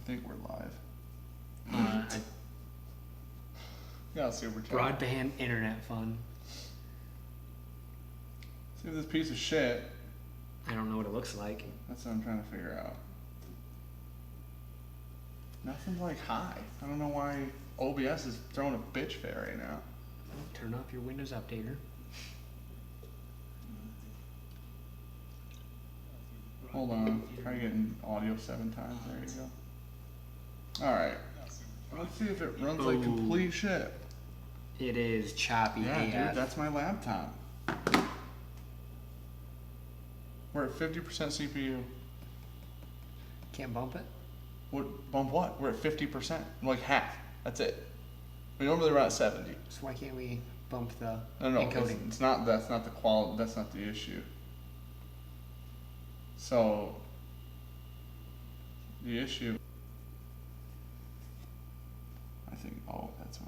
think we're live. Yeah, super chat. Broadband internet fun. See this piece of shit. I don't know what it looks like. That's what I'm trying to figure out. Nothing's like high. I don't know why OBS is throwing a bitch fit right now. Turn off your Windows updater. Hold on. Try getting audio 7 times. There you go. Alright. Let's see if it runs like complete shit. It is choppy Yeah, AF. dude, that's my laptop. We're at 50% CPU. Can't bump it? What, bump what? We're at 50%. Like half. That's it. We normally run at 70. So why can't we bump the No, encoding? it's not. That's not the quality. That's not the issue. So the issue, I think. Oh, that's why.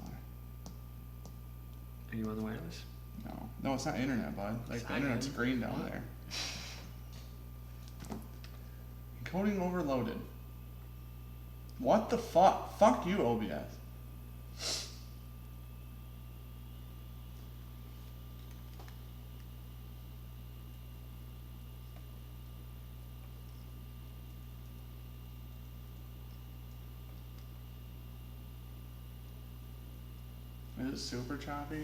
Are you on the wireless? No, it's not internet, bud. Like the internet's green down there. Encoding overloaded. What the fuck? Fuck you, OBS. Is it super choppy?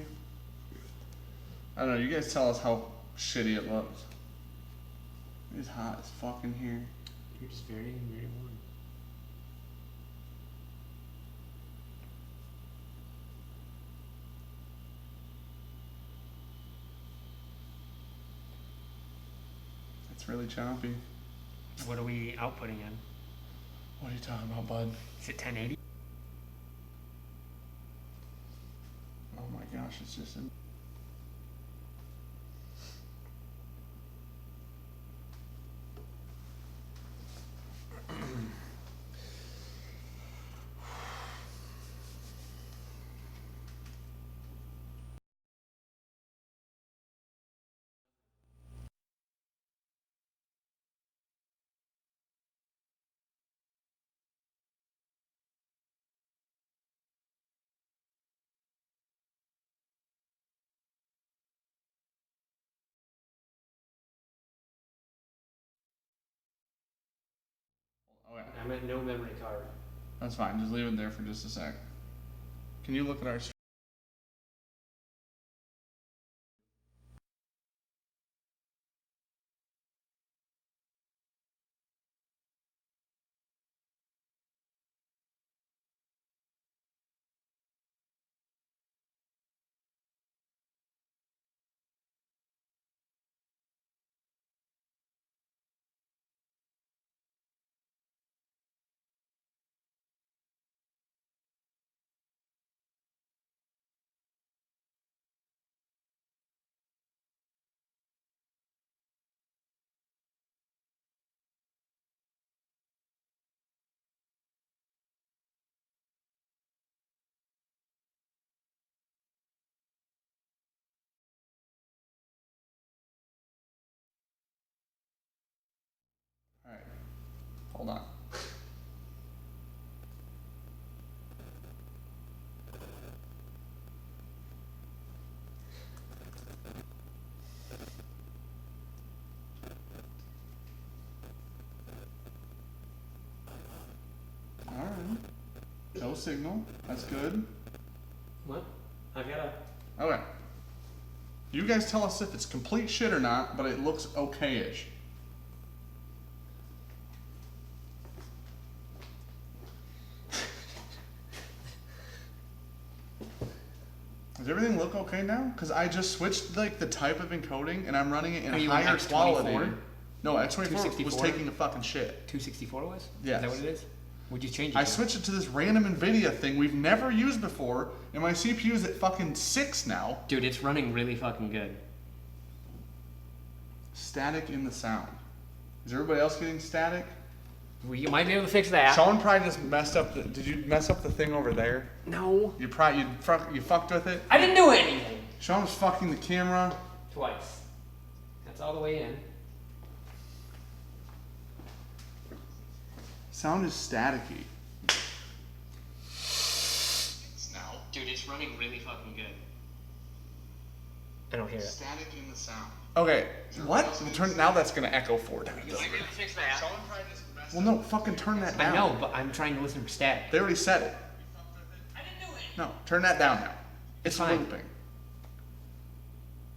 I don't know, you guys tell us how shitty it looks. It's hot as fuck in here. You're just very, very warm. It's really choppy. What are we outputting in? What are you talking about, bud? Is it 1080? Oh my gosh, it's just in. Okay. I'm at no memory card. That's fine, just leave it there for just a sec. Can you look at our stream? Alright, hold on. Alright. No signal. That's good. What? I've got a... Okay. You guys tell us if it's complete shit or not, but it looks okay-ish. Does everything look okay now? Because I just switched like the type of encoding and I'm running it in a higher quality. No, X24 was taking a fucking shit. 264 was? Yes. Is that what it is? Would you change it? I switched it to this random NVIDIA thing we've never used before, and my CPU is at fucking 6 now. Dude, it's running really fucking good. Static in the sound. Is everybody else getting static? You might be able to fix that. Sean probably just messed up the... Did you mess up the thing over there? No. You fucked with it? I didn't do anything. Sean was fucking the camera. Twice. That's all the way in. Sound is staticky. Dude, it's running really fucking good. I don't hear it. Static in the sound. Okay, what? Now that's gonna echo forward. Fix that. Well, no, fucking turn that down. I know, but I'm trying to listen for static. They already said it. I didn't do it. No, turn that down now. It's fine. looping.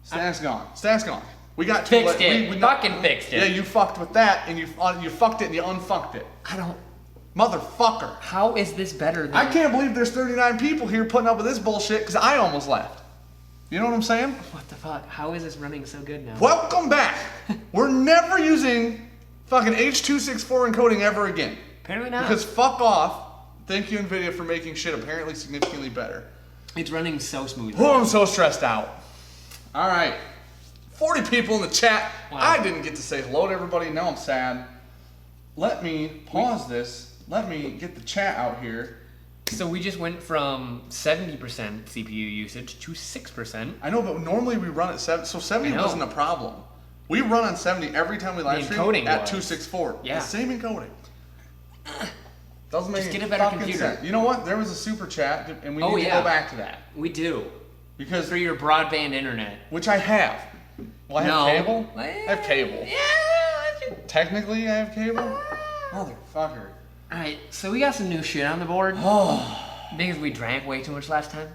Static's gone. Static's gone. We got Fixed it. We fucking fixed it. Yeah, you fucked with that, and you fucked it, and you unfucked it. I don't. Motherfucker. How is this better than... I can't believe there's 39 people here putting up with this bullshit, because I almost left. You know what I'm saying? What the fuck? How is this running so good now? Welcome back. We're never using fucking H.264 encoding ever again. Apparently not. Because fuck off. Thank you, NVIDIA, for making shit apparently significantly better. It's running so smooth. Oh, I'm so stressed out. All right. 40 people in the chat. Wow. I didn't get to say hello to everybody. Now I'm sad. Let me pause this. Let me get the chat out here. So we just went from 70% CPU usage to 6%. I know, but normally we run at 7, so 70 wasn't a problem. We run on 70 every time we live stream at 264. Yeah. The same encoding. Doesn't make Just get a better fucking computer. sense. You know what? There was a super chat, and we need to go back to that. We do. Because for your broadband internet. Which I have. Well, I have cable? I have cable. Yeah. Technically, I have cable? Motherfucker. Alright, so we got some new shit on the board. Because we drank way too much last time.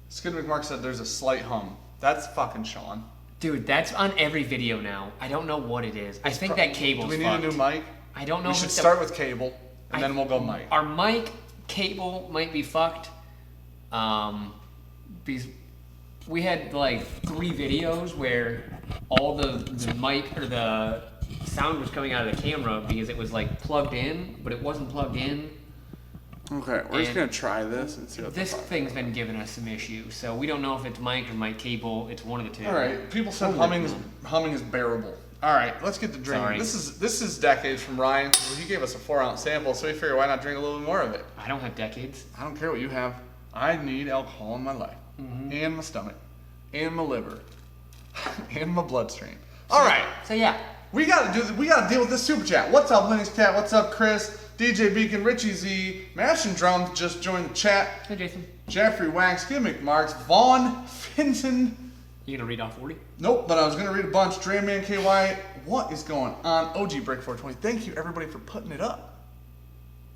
Skid McMark said there's a slight hum. That's fucking Sean. Dude, that's on every video now. I don't know what it is. I think that cable's Do we need a new mic? I don't know. We should start with cable, and then we'll go mic. Our mic cable might be fucked. Because we had like 3 videos where all the mic or the sound was coming out of the camera because it was like plugged in, but it wasn't plugged in. Okay, we're just gonna try this and see what this thing's been giving us some issues, so we don't know if it's mic or mic cable. It's one of the two. All right, people said humming is bearable. All right, let's get to drinking. Sorry. This is decades from Ryan. He gave us a 4-ounce sample, so we figured why not drink a little bit more of it. I don't have decades. I don't care what you have. I need alcohol in my life, and my stomach, and my liver, and my bloodstream. All right. So yeah, we gotta deal with this super chat. What's up, Linux Cat? What's up, Chris? DJ Beacon, Richie Z, Mash and Drums just joined the chat. Hey, Jason. Jeffrey Wax, Gimmick Marks, Vaughn Finson. You gonna read off 40? Nope, but I was gonna read a bunch. Drayman KY, what is going on? OG Break 420. Thank you everybody for putting it up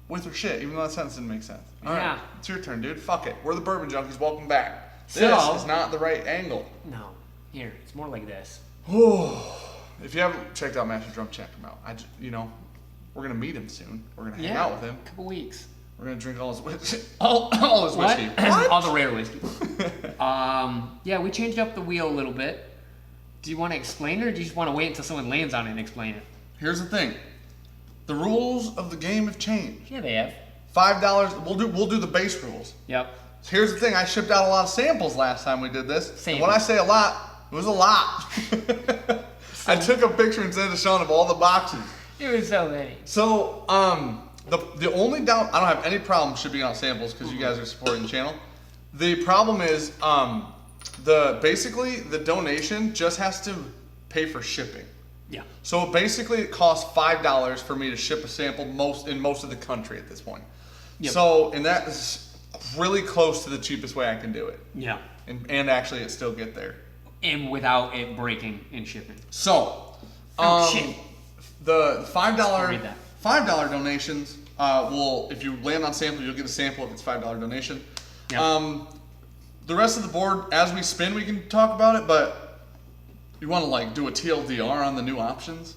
with your shit, even though that sentence didn't make sense. All right, it's your turn, dude. Fuck it. We're the Bourbon Junkies. Welcome back. This is not the right angle. No. Here, it's more like this. If you haven't checked out Master Drum, check him out. We're gonna meet him soon. We're gonna hang out with him. A couple weeks. We're gonna drink all his whiskey. all his whiskey. What? All the rare whiskey. Yeah, we changed up the wheel a little bit. Do you want to explain it, or do you just want to wait until someone lands on it and explain it? Here's the thing. The rules of the game have changed. Yeah, they have. $5. We'll do the base rules. Yep. So here's the thing. I shipped out a lot of samples last time we did this. And when I say a lot, it was a lot. I took a picture and sent it to Sean of all the boxes. It was so many. So, the only doubt, I don't have any problem shipping out samples because you guys are supporting the channel. The problem is, basically the donation just has to pay for shipping. Yeah. So basically it costs $5 for me to ship a sample in most of the country at this point. Yep. So, and that is really close to the cheapest way I can do it. Yeah. And actually it still get there. And without it breaking and shipping. So, shit. The $5 donations will, if you land on sample, you'll get a sample if it's $5 donation. Yep. The rest of the board, as we spin, we can talk about it, but you want to like do a TLDR on the new options?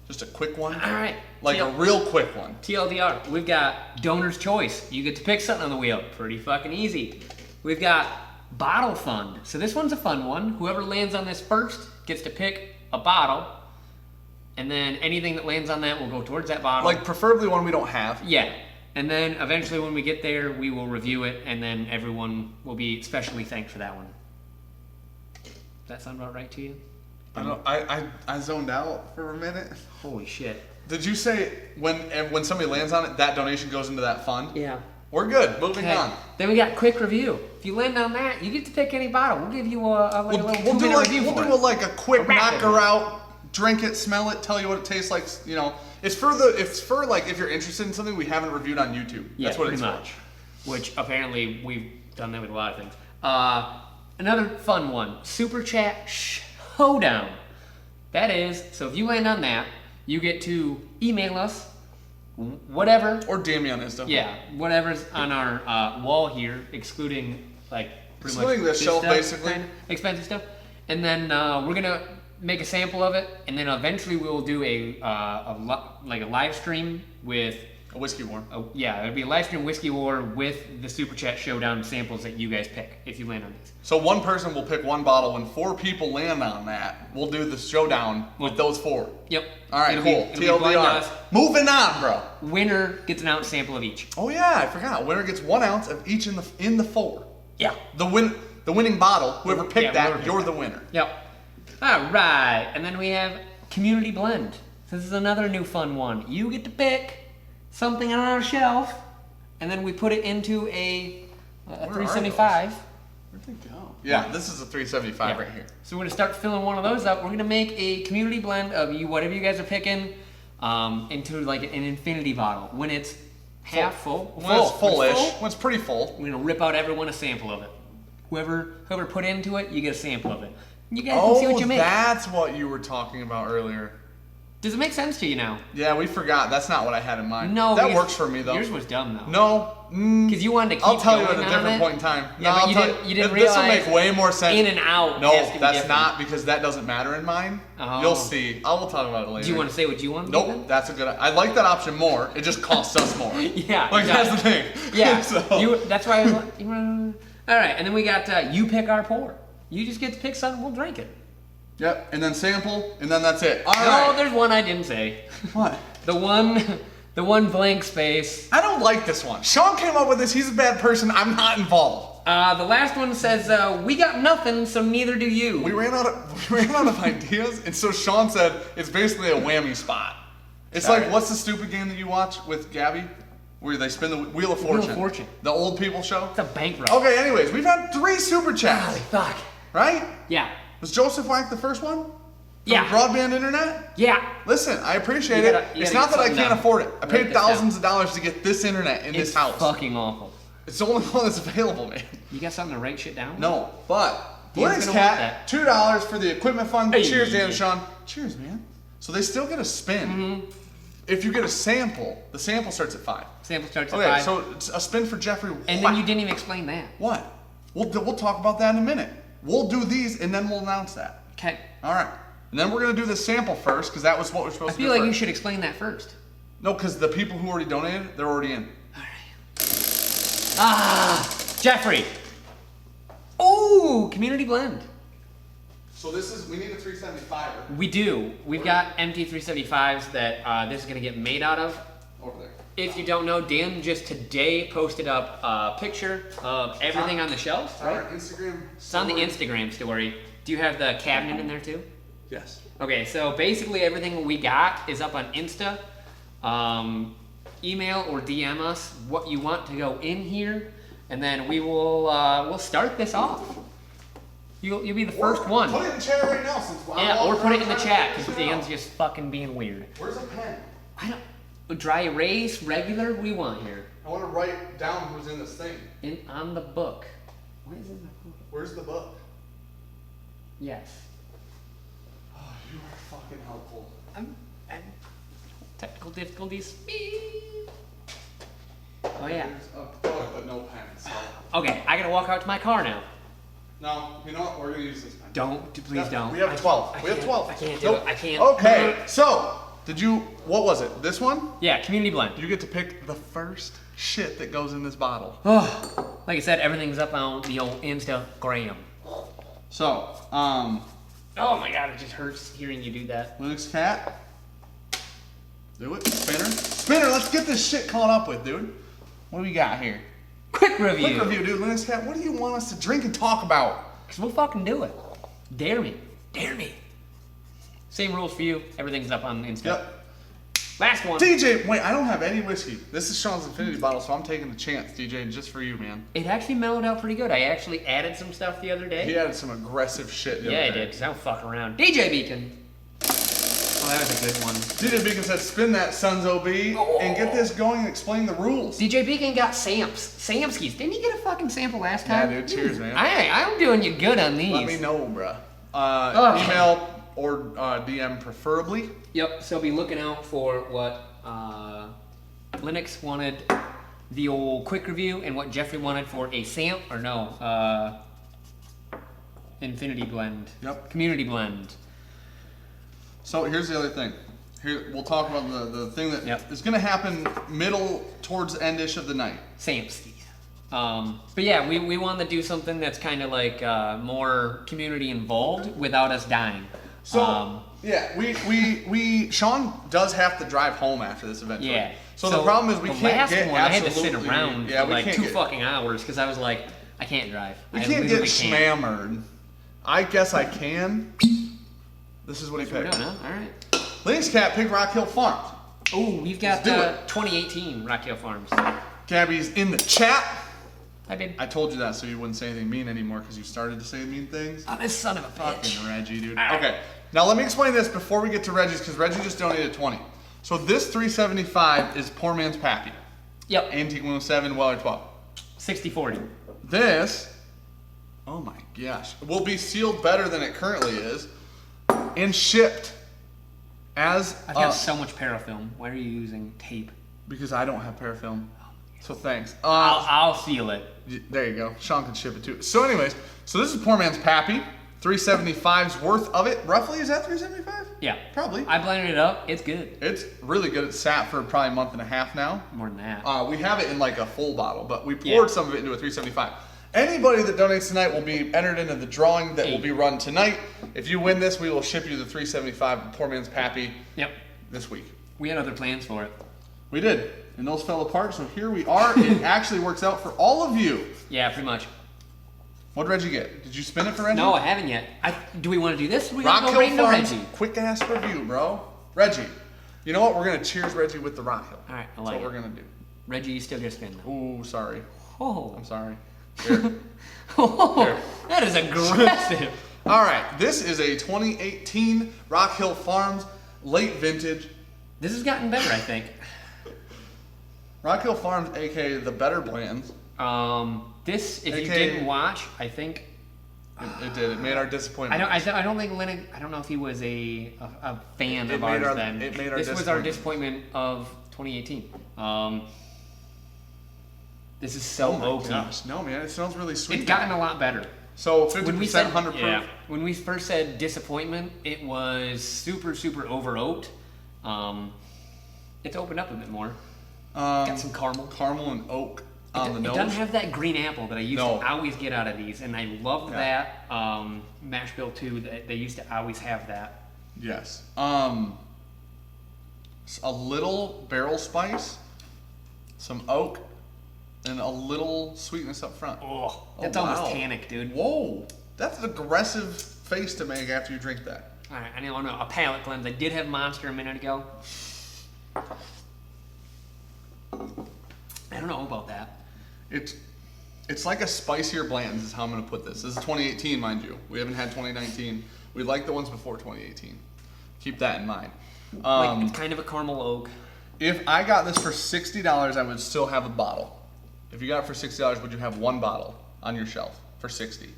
Just a quick one? All right. Like a real quick one. TLDR. We've got donor's choice. You get to pick something on the wheel. Pretty fucking easy. We've got bottle fund. So this one's a fun one. Whoever lands on this first gets to pick a bottle. And then anything that lands on that will go towards that bottle. Like preferably one we don't have. Yeah. And then eventually when we get there, we will review it, and then everyone will be specially thanked for that one. Does that sound about right to you? I don't. I zoned out for a minute. Holy shit! Did you say when somebody lands on it, that donation goes into that fund? Yeah. We're good. Moving on. Then we got quick review. If you land on that, you get to pick any bottle. We'll give you a little 2-minute review for it. We'll do like a quick knocker out, drink it, smell it, tell you what it tastes like. You know, it's for like if you're interested in something we haven't reviewed on YouTube. Yeah, That's what pretty it's much. for. which apparently we've done that with a lot of things. Another fun one, Super Chat Showdown. That is, so if you land on that, you get to email us whatever. Or DM me on Insta. Yeah, whatever's on our wall here, excluding like pretty excluding much the shelf, stuff, basically. kind of expensive stuff. And then we're gonna make a sample of it, and then eventually we will do a live stream with a whiskey war. Yeah, it'll be a live stream whiskey war with the Super Chat Showdown samples that you guys pick if you land on these. So one person will pick one bottle. When 4 people land on that, we'll do the showdown with those 4. Yep. All right, cool. It'll be blind TLDR. us. Moving on, bro. Winner gets an ounce sample of each. Oh yeah, I forgot. Winner gets 1 ounce of each in the 4. Yeah. The winning bottle. Whoever picked whoever you're picked the winner. Yep. All right, and then we have Community Blend. This is another new fun one. You get to pick something on our shelf, and then we put it into a 375. Where'd they go? Yeah, this is a 375 right here. So we're gonna start filling one of those up. We're gonna make a community blend of whatever you guys are picking into like an infinity bottle. When it's half full, when it's fullish, when it's pretty full, we're gonna rip out everyone a sample of it. Whoever put into it, you get a sample of it. You guys can see what you make. That's what you were talking about earlier. Does it make sense to you now? Yeah, we forgot. That's not what I had in mind. No, that works for me though. Yours was dumb though. No, because you wanted to keep. I'll tell you at going a different on point in time. Yeah, no, but you didn't realize. This will make way more sense. In and out. No, has to be that's different. not because that doesn't matter in mine. Oh. You'll see. I will talk about it later. Do you want to say what you want? Nope, then? that's a good. I like that option more. It just costs us more. Yeah, like that's the thing. Yeah, so. That's why. All right, and then we got you pick our pour. You just get to pick something. We'll drink it. Yep, and then sample, and then that's it. All no, right. there's one I didn't say. What? The one blank space. I don't like this one. Sean came up with this. He's a bad person. I'm not involved. The last one says, "We got nothing, so neither do you." We ran out of ideas, and so Sean said it's basically a whammy spot. It's like what's the stupid game that you watch with Gabby, where they spin the Wheel of Fortune? Wheel of Fortune. The old people show. It's a bankrupt. Okay. Anyways, we've had 3 super chats. Holy fuck. Right? Yeah. Was Joseph Wank the first one? Yeah. Broadband internet? Yeah. Listen, I appreciate You gotta- it. you It's gotta not that I get can't something afford it. I down. paid Write this thousands of dollars to get this internet in this house. It's fucking awful. It's the only one that's available, man. You got something to write shit down? No, but Dan's Blink's gonna want that. Cat, $2 for the equipment fund. Hey. Cheers, Dan and Sean. Cheers, man. So they still get a spin. Mm-hmm. If you get a sample, the sample starts at 5. Sample starts at Okay, 5. so it's a spin for Jeffrey. And what? then you didn't even explain that. What? We'll talk about that in a minute. We'll do these and then we'll announce that. Okay. All right. And then we're going to do the sample first because that was what we're supposed I to do feel like you first. should explain that first. No, because the people who already donated, they're already in. Jeffrey. Ooh, community blend. So we need a 375er. We do. We've got empty 375s that this is going to get made out of. Over there. If you don't know, Dan just today posted up a picture of everything on the shelves, right? Instagram. It's on the Instagram story. Do you have the cabinet in there too? Yes. Okay, so basically everything we got is up on Insta. Email or DM us what you want to go in here, and then we will we'll start this off. You'll be the first one. Put it in the chat right now. Or put it in the chat because Dan's just fucking being weird. Where's a pen? I don't. Dry erase, regular. What do you want here? I want to write down who's in this thing. On the book. What is in the book? Where's the book? Yes. Oh, you are fucking helpful. I'm technical difficulties. Oh yeah. There's a book but no pen. So. Okay, I gotta walk out to my car now. No, you know what? We're gonna use this pen. Please don't. We have 12. We have 12. I can't do it. I can't. Okay, so what was it? This one? Yeah, community blend. You get to pick the first shit that goes in this bottle. Oh, like I said, everything's up on the old Instagram. So, oh my god, it just hurts hearing you do that. Linux Cat. Do it. Spinner, let's get this shit caught up with, dude. What do we got here? Quick review. Quick review, dude. Linux Cat, what do you want us to drink and talk about? Because we'll fucking do it. Dare me. Dare me. Same rules for you. Everything's up on Insta. Yep. Last one. DJ, wait, I don't have any whiskey. This is Sean's Infinity bottle, so I'm taking the chance, DJ, just for you, man. It actually mellowed out pretty good. I actually added some stuff the other day. He added some aggressive shit the other I day. did, because I don't fuck around. DJ Beacon. that was a good one. DJ Beacon said, spin that, Sons OB, and get this going and explain the rules. DJ Beacon got Samskis. Didn't he get a fucking sample last time? Yeah, dude. Cheers, man. I'm doing you good on these. Let me know, bruh. Email or DM preferably. Yep, so be looking out for what Linux wanted, the old quick review, and what Jeffrey wanted for a Infinity Blend. Yep. Community Blend. So here's the other thing. Here we'll talk about the thing that is going to happen middle towards endish of the night. Samskis. But yeah, we wanted to do something that's kind of like more community involved without us dying. So we Sean does have to drive home after this eventually. Yeah. So the problem is we can't get I had to sit around for like 2 fucking hours because I was like, I can't drive. We can't get schmammered. I guess I can. This is what he picked. All right. Linux Cat picked Rock Hill Farms. Oh, we've got 2018 Rock Hill Farms. Gabby's in the chat. Hi, babe. I told you that so you wouldn't say anything mean anymore because you started to say mean things. Oh, this son of a bitch. Fucking Reggie, dude. Okay, now let me explain this before we get to Reggie's because Reggie just donated 20. So this 375 is Poor Man's Pappy. Yep. Antique 107, Weller 12. 60/40. This, oh my gosh, will be sealed better than it currently is and shipped as I've got so much parafilm. Why are you using tape? Because I don't have parafilm. So thanks. I'll seal it. There you go. Sean can ship it too. So anyways, so this is Poor Man's Pappy. 375's worth of it. Roughly, is that 375? Yeah. Probably. I blended it up. It's good. It's really good. It's sat for probably a month and a half now. More than that. We have it in like a full bottle, but we poured some of it into a 375. Anybody that donates tonight will be entered into the drawing that will be run tonight. If you win this, we will ship you the 375 Poor Man's Pappy this week. We had other plans for it. We did, and those fell apart, so here we are. It actually works out for all of you. Yeah, pretty much. What did Reggie get? Did you spin it for Reggie? No, I haven't yet. Do we want to do this? Or we Rock go Hill right into Farms, Reggie? quick-ass review, bro. Reggie. You know what? We're going to cheers Reggie with the Rock Hill. All right, I like That's what it. we're going to do. Reggie, you still get a spin, though. Ooh, sorry. Oh. I'm sorry. Here. Oh, Here. that is aggressive. All right, this is a 2018 Rock Hill Farms late vintage. This has gotten better, I think. Rock Hill Farms, aka the better blends. This, if you didn't watch, I think it did. It made our disappointment. I don't think Lennon. I don't know if he was a fan of ours then. It made our this was our disappointment of 2018. This is so oaky. Gosh, no man, it smells really sweet. It's gotten a lot better. So 50% 100 proof. Yeah. When we first said disappointment, it was super over oaked. It's opened up a bit more. Got some caramel and oak on the nose. It doesn't have that green apple that I used to always get out of these, and I love that. Mash Bill too. They used to always have that. Yes. A little barrel spice, some oak, and a little sweetness up front. Oh, that's almost tannic, dude. Whoa, that's an aggressive face to make after you drink that. All right, I don't know. A palate cleanse. I did have Monster a minute ago. I don't know about that. It's like a spicier blend is how I'm going to put this. This is 2018, mind you. We haven't had 2019. We like the ones before 2018. Keep that in mind. It's kind of a caramel oak. If I got this for $60, I would still have a bottle. If you got it for $60, would you have one bottle on your shelf for $60?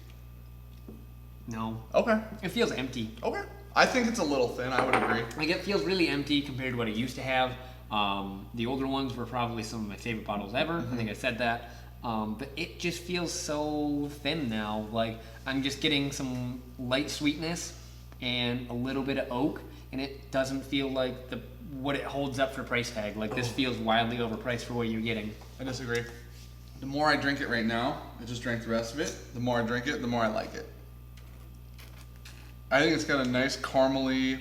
No. Okay. It feels empty. Okay. I think it's a little thin. I would agree. Like it feels really empty compared to what it used to have. The older ones were probably some of my favorite bottles ever. I think I said that. But it just feels so thin now. Like I'm just getting some light sweetness and a little bit of oak, and it doesn't feel like what it holds up for price tag. Like this feels wildly overpriced for what you're getting. I disagree. The more I drink it right now, I just drank the rest of it. The more I drink it, the more I like it. I think it's got a nice caramely.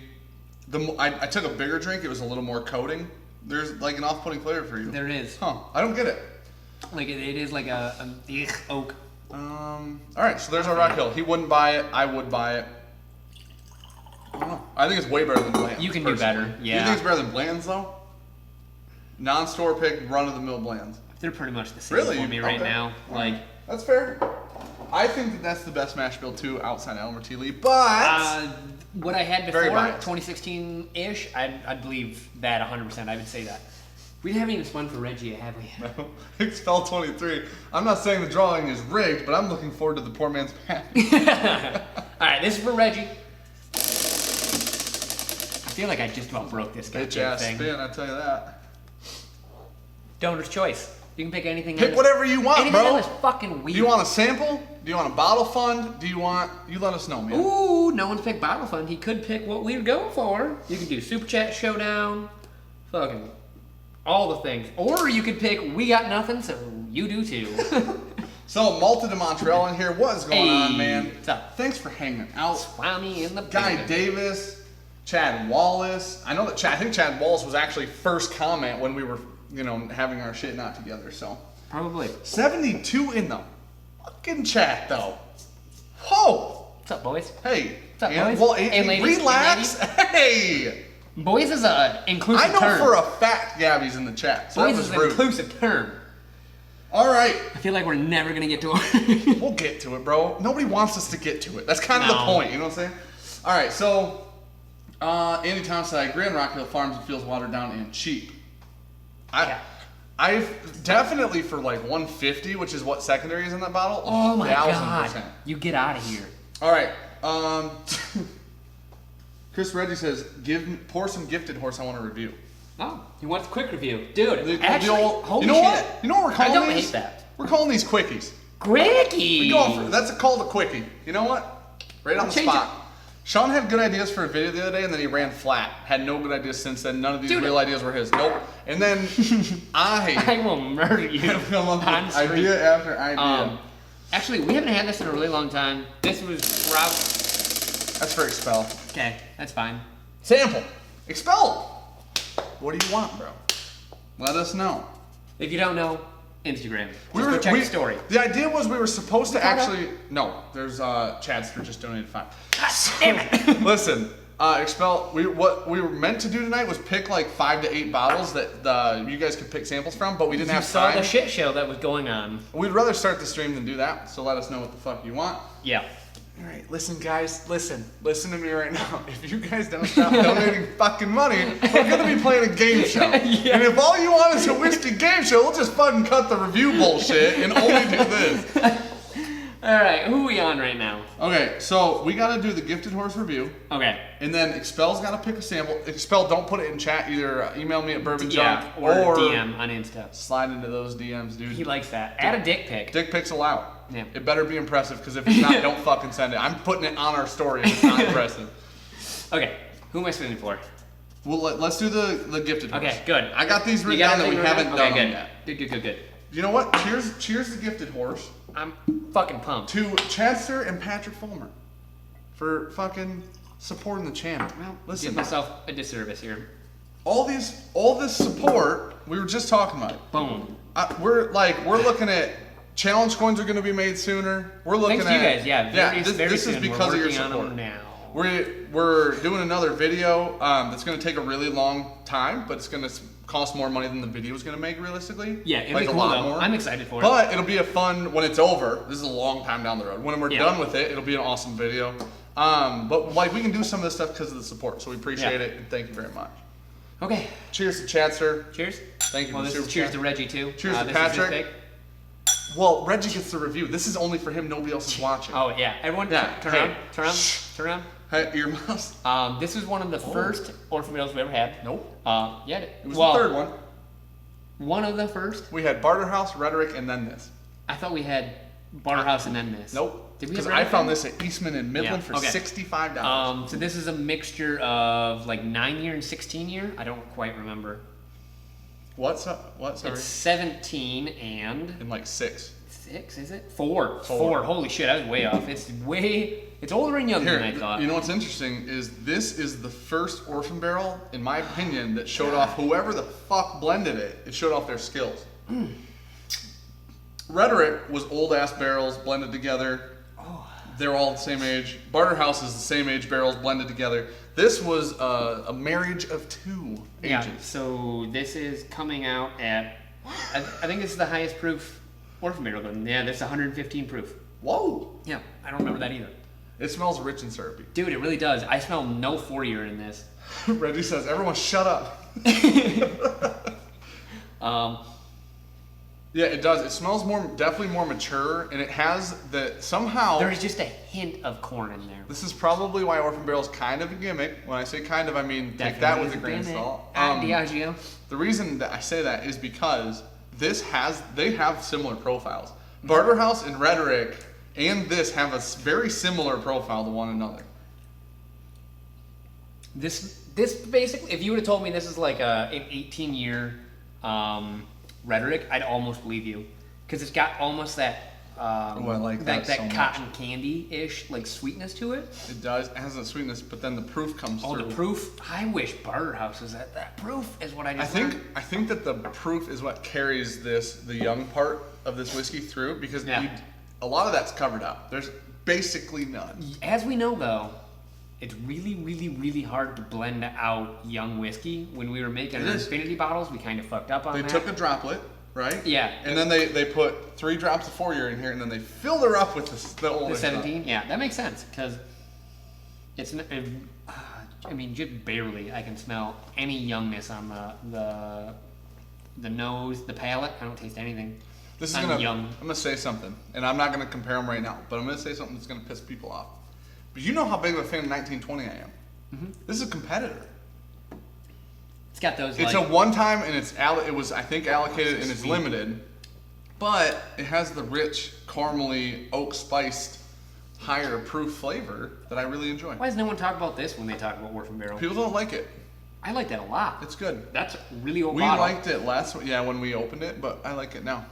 I took a bigger drink. It was a little more coating. There's like an off-putting flavor for you. There is. Huh? I don't get it. Like it is like a oak. All right. So there's our Rock Hill. He wouldn't buy it. I would buy it. I don't know. I think it's way better than Bland's. You can do better. Yeah. You think it's better than Bland's though? Non-store pick, run-of-the-mill Bland's. They're pretty much the same Really? for me right now. All Like right. That's fair. I think that that's the best mash bill too, outside of Elmer T. Lee. But what I had before, very biased. 2016-ish, I'd believe that 100%. I would say that. We haven't even spun for Reggie, have we? No. Expel 23. I'm not saying the drawing is rigged, but I'm looking forward to the poor man's path. All right, this is for Reggie. I feel like I just about broke this Bitch goddamn ass thing. spin, I tell you that. Donor's choice. You can pick anything. Pick whatever you want, anything bro. on this fucking wheel. Do you want a sample? Do you want a bottle fund? Do you want... You let us know, man. Ooh, no one's picked bottle fund. He could pick what we're going for. You can do Super Chat Showdown. Fucking all the things. Or you could pick We Got Nothing, so you do too. So, Malta de Montreal in here. What is going on, man? What's up? Thanks for hanging out. Swami in the Guy building. Davis, Chad Wallace. I know that I think Chad Wallace was actually first comment when we were, having our shit not together, so. Probably. 72 in the fucking chat, though. Whoa. What's up, boys? Hey. What's up, and, boys? Well, Hey, ladies. relax. Hey. Boys is a inclusive I know term. for a fact Gabby's in the chat, so Boys that is was an rude. inclusive term. All right. I feel like we're never gonna get to it. We'll get to it, bro. Nobody wants us to get to it. That's kind of the No. point, you know what I'm saying? All right, so Andy Thomas said, I agree on Rock Hill Farms. It feels watered down and cheap. I've definitely for like 150, which is what secondary is in that bottle. Oh my 1000%. god! You get out of here. All right. Chris Reggie says, pour some Gifted Horse I want to review. Oh, he wants a quick review, dude. The Actually, old- holy you know shit. what? You know what we're calling I don't these? hate that. We're calling these quickies. Quickie. That's called a quickie. You know what? Right on the Change spot. Sean had good ideas for a video the other day, and then he ran flat. Had no good ideas since then. None of these real ideas were his. Nope. And then I will murder you have come up on with stream. idea after idea. Actually, we haven't had this in a really long time. This was Rob. That's for Expel. Okay, that's fine. Sample. Expel. What do you want, bro? Let us know. If you don't know, Instagram. Just go check the story. The idea was we were supposed to found actually... No, there's Chadster just donated $5. God damn it. Listen, Expel, what we were meant to do tonight was pick like 5 to 8 bottles that you guys could pick samples from, but we didn't have saw time. the shit show that was going on. We'd rather start the stream than do that, so let us know what the fuck you want. Yeah. All right, listen, guys, listen to me right now. If you guys don't stop donating fucking money, we're gonna be playing a game show. Yeah. And if all you want is a whiskey game show, we'll just fucking cut the review bullshit and only do this. All right, who are we on right now? Okay, so we gotta do the Gifted Horse review, Okay. and then Expel's gotta pick a sample. Expel, don't put it in chat. Either email me at Bourbonjunk Yeah, or DM on Insta. slide into those DMs, dude. He likes that. Add a dick pic. Dick pics allowed. Yeah. It better be impressive, because if it's not, don't fucking send it. I'm putting it on our story if it's not impressive. Okay, who am I spinning for? Well, let's do the Gifted Horse. Okay, good. I got these You written got down that we everything haven't written? done Okay, them good. yet. Good. You know what? Cheers the Gifted Horse I'm fucking pumped. to Chadster and Patrick Fulmer for fucking supporting the channel. Well, Listen, give myself a disservice here. all this support, we were just talking about it. Boom. We're looking at challenge coins are going to be made sooner. We're looking Thanks to at you guys. Yeah, very this soon. is because We're of your working on support. them now. We're doing another video that's going to take a really long time, but it's going to cost more money than the video is going to make realistically. Yeah, it'll like be a cool lot though. more. I'm excited for it. But it'll be a fun when it's over. This is a long time down the road. When we're Yeah. done with it, it'll be an awesome video. But like we can do some of this stuff because of the support, so we appreciate it and thank you very much. Okay. Cheers to Chadster. Cheers. Thank you. Well, for this the is super cheers chat. to Reggie too. Cheers to this is his Patrick. pick. Well, Reggie gets the review. This is only for him. Nobody else is watching. Oh yeah. Everyone, Yeah, turn hey. around. Turn around. Shh. Turn around. Hey, earmuffs. This is one of the first orphan meals we ever had. Nope. Yeah. It was the third one. One of the first. We had Barterhouse, Rhetoric, and then this. I thought we had Barterhouse and then this. Nope. Did we? Because have I Rhetoric? found this at Eastman and Midland Yeah, for okay. $65. So this is a mixture of like 9-year and 16-year. I don't quite remember. What's up? What? Sorry. It's 17 and In like 6. 6, is it? 4. Four. 4. Holy shit, I was way off. It's older and younger Here, than I thought. you know what's interesting is this is the first orphan barrel, in my opinion, that showed off whoever the fuck blended it. It showed off their skills. Rhetoric was old ass barrels blended together. They're all the same age. Barterhouse is the same age barrels blended together. This was a marriage of 2 Yeah, ages. so this is coming out at, I think this is the highest proof orphan barrel. Yeah, this is 115 proof. Whoa. Yeah, I don't remember that either. It smells rich and syrupy. Dude, it really does. I smell no 4-year in this. Reggie says, everyone shut up. Yeah, it does. It smells definitely more mature, and it has somehow... There's just a hint of corn in there. This is probably why Orphan Barrel's kind of a gimmick. When I say kind of, I mean take that with a grain of salt. Diageo. The reason that I say that is because they have similar profiles. Barter House and Rhetoric and this have a very similar profile to one another. This basically, if you would have told me this is like an 18-year Rhetoric, I'd almost believe you, because it's got almost that I like that so cotton much. candy-ish like sweetness to it. It does. It has a sweetness, but then the proof comes through. Oh, the proof! I wish Barter House was at that proof. Is what I just learned. I think that the proof is what carries the young part of this whiskey through, because a lot of that's covered up. There's basically none. As we know, though, it's really, really, really hard to blend out young whiskey. When we were making our Infinity bottles, we kind of fucked up on that. They took a droplet, right? Yeah. And then they put 3 drops of 4-year in here, and then they filled her up with the older The 17? stuff. Yeah, that makes sense, because it's... I mean, just barely I can smell any youngness on the nose, the palate. I don't taste anything. This is young. I'm gonna say something, and I'm not gonna compare them right now, but I'm gonna say something that's gonna piss people off. But you know how big of a fan of 1920 I am. Mm-hmm. This is a competitor. It's got those. It's a one-time, and it was I think allocated and it's limited, but it has the rich, caramely, oak-spiced, higher proof flavor that I really enjoy. Why does no one talk about this when they talk about Orphan Barrel? People don't like it. I like that a lot. It's good. That's a really old We bottle. liked it when we opened it, but I like it now.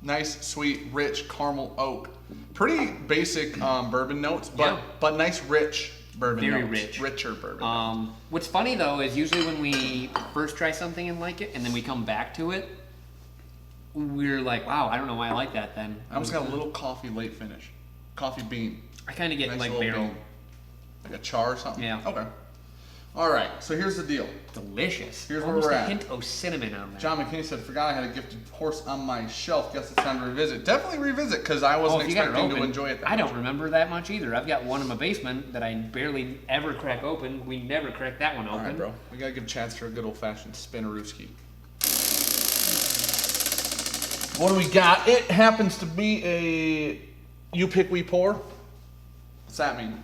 Nice, sweet, rich, caramel oak. Pretty basic bourbon notes, but nice, rich bourbon Very notes. rich. Richer bourbon notes. What's funny, though, is usually when we first try something and like it, and then we come back to it, we're like, wow, I don't know why I like that then. I almost got a little coffee late finish. Coffee bean. I kind of get Nice like little barrel. bean. Like a char or something? Yeah. Okay. All right, so here's the deal. Delicious. Here's where Almost we're a at. hint of cinnamon on there. John McKinney said, forgot I had a gifted horse on my shelf. Guess it's time to revisit. Definitely revisit, because I wasn't if you got it expecting to open, enjoy it that I much. don't remember that much either. I've got one in my basement that I barely ever crack open. We never crack that one open. All right, bro. We got to give a chance for a good old-fashioned spinnerooski. What do we got? It happens to be a you pick, we pour. What's that mean?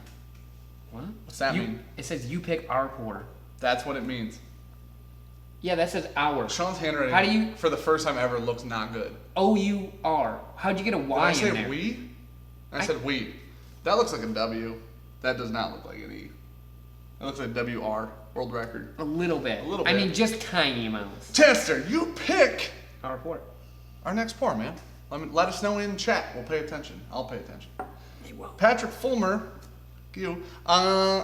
What? What's that mean? It says you pick our pour. That's what it means. Yeah, that says our. Sean's handwriting, How do you- for the first time ever, looks not good. O-U-R. How'd you get a Did Y I in say there? we? I said we. That looks like a W. That does not look like an E. That looks like a WR, world record. A little bit. A little I bit. mean, just tiny amounts. Chester, you pick Our pour. our next pour, man. Let us know in chat. We'll pay attention. I'll pay attention. You will. Patrick Fulmer. You.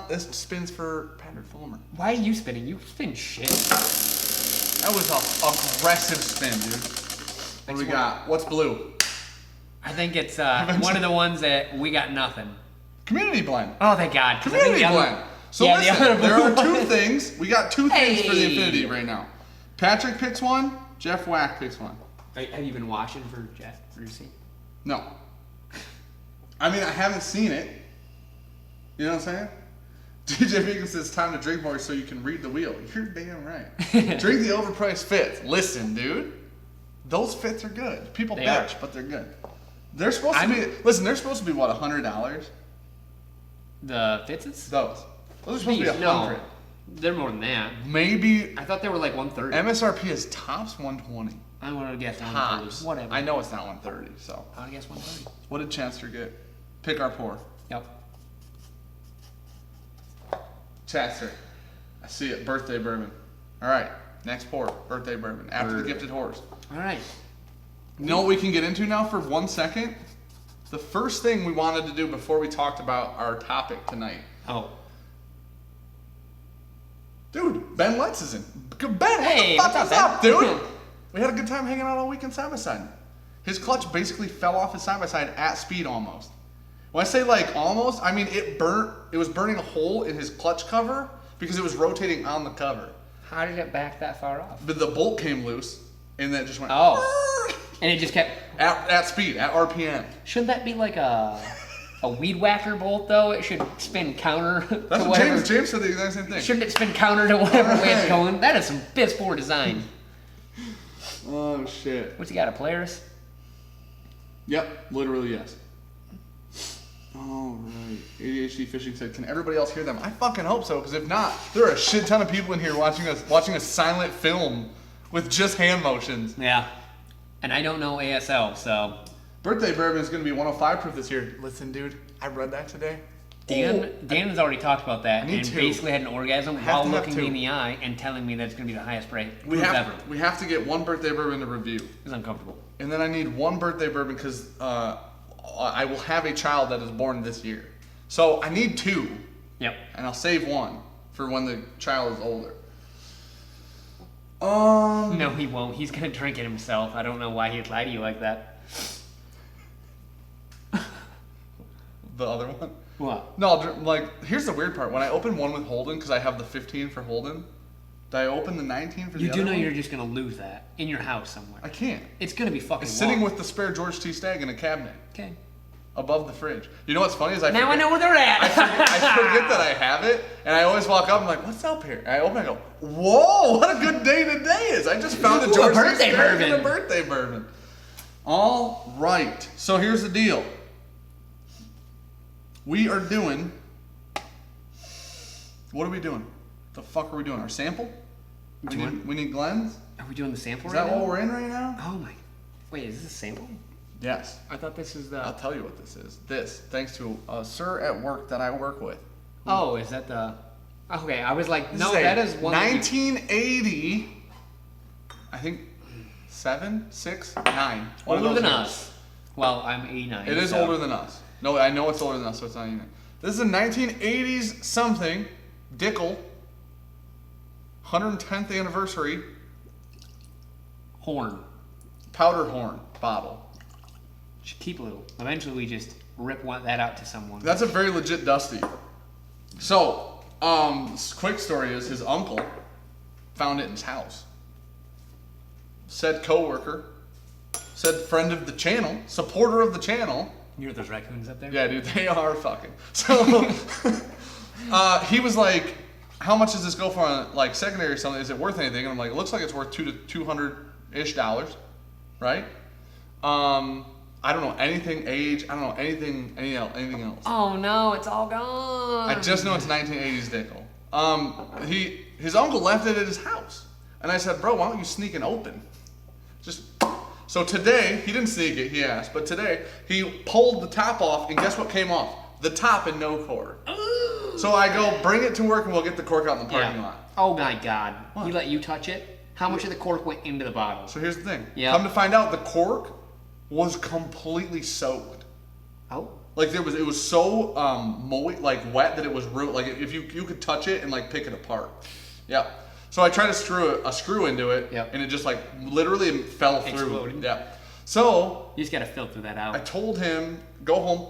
This spins for Patrick Fulmer. Why are you spinning? You spin shit. That was an aggressive spin, dude. What do we got? What's blue? I think it's one of the ones that we got nothing. Community blend. Oh, thank God. 'cause I think Community the other- blend. So Yeah, the listen, other there are blue two one. things. We got two things for the Hey. Infinity right now. Patrick picks one. Jeff Wack picks one. Have you been watching for Jeff? For your seat? No. I mean, I haven't seen it. You know what I'm saying? DJ Beacon says, time to drink more so you can read the wheel. You're damn right. Drink the overpriced fits. Listen, dude. Those fits are good. People They bitch, are. but they're good. They're supposed to be, listen, they're supposed to be, what, $100? The Fitzes? Those. Those are supposed to be No. 100. They're more than that. Maybe I thought they were like 130. MSRP is tops 120. I want to guess 130. Tops. Whatever. I know it's not 130, so. I want to guess 130. What did Chanster get? Pick our pour. Yep. Chanster. I see it. Birthday bourbon. All right. Next pour. Birthday bourbon. After the Birthday. gifted horse. All right. You know what we can get into now for 1 second? The first thing we wanted to do before we talked about our topic tonight. Oh. Dude, Ben Letts is in. Ben, Hey, what the fuck what's is up, up, Ben? dude? We had a good time hanging out all weekend side by side. His clutch basically fell off his side by side at speed almost. When I say like almost, I mean it was burning a hole in his clutch cover because it was rotating on the cover. How did it back that far off? But the bolt came loose and then it just went. Oh. And it just kept. At speed, at RPM. Shouldn't that be like a weed whacker bolt though? It should spin counter That's to what whatever. James said the exact same thing. Shouldn't it spin counter to whatever way it's going? That is some piss poor design. Oh shit. What's he got, a Polaris? Yep, literally yes. All right. ADHD Fishing said, "Can everybody else hear them?" I fucking hope so, because if not, there are a shit ton of people in here watching a silent film with just hand motions. Yeah. And I don't know ASL, so. Birthday bourbon is going to be 105 proof this year. Listen, dude, I read that today. Dan has already talked about that and two. basically had an orgasm I have while to have looking two. me in the eye and telling me that's going to be the highest proof ever. We have to get one birthday bourbon to review. It's uncomfortable. And then I need one birthday bourbon because I will have a child that is born this year. So I need two. Yep. And I'll save one for when the child is older. No, he won't. He's going to drink it himself. I don't know why he'd lie to you like that. The other one? What? No, like, here's the weird part. When I open one with Holden, because I have the 15 for Holden, do I open the 19 for the You other do know one? you're just going to lose that in your house somewhere. I can't. It's going to be fucking It's sitting long. with the spare George T. Stagg in a cabinet. Okay. Above the fridge. You know what's funny is I Now I know where they're at. I forget that I have it, and I always walk up and I'm like, "What's up here?" And I open it and I go, "Whoa, what a good day today is! I just found a Ooh, George a birthday T. Stagg bourbon. and a birthday bourbon." All right, so here's the deal. We are doing. What are we doing? The fuck are we doing? Our sample? We need Glenn's. Are we doing the sample Is right that now? what we're in right now? Oh my. Wait, is this a sample? Yes. I thought this is I'll the. tell you what this is. This, thanks to a sir at work that I work with. Oh, is that the. Okay, I was like, This no, is a that is one. 1980. I think 7, 6, 9. One of Older those than years. us. Well, I'm 89. It is so. older than us. No, I know it's older than us, so it's not even. This is a 1980s something. Dickel. 110th anniversary. Horn. Powder horn bottle. Should keep a little. Eventually, we just rip that out to someone. That's a very legit Dusty. So, quick story is his uncle found it in his house. Said coworker, said friend of the channel, supporter of the channel. You hear those raccoons up there? Yeah, dude, they are fucking. So, he was like, "How much does this go for on like secondary or something? Is it worth anything?" And I'm like, "It looks like it's worth $200-ish, right?" I don't know anything age. I don't know anything else. Oh no, it's all gone. I just know it's 1980s Dickel. His uncle left it at his house, and I said, "Bro, why don't you sneak and open?" So today he didn't sneak it. He asked, but today he pulled the top off, and guess what came off? The top and no cork. So I go, "Bring it to work, and we'll get the cork out in the parking lot." Oh my god. What? He let you touch it? How much of the cork went into the bottle? So here's the thing. Yeah. Come to find out, the cork was completely soaked. Oh. Like it was so like wet that it was real. Like if you could touch it and like pick it apart. Yeah. So I tried to screw a screw into it, Yep. and it just like literally fell through. Exploded. Yeah. So You just gotta filter that out. I told him, go home,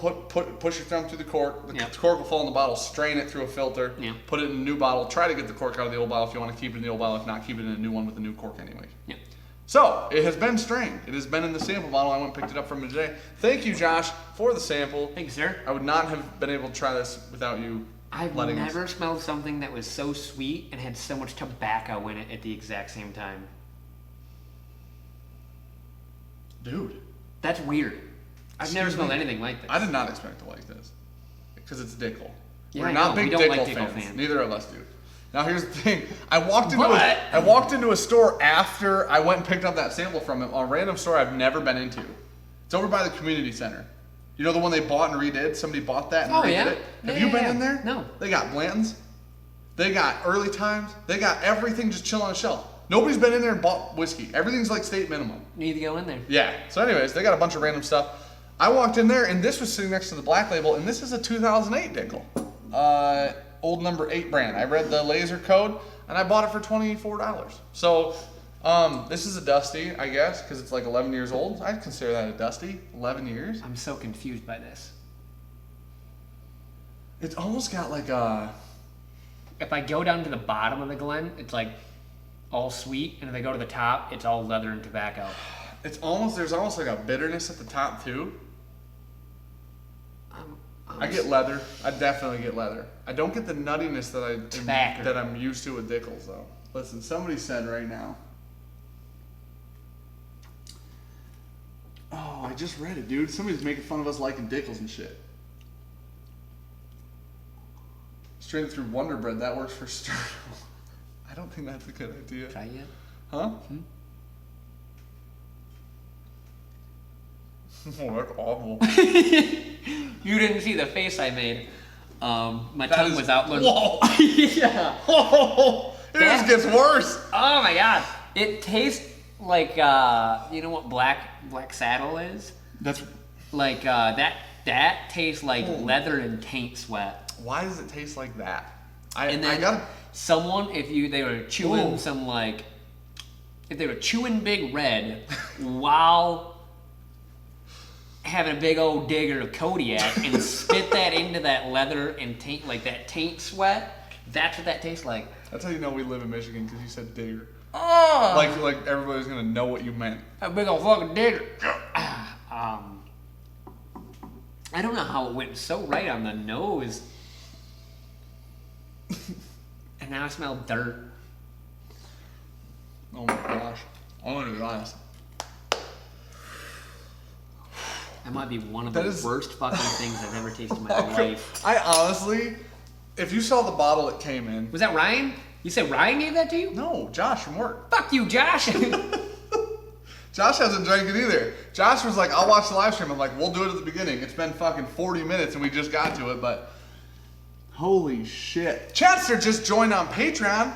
push your thumb through the cork. The Yep. cork will fall in the bottle. Strain it through a filter. Yeah. Put it in a new bottle. Try to get the cork out of the old bottle if you want to keep it in the old bottle. If not, keep it in a new one with a new cork anyway. Yeah. So, it has been strained. It has been in the sample bottle. I went and picked it up from him today. Thank you, Josh, for the sample. Thank you, sir. I would not have been able to try this without you I've letting never us. smelled something that was so sweet and had so much tobacco in it at the exact same time. Dude, That's weird. I've never Excuse smelled me? anything like this. I did not expect to like this. Because it's Dickel. Yeah, We're I not know. big We don't Dickel, like Dickel fans. fans. Neither of us do. Now, here's the thing. I walked But- into a store after I went and picked up that sample from him, a random store I've never been into. It's over by the community center. You know the one they bought and redid? Somebody bought that and Oh, redid yeah? it? Have Yeah, you been yeah. in there? No. They got Blanton's. They got Early Times. They got everything just chilling on the shelf. Nobody's been in there and bought whiskey. Everything's like state minimum. Need to go in there. Yeah. So anyways, they got a bunch of random stuff. I walked in there and this was sitting next to the black label, and this is a 2008 Dickel. Old number 8 brand. I read the laser code and I bought it for $24. So this is a Dusty, I guess, because it's like 11 years old. I'd consider that a Dusty. 11 years. I'm so confused by this. It's almost got like a... If I go down to the bottom of the Glen, it's like all sweet, and if I go to the top, it's all leather and tobacco. There's almost like a bitterness at the top too. I get leather. I definitely get leather. I don't get the nuttiness that I'm used to with Dickel's though. Listen, somebody said right now. Oh, I just read it, dude. Somebody's making fun of us liking Dickel's and shit. Straight through Wonder Bread, that works for Sterno. I don't think that's a good idea. Try yet? Huh? Oh, that's awful. You didn't see the face I made. My tongue was out. Whoa! Yeah. Whoa! It just gets worse. Oh my god! It tastes like you know what black saddle is? That's like that tastes like leather and taint sweat. Why does it taste like that? Someone if they were chewing if they were chewing Big Red while having a big old digger of Kodiak and spit that into that leather and taint like that taint sweat, that's what that tastes like. That's how you know we live in Michigan because you said digger. Oh! Like everybody's gonna know what you meant. A big old fucking digger. I don't know how it went so right on the nose. And now I smell dirt. Oh my gosh. I'm gonna be honest. That might be one of the worst fucking things I've ever tasted in my life. I honestly, if you saw the bottle it came in. Was that Ryan? You said Ryan gave that to you? No, Josh from work. Fuck you, Josh. Josh hasn't drank it either. Josh was like, I'll watch the live stream. I'm like, we'll do it at the beginning. It's been fucking 40 minutes and we just got to it, but holy shit. Chester just joined on Patreon.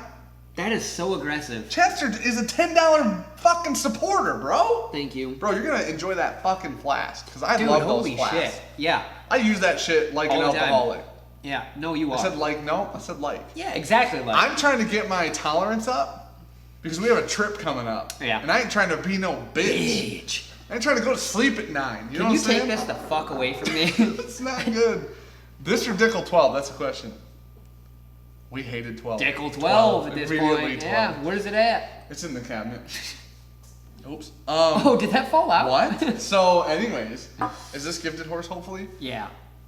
That is so aggressive. Chester is a $10 fucking supporter, bro. Thank you. Bro, you're gonna enjoy that fucking flask. Because I love those flasks. Holy shit. Yeah. I use that shit like an alcoholic. Yeah, no, you are. I said like, no, I said like. Yeah, exactly like. I'm trying to get my tolerance up because we have a trip coming up. Yeah. And I ain't trying to be no bitch. I ain't trying to go to sleep at 9. You know what I'm saying? Can you take this the fuck away from me? It's not good. This or Dickel 12? That's the question. We hated 12. Dickel 12 at this point. 12. Yeah, where's it at? It's in the cabinet. Oops. Oh, did that fall out? What? So, anyways, is this Gifted Horse, hopefully? Yeah.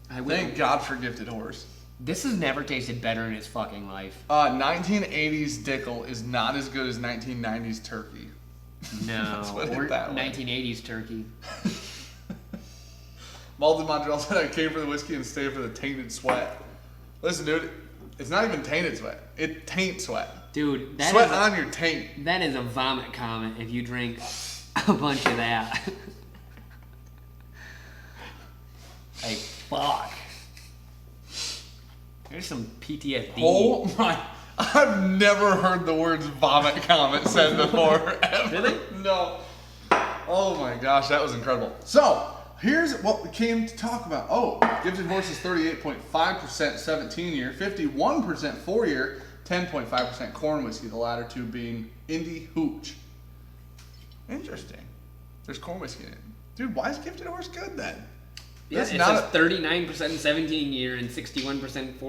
Thank God for Gifted Horse. This has never tasted better in its fucking life. 1980s Dickel is not as good as 1990s Turkey. No, or 1980s Turkey. Malden Montreal said I came for the whiskey and stayed for the tainted sweat. Listen, dude, it's not even tainted sweat. It taint sweat. Dude, that sweat on your taint. That is a vomit comment if you drink a bunch of that. Like, fuck. There's some PTSD. Oh my. I've never heard the words vomit comment said before. Ever. Really? No. Oh my gosh, that was incredible. So, here's what we came to talk about. Oh, Gifted Horse is 38.5% 17-year, 51% 4-year, 10.5% corn whiskey, the latter two being Indie Hooch. Interesting. There's corn whiskey in it. Dude, why is Gifted Horse good then? Yeah, it says 39% 17-year and 61%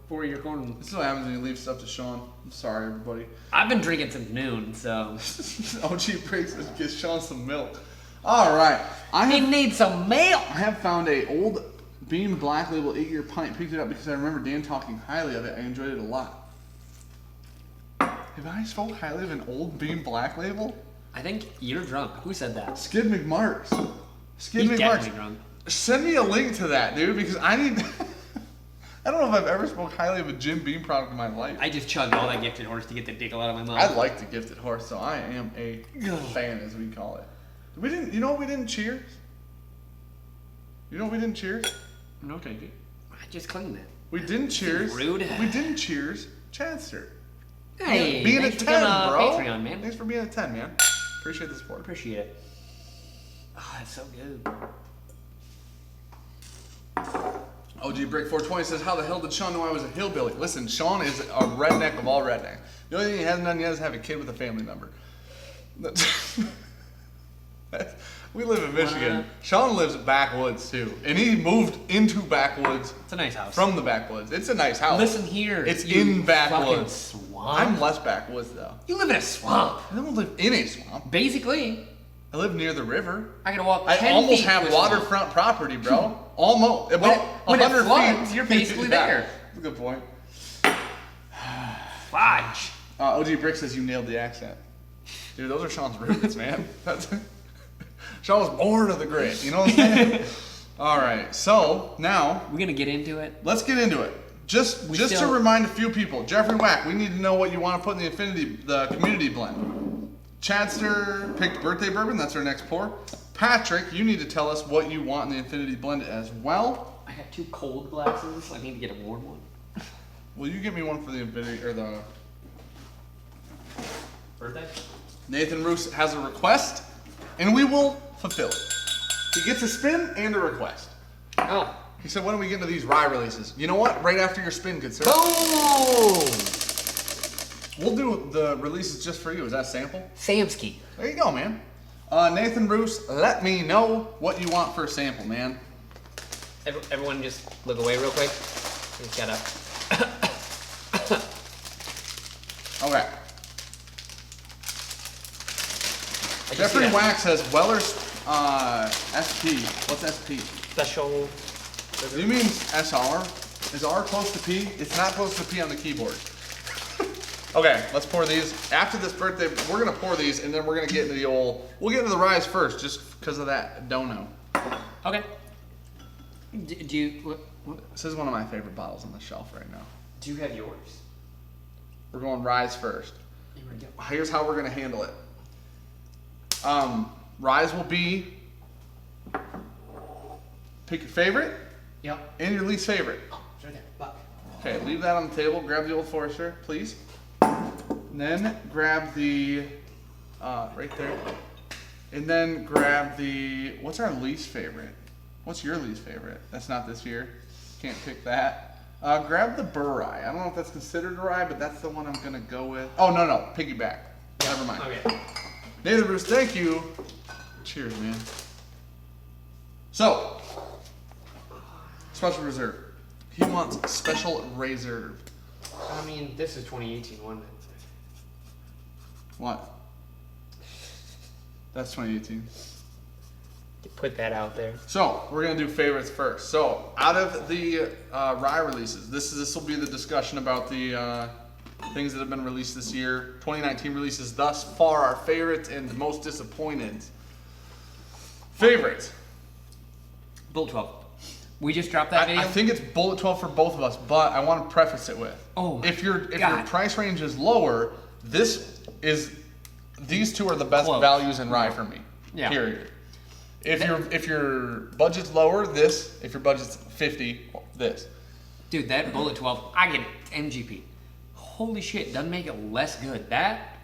4-year corn. This is what happens when you leave stuff to Sean. I'm sorry, everybody. I've been drinking since noon, so. OG breaks this, get Sean some milk. All right. He needs some milk. I have found a old Beam Black Label 8-year pint. Picked it up because I remember Dan talking highly of it. I enjoyed it a lot. Have I spoke highly of an old Beam Black Label? I think you're drunk. Who said that? Skid McMarks. He's definitely drunk. Send me a link to that, dude, because I need... I don't know if I've ever spoke highly of a Jim Beam product in my life. I just chugged all that Gifted Horse to get the Dickel out of my mouth. I like the Gifted Horse, so I am a fan, as we call it. We didn't. You know what we didn't cheers? You know what we didn't cheers? No, thank you. I just cleaned it. We didn't cheers. Rude. We didn't cheers. Chadster. Hey, being a 10, bro. Patreon, man. Thanks for being a 10, man. Appreciate the support. Appreciate it. Oh, that's so good. OG Break 420 says, how the hell did Sean know I was a hillbilly? Listen, Sean is a redneck of all redneck. The only thing he hasn't done yet is have a kid with a family member. We live in Michigan. Sean lives backwoods too, and he moved into backwoods. It's a nice house. From the backwoods. It's a nice house. Listen here. It's in backwoods. Swamp. I'm less backwoods though. You live in a swamp. I don't live in a swamp. Basically. I live near the river. I gotta walk 10 I almost feet have to a waterfront property, bro. Almost. When About it 100 floods, feet. you're basically there. That's a good point. Fudge. OG Brick says you nailed the accent. Dude, those are Sean's roots, man. Sean was born of the grit. You know what I'm saying? All right. So now We're gonna get into it. let's get into it. Just to remind a few people, Jeffrey Wack, we need to know what you want to put in the community blend. Chadster picked birthday bourbon. That's our next pour. Patrick, you need to tell us what you want in the Infinity blend as well. I have 2 cold glasses. I need to get a warm one. Will you get me one for the Infinity or the Birthday? Nathan Roos has a request, and we will fulfill it. He gets a spin and a request. Oh. He said, when do we get into these rye releases? You know what? Right after your spin, good sir. Boom! We'll do the releases just for you. Is that a sample? Samsky. There you go, man. Nathan Roos, let me know what you want for a sample, man. Everyone just look away real quick. Just gotta... Okay. Jeffrey Wax says Weller's SP. What's SP? Special... Do you mean SR? Is R close to P? It's not close to P on the keyboard. Okay, let's pour these. After this birthday, we're gonna pour these, and then we're gonna get into the old. We'll get into the ryes first, just because of that dono. Okay. Do you... This is one of my favorite bottles on the shelf right now. Do you have yours? We're going ryes first. Here we go. Here's how we're gonna handle it. Ryes will be pick your favorite. Yep. And your least favorite. It's right there. Look. Okay, leave that on the table. Grab the Old Forester, please. And then grab the, right there. And then grab the, what's our least favorite? What's your least favorite? That's not this year. Can't pick that. Grab the Burr Rye. I don't know if that's considered a rye, but that's the one I'm gonna go with. Oh, no, piggyback. Never mind. Okay. Nathan Bruce, thank you. Cheers, man. So, Special Reserve. He wants Special Reserve. I mean, this is 2018 one. What? That's 2018. Put that out there. So, we're going to do favorites first. So, out of the rye releases, this will be the discussion about the things that have been released this year. 2019 releases thus far, our favorites and the most disappointed. Favorites. Bullet 12. We just dropped that video. I think it's Bullet 12 for both of us, but I want to preface it with. Oh, if your price range is lower, these two are the best values in rye for me. Yeah. Period. If your budget's lower, this. If your budget's 50, this. Dude, that Bullet 12, I get it. MGP. Holy shit, doesn't make it less good. That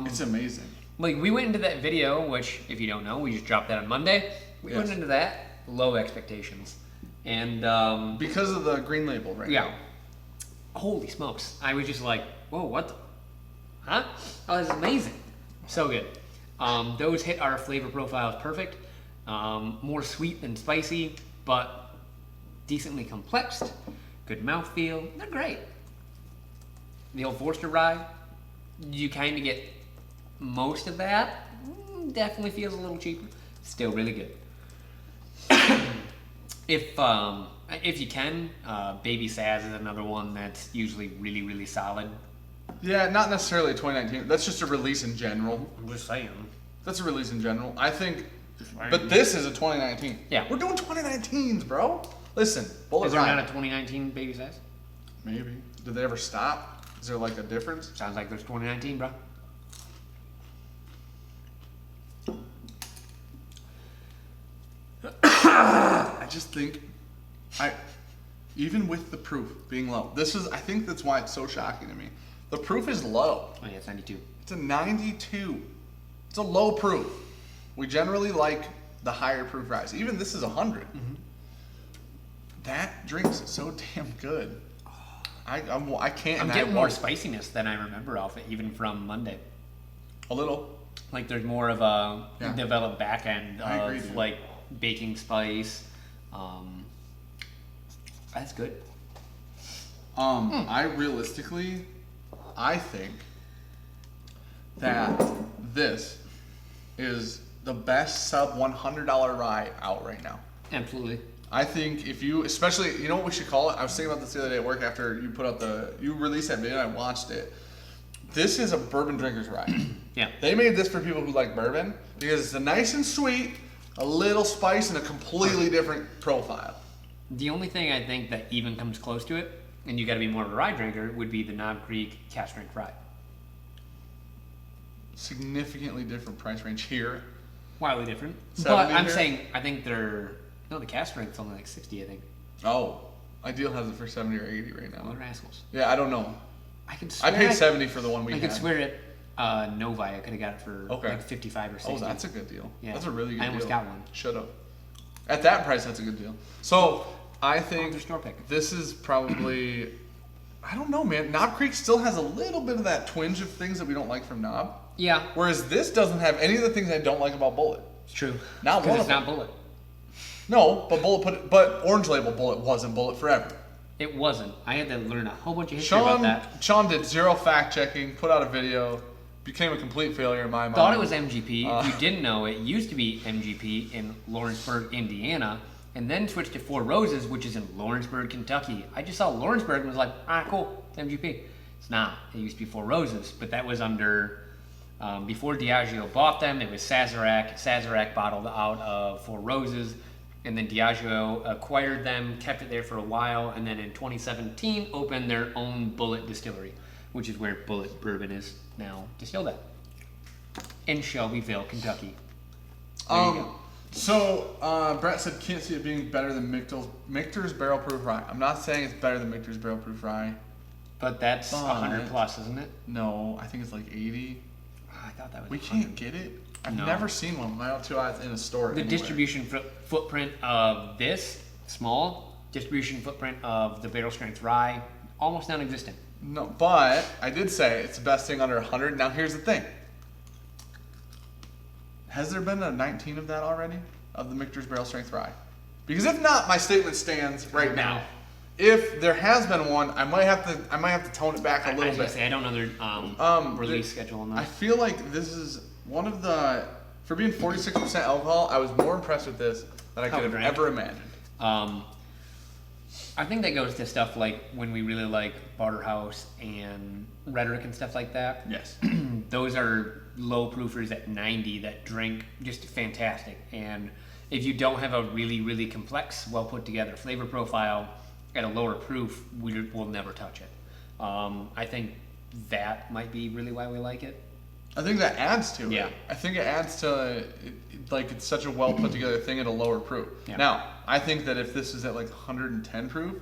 it's amazing. Like, we went into that video, which if you don't know, we just dropped that on Monday. We went into that low expectations. And because of the green label, right? Yeah. Holy smokes. I was just like, whoa, what the? Huh? Oh, this is amazing. So good. Those hit our flavor profiles perfect. More sweet than spicy, but decently complexed. Good mouthfeel. They're great. The Old Forester Rye, you kind of get most of that. Definitely feels a little cheaper. Still really good. If you can, Baby Saz is another one that's usually really, really solid. Yeah, not necessarily 2019. That's just a release in general. I'm just saying. That's a release in general. I think, but this is a 2019. Yeah. We're doing 2019s, bro. Listen, Bullet Is there Rye. not a 2019 Baby Saz? Maybe. Did they ever stop? Is there like a difference? Sounds like there's 2019, bro. I just think, even with the proof being low, I think that's why it's so shocking to me. The proof is low. Oh yeah, it's 92. It's a 92. It's a low proof. We generally like the higher proof ryes. Even this is 100. Mm-hmm. That drink's so damn good. I can't. I'm getting more spiciness than I remember off it, even from Monday. A little. Like there's more of a developed back end of like baking spice. That's good. I think that this is the best sub $100 rye out right now. Absolutely. I think if you, especially, you know what we should call it? I was thinking about this the other day at work after you put up you released that video and I watched it. This is a bourbon drinker's rye. Yeah. They made this for people who like bourbon because it's a nice and sweet, a little spice, and a completely different profile. The only thing I think that even comes close to it, and you got to be more of a rye drinker, would be the Knob Creek cask strength rye. Significantly different price range here. Wildly different. 70 But I'm here? saying, I think no, the cask strength's only like 60, I think. Oh, Ideal has it for 70 or 80 right now. Well, they're assholes. Yeah, I don't know. I could I swear paid 70 for the one we I had. could swear it. Novi, I could have got it for like 55 or 60. Oh, that's a good deal. Yeah. That's a really good deal. I almost got one. Should have. At that price, that's a good deal. So, I think their store pick. this is probably, I don't know, man. Knob Creek still has a little bit of that twinge of things that we don't like from Knob. Yeah. Whereas this doesn't have any of the things I don't like about Bullet. It's true. Not one of it's them. not Bullet. No, but Orange Label Bullet wasn't Bullet forever. It wasn't. I had to learn a whole bunch of history about that. Sean did zero fact checking, put out a video, became a complete failure in my mind. Thought it was MGP. If you didn't know, it used to be MGP in Lawrenceburg, Indiana, and then switched to Four Roses, which is in Lawrenceburg, Kentucky. I just saw Lawrenceburg and was like, cool, it's MGP. It's not. It used to be Four Roses, but that was under, before Diageo bought them, it was Sazerac. Sazerac bottled out of Four Roses, and then Diageo acquired them, kept it there for a while, and then in 2017 opened their own Bullet distillery, which is where Bullet Bourbon is now distilled at, in Shelbyville, Kentucky. There you go. So, Brett said can't see it being better than Michter's Barrel Proof Rye. I'm not saying it's better than Michter's Barrel Proof Rye. But that's 100 plus, isn't it? No, I think it's like 80. I thought that was We 100. can't get it. I've No. never seen one with my own two eyes in a store. The anywhere. distribution footprint of this, small. Distribution footprint of the barrel strength rye, almost non-existent. No, but I did say it's the best thing under 100. Now here's the thing. Has there been a 19 of that already? Of the Michter's Barrel Strength Rye? Because if not, my statement stands right now. If there has been one, I might have to tone it back a little bit. I don't know their release schedule on that. I feel like this is one of the, for being 46% alcohol, I was more impressed with this than I could have ever imagined. I think that goes to stuff like when we really like Barterhouse and Rhetoric and stuff like that. Yes. Those are low proofers at 90 that drink just fantastic. And if you don't have a really, really complex, well put together flavor profile at a lower proof, we'll never touch it. I think that might be really why we like it. I think that adds to Yeah. it. I think it adds to like it's such a well put together thing at a lower proof. Yeah. Now, I think that if this is at like 110 proof,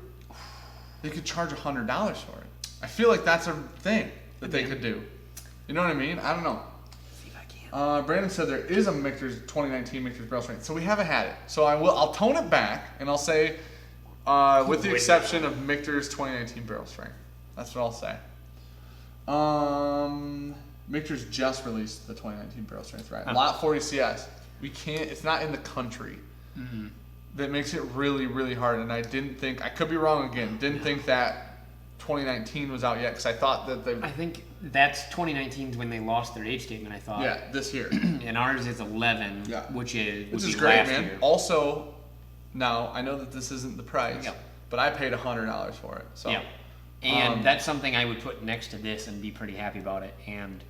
they could charge $100 for it. I feel like that's a thing that they could do. You know what I mean? I don't know. See if I can. Brandon said there is a Michter's 2019 Michter's Barrel Strength, so we haven't had it. So I'll tone it back and I'll say, with the exception of Michter's 2019 Barrel Strength. That's what I'll say. Michter's just released the 2019 Barrel Strength, right? Lot 40 CS. We can't. It's not in the country. Mm-hmm. That makes it really, really hard. And I didn't think. I could be wrong again. Didn't think that 2019 was out yet because I thought that they. I think that's 2019 when they lost their age statement, I thought. Yeah, this year. And ours is 11, Yeah. which is great, last man. year. Also, now I know that this isn't the price, Yeah. but I paid $100 for it. So. Yeah. And that's something I would put next to this and be pretty happy about it. And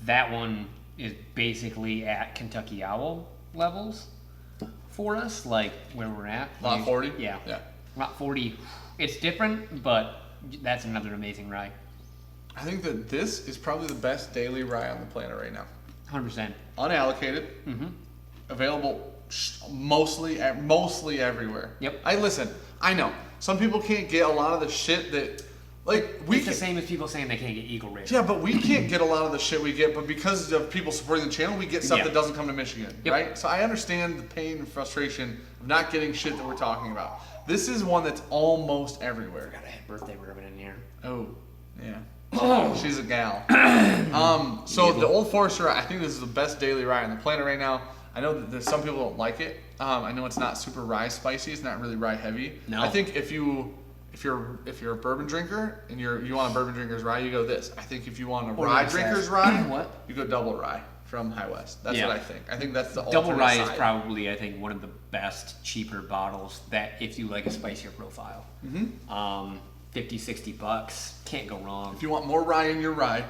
that one is basically at Kentucky Owl levels for us, like where we're at. Lot 40? Yeah. Yeah. Lot 40. It's different, but that's another amazing rye. I think that this is probably the best daily rye on the planet right now. 100%. Unallocated. Mm-hmm. Available mostly everywhere. Yep. I know. Some people can't get a lot of the shit that, like, It's the same as people saying they can't get Eagle Rare. Yeah, but we can't get a lot of the shit we get, but because of people supporting the channel, we get stuff Yeah. that doesn't come to Michigan, Yep. right? So I understand the pain and frustration of not getting shit that we're talking about. This is one that's almost everywhere. I had birthday bourbon in here. Oh, yeah. Oh. She's a gal. So the Old Forester, I think this is the best daily rye on the planet right now. I know that there's some people don't like it. I know it's not super rye spicy. It's not really rye heavy. No. I think if you're a bourbon drinker and you want a bourbon drinker's rye, you go this. I think if you want a rye drinker's rye, What? you go double rye. from High West. That's what I think. I think that's the Double alternate rye side. is probably, I think, one of the best, cheaper bottles that if you like a spicier profile. $50, $60, can't go wrong. If you want more rye in your rye,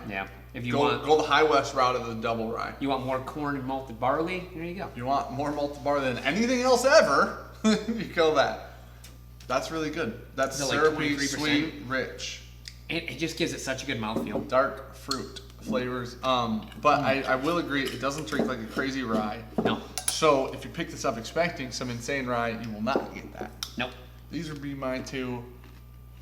if you go the High West route of the double rye. You want more corn and malted barley? There you go. You want more malted barley than anything else ever? You go that. That's really good. That's syrupy, like sweet, rich. It just gives it such a good mouthfeel. Dark fruit flavors. But I will agree, it doesn't drink like a crazy rye. No. So if you pick this up expecting some insane rye, you will not get that. Nope. These would be my two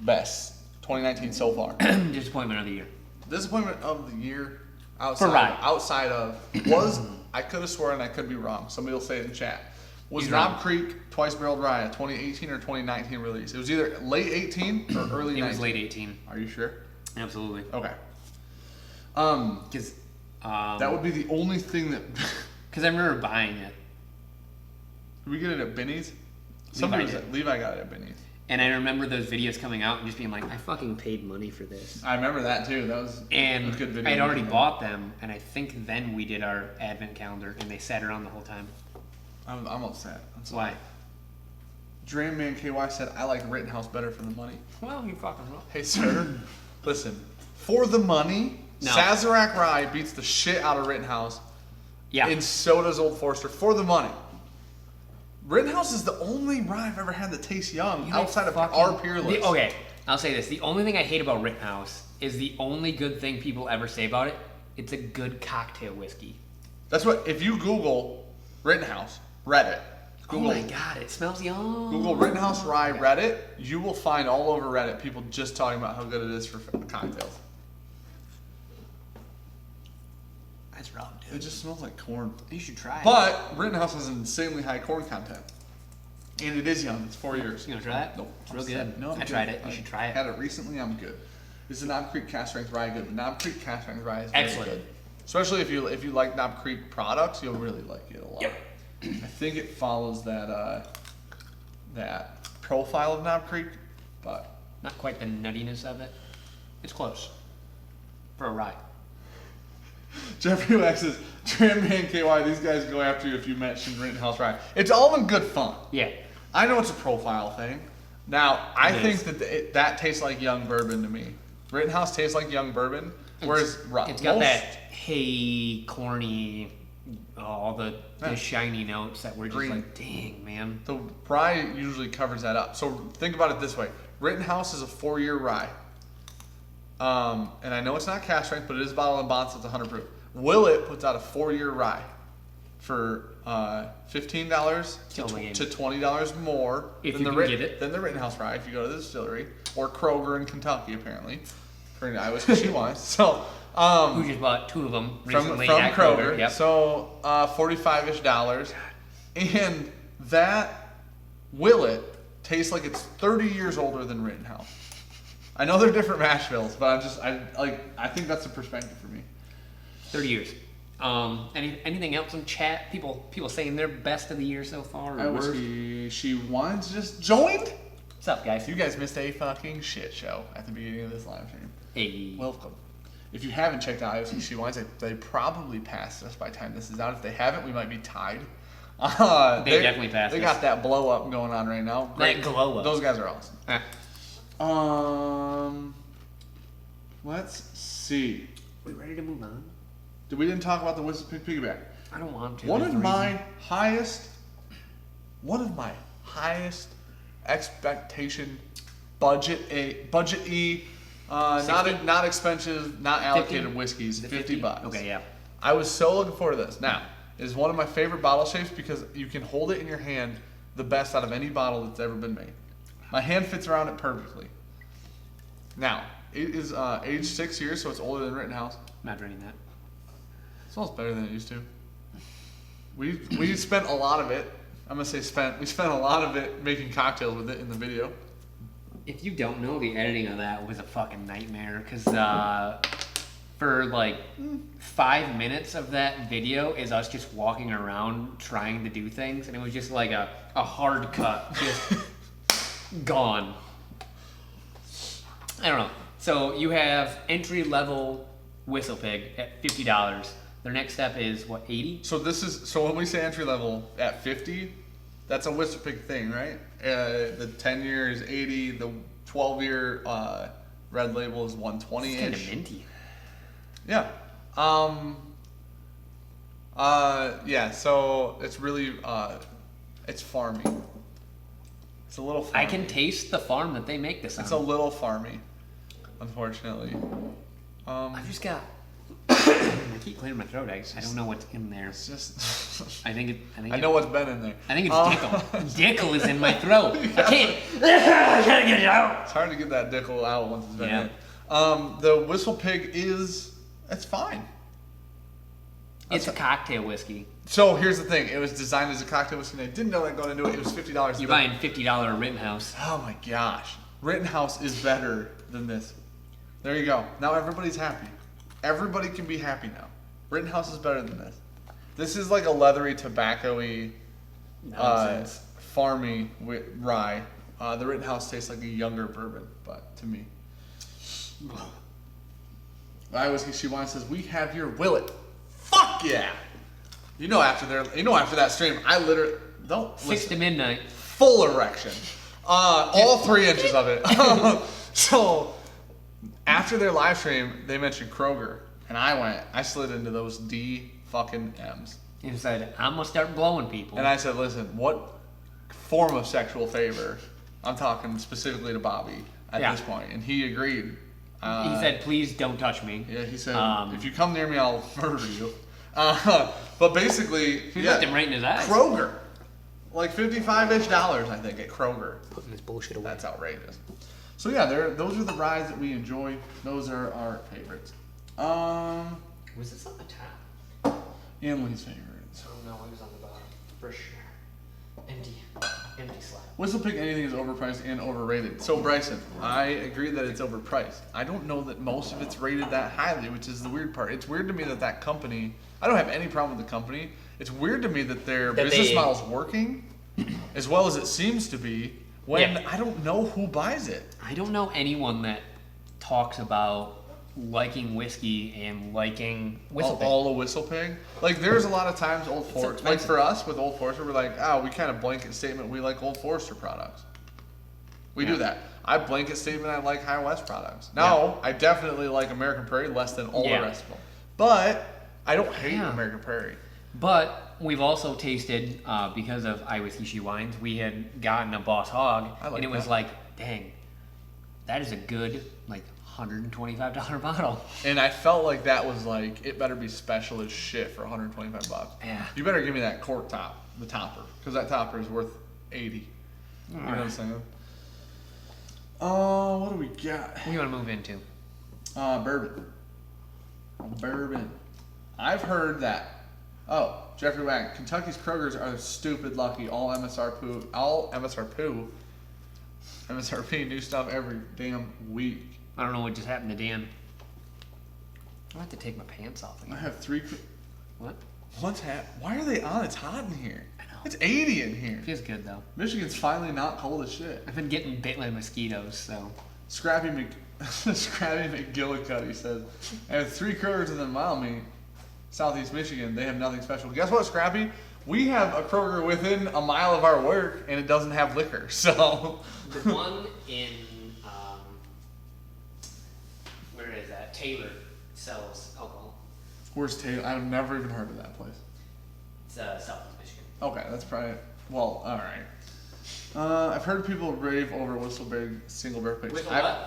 best 2019 so far. Disappointment of the year. Disappointment of the year For rye. outside of was I could have sworn, I could be wrong. Somebody will say it in chat. Was Knob Creek Twice Barreled Rye a 2018 or 2019 release? It was either late 18 or early 19. It was late 18. Are you sure? Absolutely. Okay. Because that would be the only thing that. Because I remember buying it. Did we get it at Benny's? Levi got it at Benny's. And I remember those videos coming out and just being like, I fucking paid money for this. I remember that too. That was a good video. I had already bought them, and I think then we did our advent calendar, and they sat around the whole time. I'm upset. Why? Dream Man KY said, I like Rittenhouse better for the money. Well, you fucking wrong. Hey, sir. Listen. For the money, Sazerac Rye beats the shit out of Rittenhouse. Yeah. And so does Old Forester. For the money. Rittenhouse is the only rye I've ever had that tastes young outside of our Peerless. Okay, I'll say this. The only thing I hate about Rittenhouse is the only good thing people ever say about it. It's a good cocktail whiskey. That's what, if you Google Rittenhouse, Reddit. Google, oh my god, it smells young. Google Rittenhouse Rye Reddit. You will find all over Reddit people just talking about how good it is for cocktails. That's rough, dude. It just smells like corn. You should try it. But Rittenhouse has an insanely high corn content. And it is young. It's 4 years. You gonna try it? Nope. It's real good. No, I tried it. You should try it. Had it recently. I'm good. Is the Knob Creek Cast Strength Rye good? The Knob Creek Cast Strength Rye is very Excellent. good. Especially if you like Knob Creek products, you'll really like it a lot. Yep. I think it follows that that profile of Knob Creek, but not quite the nuttiness of it. It's close for a rye. Jeffrey Wax says, Tram Man KY, these guys go after you if you mention Rittenhouse Rye. It's all in good fun. Yeah. I know it's a profile thing. Now, I think that tastes like young bourbon to me. Rittenhouse tastes like young bourbon, whereas it's got that hay, corny, all the shiny notes that we're just Green. like, dang, man. The rye usually covers that up. So think about it this way. Rittenhouse is a 4-year rye. And I know it's not cask strength, but it is bottled in bonds, so it's 100 proof. Willet puts out a 4-year rye for $15 to $20 more than the Rittenhouse rye if you go to the distillery, or Kroger in Kentucky apparently, according to Iowa She Wines. So who just bought 2 of them recently from at Kroger. Yep. So $45-ish, and that Willet tastes like it's 30 years older than Rittenhouse. I know they're different mash bills, but I think that's the perspective for me. 30 years. Anything else in chat? People saying their best of the year so far? She Wines just joined. What's up, guys? You guys missed a fucking shit show at the beginning of this live stream. Hey. Welcome. If you haven't checked out IOC She Wines, they probably passed us by the time this is out. If they haven't, we might be tied. They definitely passed They us. got that blow up going on right now. That glow up. Those guys are awesome. Let's see. We ready to move on? We didn't talk about the Whistle Pig Piggyback. I don't want to. One of my highest expectation budget-y, not expensive, not allocated 50? whiskeys, $50. Okay, yeah. I was so looking forward to this. Now, it is one of my favorite bottle shapes because you can hold it in your hand the best out of any bottle that's ever been made. My hand fits around it perfectly. Now, it is aged 6 years, so it's older than Rittenhouse. I'm not drinking that. It smells better than it used to. We spent a lot of it. I'm gonna say spent. We spent a lot of it making cocktails with it in the video. If you don't know, the editing of that was a fucking nightmare. Cause for like 5 minutes of that video is us just walking around trying to do things, and it was just like a hard cut, just gone. I don't know. So you have entry level Whistle Pig at $50. Their next step is what, 80? So when we say entry level at 50, that's a Whistle Pig thing, right? The 10-year is 80. The 12-year red label is 120-ish. It's kind of minty. Yeah. Yeah. So it's really it's farmy. It's a little farmy. I can taste the farm that they make this on. It's a little farmy, unfortunately. I've just got. I keep clearing my throat. I don't know what's in there. It's just. I know what's been in there. I think it's Dickel. Dickel is in my throat. I can't. I gotta get it out. It's hard to get that Dickel out once it's been in. The Whistle Pig it's fine. It's a cocktail whiskey. So here's the thing. It was designed as a cocktail whiskey, and I didn't know that going into it. It was $50. You're buying $50 Rittenhouse. Oh my gosh. Rittenhouse is better than this. There you go. Now everybody's happy. Everybody can be happy now. Rittenhouse is better than this. This is like a leathery, tobacco-y, farmy rye. The Rittenhouse tastes like a younger bourbon, but to me. I Whiskey She Wine says, we have your Willet. Fuck yeah! After that stream, I literally don't 6 to midnight. Full erection. All 3 inches of it. So after their live stream, they mentioned Kroger, and I slid into those D fucking M's. And said, I'm gonna start blowing people. And I said, listen, what form of sexual favor? I'm talking specifically to Bobby at this point, and he agreed. He said, please don't touch me. Yeah, he said, if you come near me, I'll murder you. But basically, he looked him right in his eyes. Kroger. Like $55-ish, I think, at Kroger. Putting this bullshit away. That's outrageous. So yeah, those are the rides that we enjoy. Those are our favorites. Was this on the top? Emily's favorites. Oh no, it was on the bottom. For sure. Empty slab. Whistle Pig anything is overpriced and overrated. So Bryson, I agree that it's overpriced. I don't know that most of it's rated that highly, which is the weird part. It's weird to me that company, I don't have any problem with the company. It's weird to me that their business model's working as well as it seems to be when I don't know who buys it. I don't know anyone that talks about liking whiskey and liking Whistle Pig. All a Whistle Pig. Like there's a lot of times Old Forester. Like for us with Old Forester, we're like, we kind of blanket statement we like Old Forester products. We do that. I blanket statement I like High West products. Now I definitely like American Prairie less than all the rest of them, but I don't hate American Prairie. But we've also tasted because of I Whiskey She Wines. We had gotten a Boss Hog, and it was like, dang, that is a good $125 bottle. And I felt like that was like, it better be special as shit for $125. Yeah. You better give me that cork top, the topper, because that topper is worth $80. You know what I'm saying? What do we got? What do you want to move into? Bourbon. I've heard that. Jeffrey Wang, Kentucky's Krogers are stupid lucky. All MSRP, new stuff every damn week. I don't know what just happened to Dan. I have to take my pants off again. I have 3. What? What's happening? Why are they on? It's hot in here. I know. It's 80 in here. Feels good though. Michigan's finally not cold as shit. I've been getting bit by mosquitoes, so. Scrappy McGillicuddy says, I have 3 Krogers in the mile me, Southeast Michigan. They have nothing special. Guess what, Scrappy? We have a Kroger within a mile of our work, and it doesn't have liquor. So the one in where is that? Taylor sells alcohol. Where's Taylor? I've never even heard of that place. It's Southeast Michigan. Okay, that's probably all right. I've heard people rave over Whistle Big single barrel picks.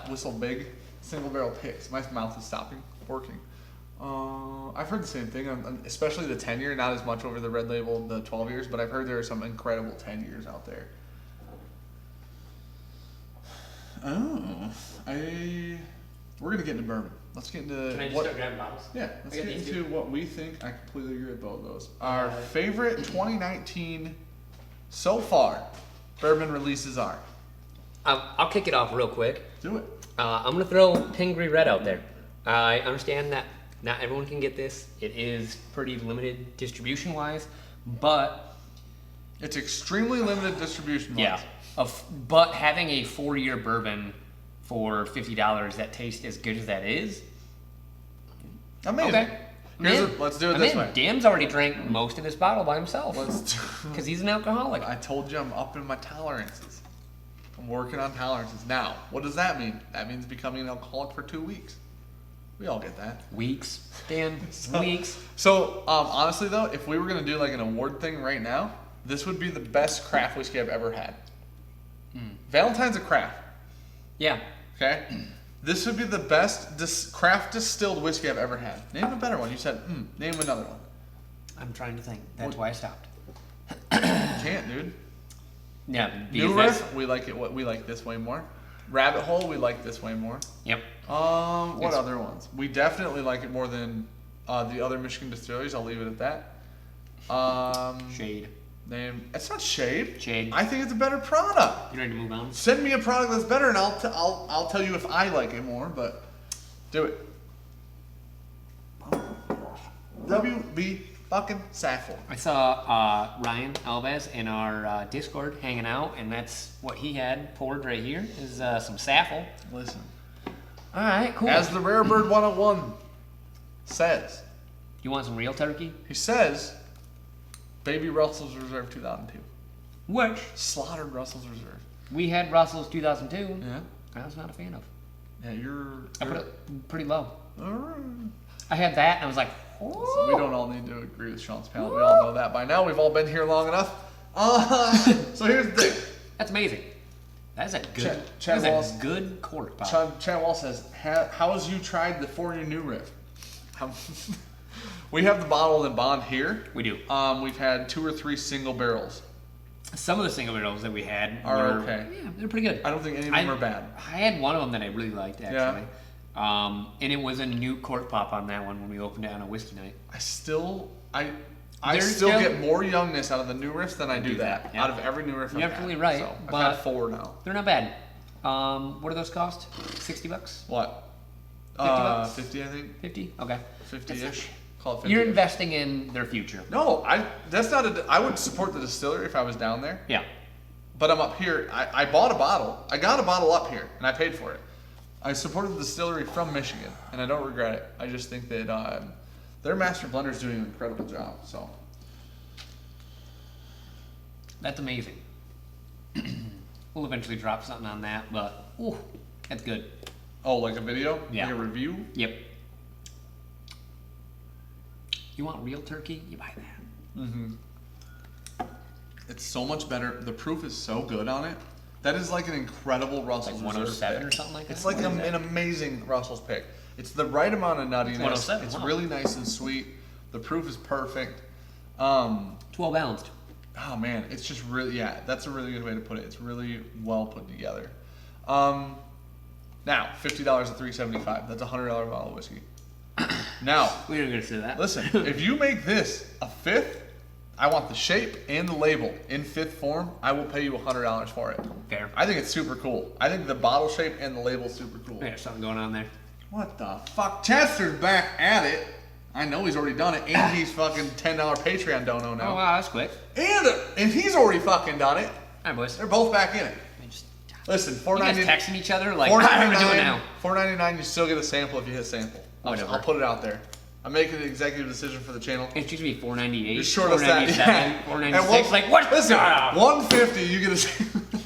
Whistle Big single barrel picks. My mouth is stopping working. I've heard the same thing, especially the 10-year, not as much over the red label, the 12 years, but I've heard there are some incredible 10 years out there. We're going to get into bourbon. Let's get into Can I just start grabbing bottles? Yeah, let's get into what we think. I completely agree with both of those. Our favorite 2019 so far bourbon releases are. I'll kick it off real quick. Do it. I'm going to throw Pingree Red out there. I understand that not everyone can get this. It is pretty limited distribution-wise, but... It's extremely limited distribution-wise. Yeah. But having a 4-year bourbon for $50 that tastes as good as that is... Amazing. Okay. Let's do it this way. Dan's already drank most of this bottle by himself. Because he's an alcoholic. I told you I'm upping my tolerances. I'm working on tolerances. Now, what does that mean? That means becoming an alcoholic for 2 weeks. We all get that. Weeks, Dan. Weeks. So, honestly though, if we were going to do like an award thing right now, this would be the best craft whiskey I've ever had. Valentine's a craft. Yeah. Okay? This would be the best craft distilled whiskey I've ever had. Name a better one. You said, name another one. I'm trying to think. That's why I stopped. You can't, dude. Yeah. New Riff, we like it. We like this way more. Rabbit Hole, we like this way more. Yep. What other ones? We definitely like it more than the other Michigan distilleries. I'll leave it at that. Shade. It's not shade. Shade. I think it's a better product. You ready to move on? Send me a product that's better, and I'll tell you if I like it more. But do it. WB fucking Saffel. I saw Ryan Alves in our Discord hanging out, and that's what he had poured right here is some Saffel. Listen. All right, cool. As the Rare Bird 101 says. You want some real turkey? He says, Baby Russell's Reserve 2002. Which? Slaughtered Russell's Reserve. We had Russell's 2002. Yeah. I was not a fan of. Yeah, I put it pretty low. Alright. I had that, and I was like, so we don't all need to agree with Sean's palate. We all know that by now. We've all been here long enough. So here's the thing. That's amazing. That's a good. Chad that's a good cork pop. Chad Wall says, "How has you tried the 4-year New Riff?" We have the bottled and bond here. We do. We've had 2 or 3 single barrels. Some of the single barrels that we had are okay. Yeah, they're pretty good. I don't think any of them are bad. I had one of them that I really liked actually. Yeah. And it was a new cork pop on that one when we opened it on a whiskey night. I still get more youngness out of the New Riffs than I do that. Yeah. Out of every New Riff I've You're had. absolutely right. So But I've had 4 now. They're not bad. What do those cost? $60? What? $50? 50, I think. 50? Okay. 50-ish. Call it 50. You're investing in their future. No, that's not I would support the distillery if I was down there. Yeah. But I'm up here. I bought a bottle. I got a bottle up here, and I paid for it. I supported the distillery from Michigan, and I don't regret it. I just think that their master blender is doing an incredible job. So that's amazing. We'll eventually drop something on that, but ooh, that's good. Oh, like a video? Yeah. Like a review? Yep. You want real turkey? You buy that. Mm-hmm. It's so much better. The proof is so good on it. That is like an incredible Russell's like 107 pick. Or something like that? It's like an amazing Russell's pick. It's the right amount of nuttiness. 107, It's wow. really nice and sweet. The proof is perfect. It's well balanced. Oh man, it's just really, that's a really good way to put it. It's really well put together. Now, $50 at $3.75. That's a $100 bottle of whiskey. Now, We didn't get to say that. listen, if you make this a 5th, I want the shape and the label in 5th form. I will pay you $100 for it. Fair. I think it's super cool. I think the bottle shape and the label is super cool. There's something going on there. What the fuck? Chester's back at it. I know he's already done it, and he's fucking $10 Patreon dono now. Oh wow, that's quick. And he's already fucking done it. All right, boys. They're both back in it. Just, Listen, you guys $4.99. texting each other like, I'm gonna do it now. $4.99. You still get a sample if you hit sample. Whatever. I'll put it out there. I'm making an executive decision for the channel. It used to be $4.98. You're short us that. Yeah. $4.96. Like what? Listen, Ah. $1.50. You get a sample.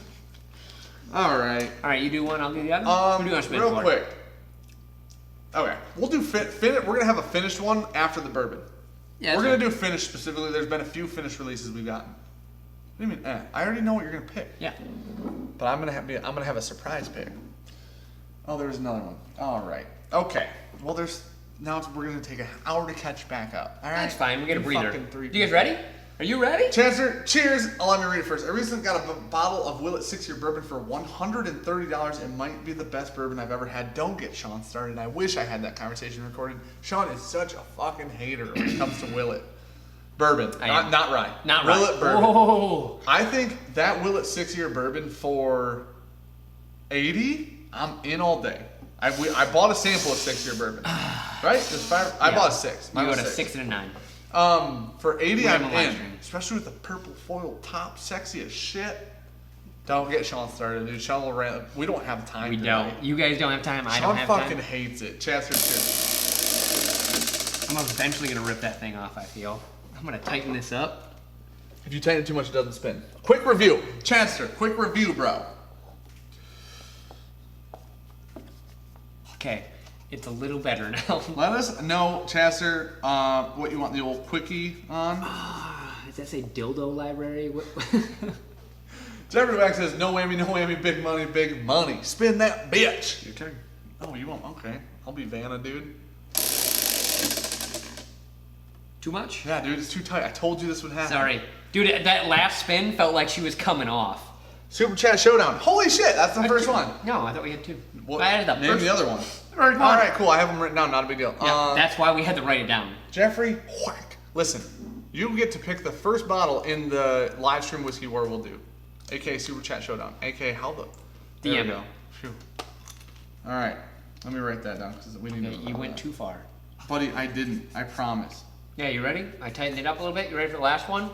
All right. All right, you do one, I'll do the other. Who do you want to spin real for? quick. Okay, we'll do we're gonna have a finished one after the bourbon. Yeah, we're gonna do finished specifically. There's been a few finished releases we've gotten. What do you mean? I already know what you're gonna pick. Yeah. But I'm gonna have a surprise pick. Oh, there's another one. All right. Okay. Well, we're gonna take an hour to catch back up. All right. That's fine. We get a You breather. fucking three You guys ready? Are you ready? Chancellor, cheers. Let me read it first. I recently got a bottle of Willet 6-year bourbon for $130. It might be the best bourbon I've ever had. Don't get Sean started. I wish I had that conversation recorded. Sean is such a fucking hater when it comes to Willet. Bourbon. Not rye. Not rye. Willet bourbon. Whoa. I think that Willet 6-year bourbon for $80, I'm in all day. I bought a sample of 6-year bourbon. Right? I bought a 6. You got a 6 and a 9. For $80, I'm on live in. stream. Especially with the purple foil top, sexy as shit. Don't get Sean started, dude. Sean will rant. We don't have time. We tonight. don't. You guys don't have time. I Sean don't have time. fucking hates it. Chester, cheers. I'm eventually gonna rip that thing off, I feel. I'm gonna tighten this up. If you tighten it too much, it doesn't spin. Quick review. Chanster, quick review, bro. Okay, it's a little better now. Let us know, Chanster, what you want the old quickie on. Does that say dildo library? What? Jeffrey Back says, no whammy, big money, big money. Spin that bitch. Your turn. Oh, you won't? Okay. I'll be Vanna, dude. Too much? Yeah, dude, it's too tight. I told you this would happen. Sorry. Dude, that last spin felt like she was coming off. Super Chat Showdown. Holy shit, that's the first one. No, I thought we had two. Well, I added up. Name the other one. First one. All right, cool. I have them written down. Not a big deal. Yeah, that's why we had to write it down. Jeffrey, whack. Listen, you get to pick the first bottle in the live stream Whiskey War we'll do. AKA Super Chat Showdown. AKA how the... There we go. Phew. All right. Let me write that down because we need to... You went too far. Buddy, I didn't. I promise. Yeah, you ready? I tightened it up a little bit. You ready for the last one?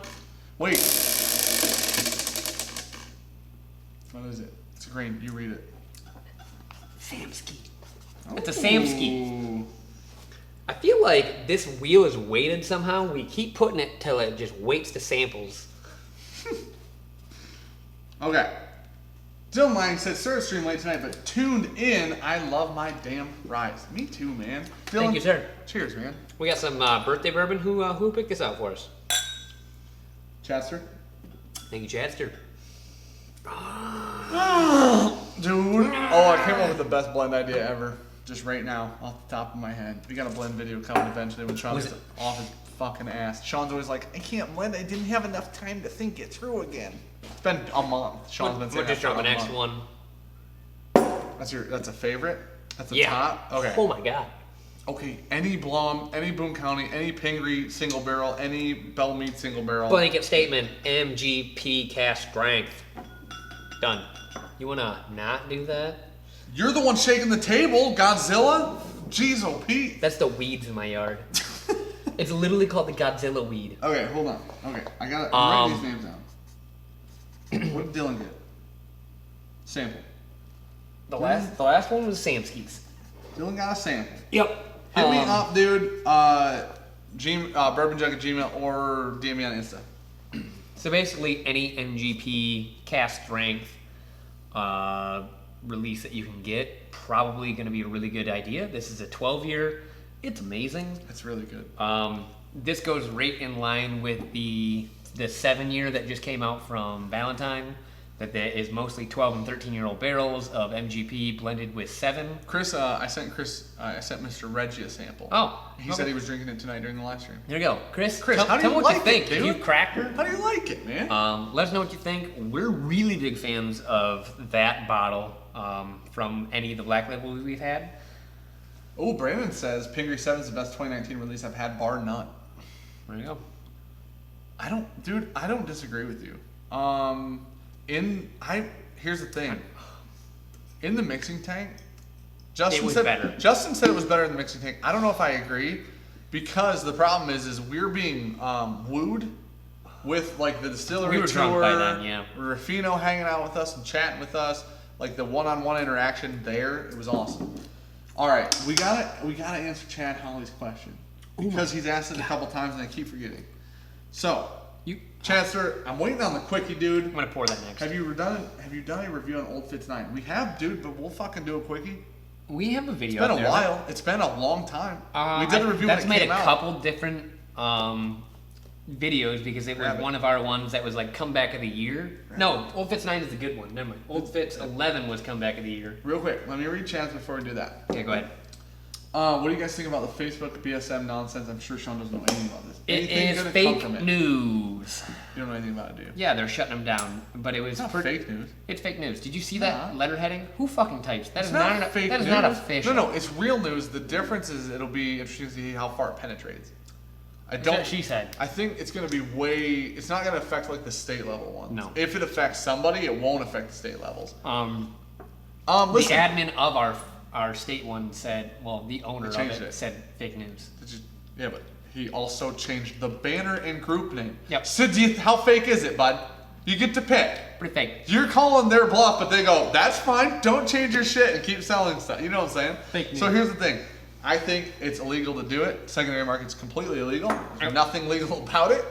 Wait. What is it? It's green. You read it. Samsky. It's a Samsky. I feel like this wheel is weighted somehow. We keep putting it till it just weights the samples. Okay. Dylan Lang said, started stream late tonight, but tuned in. I love my damn rice. Me too, man. Dylan, Thank you, sir. Cheers, man. We got some birthday bourbon. Who picked this out for us? Chadster. Thank you, Chadster. Dude. Oh, I came up with the best blend idea ever. Just right now, off the top of my head. We got a blend video coming eventually when Sean's off his fucking ass. Sean's always like, I can't blend. I didn't have enough time to think it through again. It's been a month. Sean's been saying that for a month. We'll just drop the next one. That's a favorite? That's a top? Okay. Oh my god. Okay, any Blum, any Boone County, any Pingree single barrel, any Bellmead single barrel. Blanket statement, MGP cast strength. Done. You wanna not do that? You're the one shaking the table, Godzilla? Jeez, oh Pete. That's the weeds in my yard. It's literally called the Godzilla weed. Okay, hold on. Okay, I'm writing these names down. What did Dylan get? Sample. The last one was Samsky's. Dylan got a sample. Yep. Hit me up, dude. Bourbonjunk at Gmail or DM me on Insta. So basically, any MGP cast strength release that you can get, probably going to be a really good idea. This is a 12-year. It's amazing. It's really good. This goes right in line with the 7-year that just came out from Valentine. That is mostly 12 and 13-year-old barrels of MGP blended with 7. I sent Mr. Reggie a sample. Oh, he said he was drinking it tonight during the live stream. There you go, Chris. How do you what like you think? it, dude? You've cracked her. How do you like it, man? Let us know what you think. We're really big fans of that bottle from any of the black labels we've had. Oh, Brandon says Pingree 7 is the best 2019 release I've had, bar none. There you go. I don't disagree with you. Here's the thing. In the mixing tank, Justin said it was better in the mixing tank. I don't know if I agree, because the problem is we're being wooed with like the distillery we were tour. Drunk by then, yeah. Rufino hanging out with us and chatting with us, like the one-on-one interaction there. It was awesome. All right, we gotta answer Chad Holly's question because he's asked it a couple times and I keep forgetting. So. Chancellor, I'm waiting on the quickie, dude. I'm gonna pour that next. Have you done a review on Old Fitz 9? We have, dude, but we'll fucking do a quickie. We have a video. It's been a while. It's been a long time. We did a review when it came out. That's made a couple different videos because it was one of our ones that was like comeback of the year. No, Old Fitz 9 is the good one. Never mind. Old Fitz 11 was comeback of the year. Real quick, let me read Chance before we do that. Okay, go ahead. What do you guys think about the Facebook BSM nonsense? I'm sure Sean doesn't know anything about this. It is fake news. You don't know anything about it, do you? Yeah, they're shutting them down. But it was it's not fake news. It's fake news. Did you see that letterheading? Who fucking types? That is not fake news. That is not official. No, it's real news. The difference is it'll be interesting to see how far it penetrates. That's what she said. I think it's going to be it's not going to affect like the state level ones. No. If it affects somebody, it won't affect the state levels. Listen. The admin of our state one said, well, the owner of it said fake news. Yeah, but he also changed the banner and group name. Yep. So how fake is it, bud? You get to pick. Pretty fake. You're calling their bluff, but they go, that's fine. Don't change your shit and keep selling stuff. You know what I'm saying? Fake news. So here's the thing. I think it's illegal to do it. Secondary market's completely illegal. There's nothing legal about it.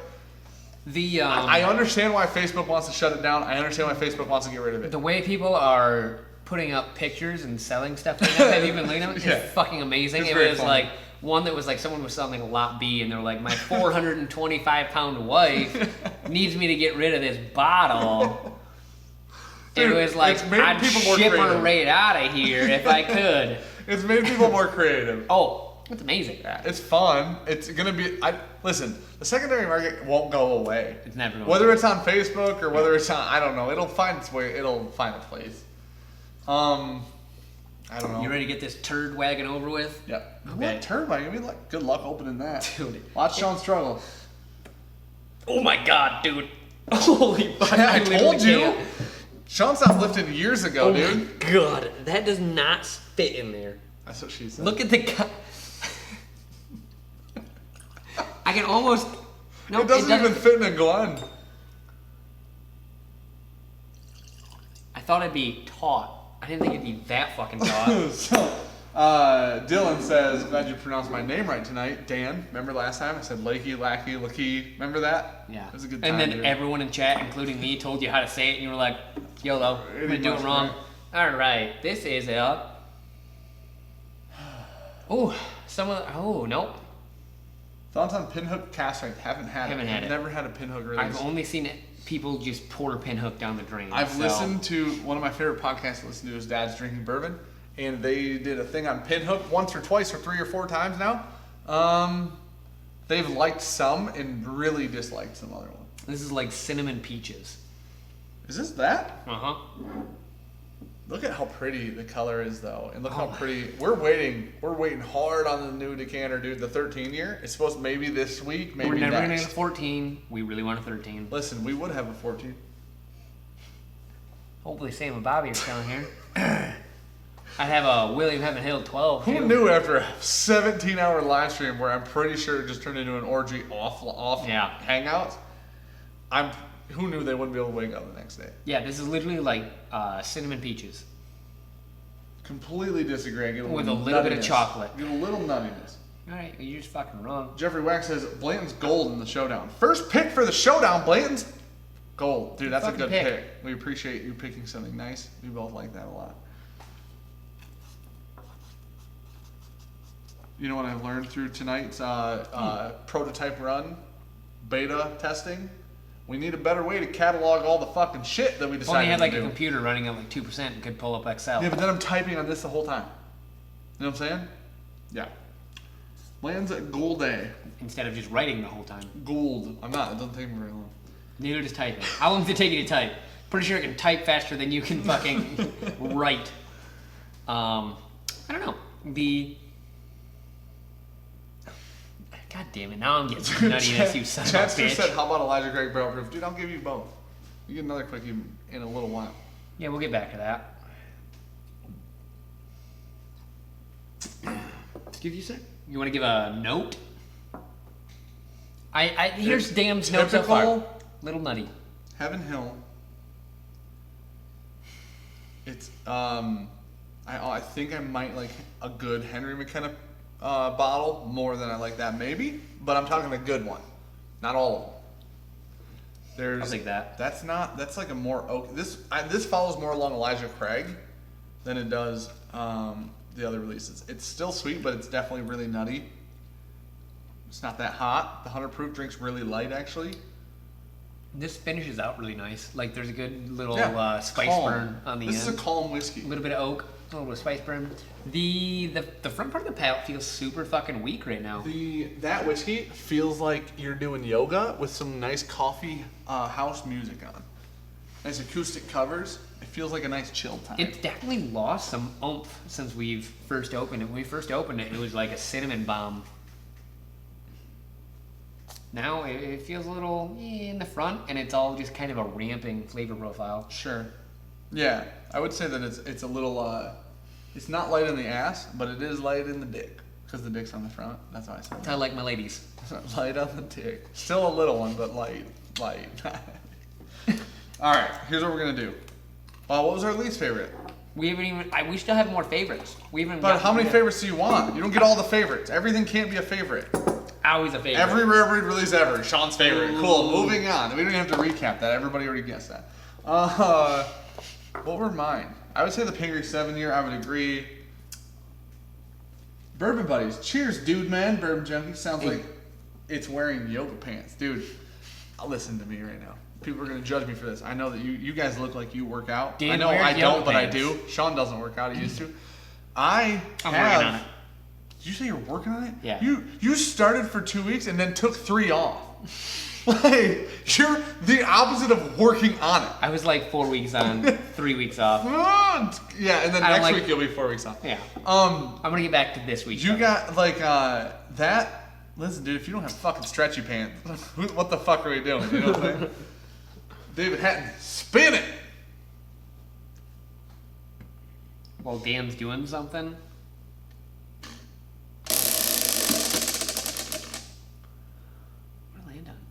I understand why Facebook wants to shut it down. I understand why Facebook wants to get rid of it. The way people are putting up pictures and selling stuff like that, have you been looking at it? Yeah. It's fucking amazing. It's It was funny. like one that was like someone was selling a lot B, and they're like, my 425-pound wife needs me to get rid of this bottle. Dude, it was like, it's made I'd people more ship her creative. right out of here if I could. It's made people more creative. Oh, it's amazing. It's fun. It's gonna be. Listen. The secondary market won't go away. It's never going. Whether it's on Facebook or whether it's on, I don't know. It'll find its way. It'll find a place. I don't know. You ready to get this turd wagon over with? Yep. Okay. What turbine? I mean, like, good luck opening that. Dude. Watch Sean struggle. Oh my god, dude. Holy fuck. I I told literally you. can't. Sean stopped lifting years ago, Oh dude. my god. That does not fit in there. That's what she said. Look at the guy. I can almost. No, it doesn't even fit in a Glen. I thought it'd be taut. I didn't think it'd be that fucking taut. So, Dylan says, glad you pronounced my name right tonight. Dan, remember last time I said Lakey, Lackey, Lakey? Remember that? Yeah. It was a good time, And then dude. everyone in chat, including me, told you how to say it, and you were like, YOLO, I'm gonna Pretty do it much, wrong. right. Alright, this is a. Oh, someone. Oh, nope. Thoughts on pinhook cast strength? Haven't had Haven't it. had I've it. never had a pinhook release. I've only seen people just pour a pinhook down the drain. I've so. listened to one of my favorite podcasts to listen to is Dad's Drinking Bourbon, and they did a thing on pinhook once or twice or 3 or 4 times now. They've liked some and really disliked some other ones. This is like cinnamon peaches. Is this that? Uh-huh. Look at how pretty the color is, though, and look how pretty. We're waiting hard on the new decanter, dude. The 13 year. It's supposed to maybe this week, maybe We're never next. gonna get a 14. We really want a 13. Listen, we would have a 14. Hopefully Sam and Bobby are still here. I'd have a William Heaven Hill 12. Who too. knew after a 17-hour live stream where I'm pretty sure it just turned into an orgy off Yeah. hangouts? Who knew they wouldn't be able to wake up the next day? Yeah, this is literally like cinnamon peaches. Completely disagree. I get With a little bit of nuttiness. chocolate. Get a little nuttiness. Alright, you're just fucking wrong. Jeffrey Wax says Blanton's gold in the showdown. First pick for the showdown, Blanton's gold. Dude, that's a Fucking good pick. pick. We appreciate you picking something nice. We both like that a lot. You know what I've learned through tonight's prototype run, beta testing? We need a better way to catalog all the fucking shit that we decided Only had like to a do. computer running at like 2% and could pull up Excel. Yeah, but then I'm typing on this the whole time. You know what I'm saying? Yeah. Lands at Gold A. Instead of just writing the whole time. Gold. I'm not. It doesn't take me very long. Neither does typing. How long does it take you to type? Pretty sure I can type faster than you can fucking write. I don't know. God damn it, now I'm getting some nuttiness, you son of a Chester bitch. said, how about Elijah Gregg Barrel Proof? Dude, I'll give you both. You get another quickie in a little while. Yeah, we'll get back to that. Give you a sec. You want to give a note? Here's Dam's note so far. Typical Little nutty. Heaven Hill. It's I think I might like a good Henry McKenna bottle more than I like that maybe, but I'm talking a good one, not all of them. There's I'll take that. That's like a more oak. This follows more along Elijah Craig than it does the other releases. It's still sweet, but it's definitely really nutty. It's not that hot. The 100 proof drink's really light actually. This finishes out really nice. Like there's a good little spice calm. burn on the This end. is a calm whiskey. A little bit of oak, a little bit of spice burn. The front part of the palate feels super fucking weak right now. That whiskey feels like you're doing yoga with some nice coffee house music on. Nice acoustic covers. It feels like a nice chill time. It's definitely lost some oomph since we've first opened it. When we first opened it, it was like a cinnamon bomb. Now it feels a little in the front, and it's all just kind of a ramping flavor profile. Sure. Yeah, I would say that it's a little. It's not light in the ass, but it is light in the dick because the dick's on the front. That's how I say I like my ladies. it. Light on the dick. Still a little one, but light. All right, here's what we're gonna do. What was our least favorite? We haven't even. We still have more favorites. But how many favorites do you want? You don't get all the favorites. Everything can't be a favorite. Always a favorite. Every rare breed release ever. Sean's favorite. Ooh. Cool. Moving on. We don't even have to recap that. Everybody already guessed that. What were mine? I would say the Pingree 7-year. I would agree. Bourbon Buddies. Cheers, dude, man. Bourbon Junkies. Sounds like it's wearing yoga pants. Dude, listen to me right now. People are going to judge me for this. I know that you guys look like you work out. Dan, I know I don't, but pants. I do. Sean doesn't work out. He used to. I'm working on it. Did you say you're working on it? Yeah. You started for 2 weeks and then took 3 off. Like, you're the opposite of working on it. I was like 4 weeks on, 3 weeks off. Yeah, and then next week you'll be 4 weeks off. Yeah. I'm gonna get back to this week. You got like that. Listen, dude, if you don't have fucking stretchy pants, what the fuck are we doing? You know what I'm saying? David Hatton, spin it. While Dan's doing something.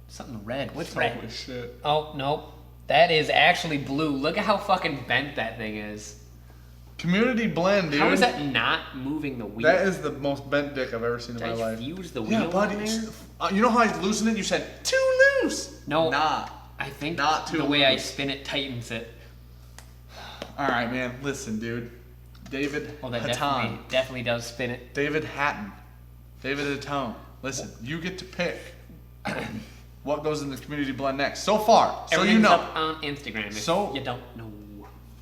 Something red. What's red? Holy shit. Oh, no. That is actually blue. Look at how fucking bent that thing is. Community blend, dude. How is that not moving the wheel? That is the most bent dick I've ever seen in my life. Did I fuse the wheel on there? You know how I loosen it? You said, too loose. No. Nah. I think not too the way loose. I spin it tightens it. All right, man. Listen, dude. David Hatton. definitely does spin it. David Hatton. David Hatton. Listen, you get to pick what goes in the community blend next. So far, so you know. Up on Instagram if you don't know.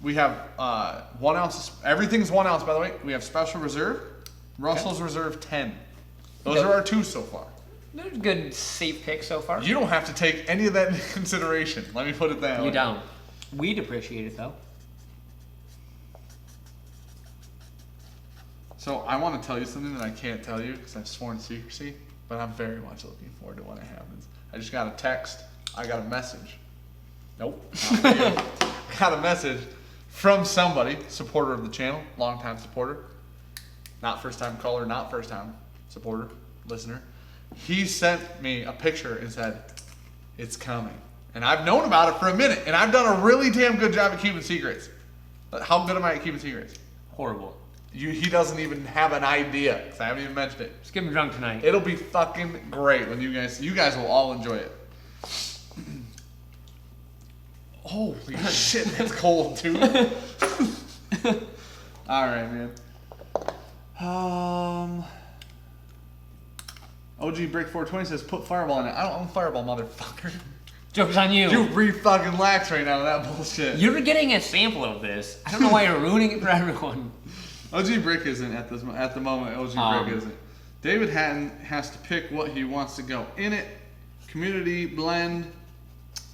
We have 1 ounce. Everything's 1 ounce, by the way. We have Special Reserve, Russell's Reserve 10. Those are our 2 so far. They're good, safe picks so far. You don't have to take any of that into consideration. Let me put it that way. You don't. We'd appreciate it, though. So I want to tell you something that I can't tell you because I've sworn secrecy, but I'm very much looking forward to when it happens. I just got a text. I got a message. Nope. Got a message from somebody, supporter of the channel, longtime supporter. Not first time caller, not first time supporter, listener. He sent me a picture and said, it's coming. And I've known about it for a minute, and I've done a really damn good job at keeping secrets. But how good am I at keeping secrets? Horrible. He doesn't even have an idea, because I haven't even mentioned it. Just get him drunk tonight. It'll be fucking great when you guys will all enjoy it. Holy shit, that's cold, dude. Alright, man. OG Break 420 says, put Fireball in it. I don't own Fireball, motherfucker. Joke's on you. You fucking lax right now with that bullshit. You're getting a sample of this. I don't know why you're ruining it for everyone. OG Brick isn't at the moment. OG Brick isn't. David Hatton has to pick what he wants to go in it. Community blend.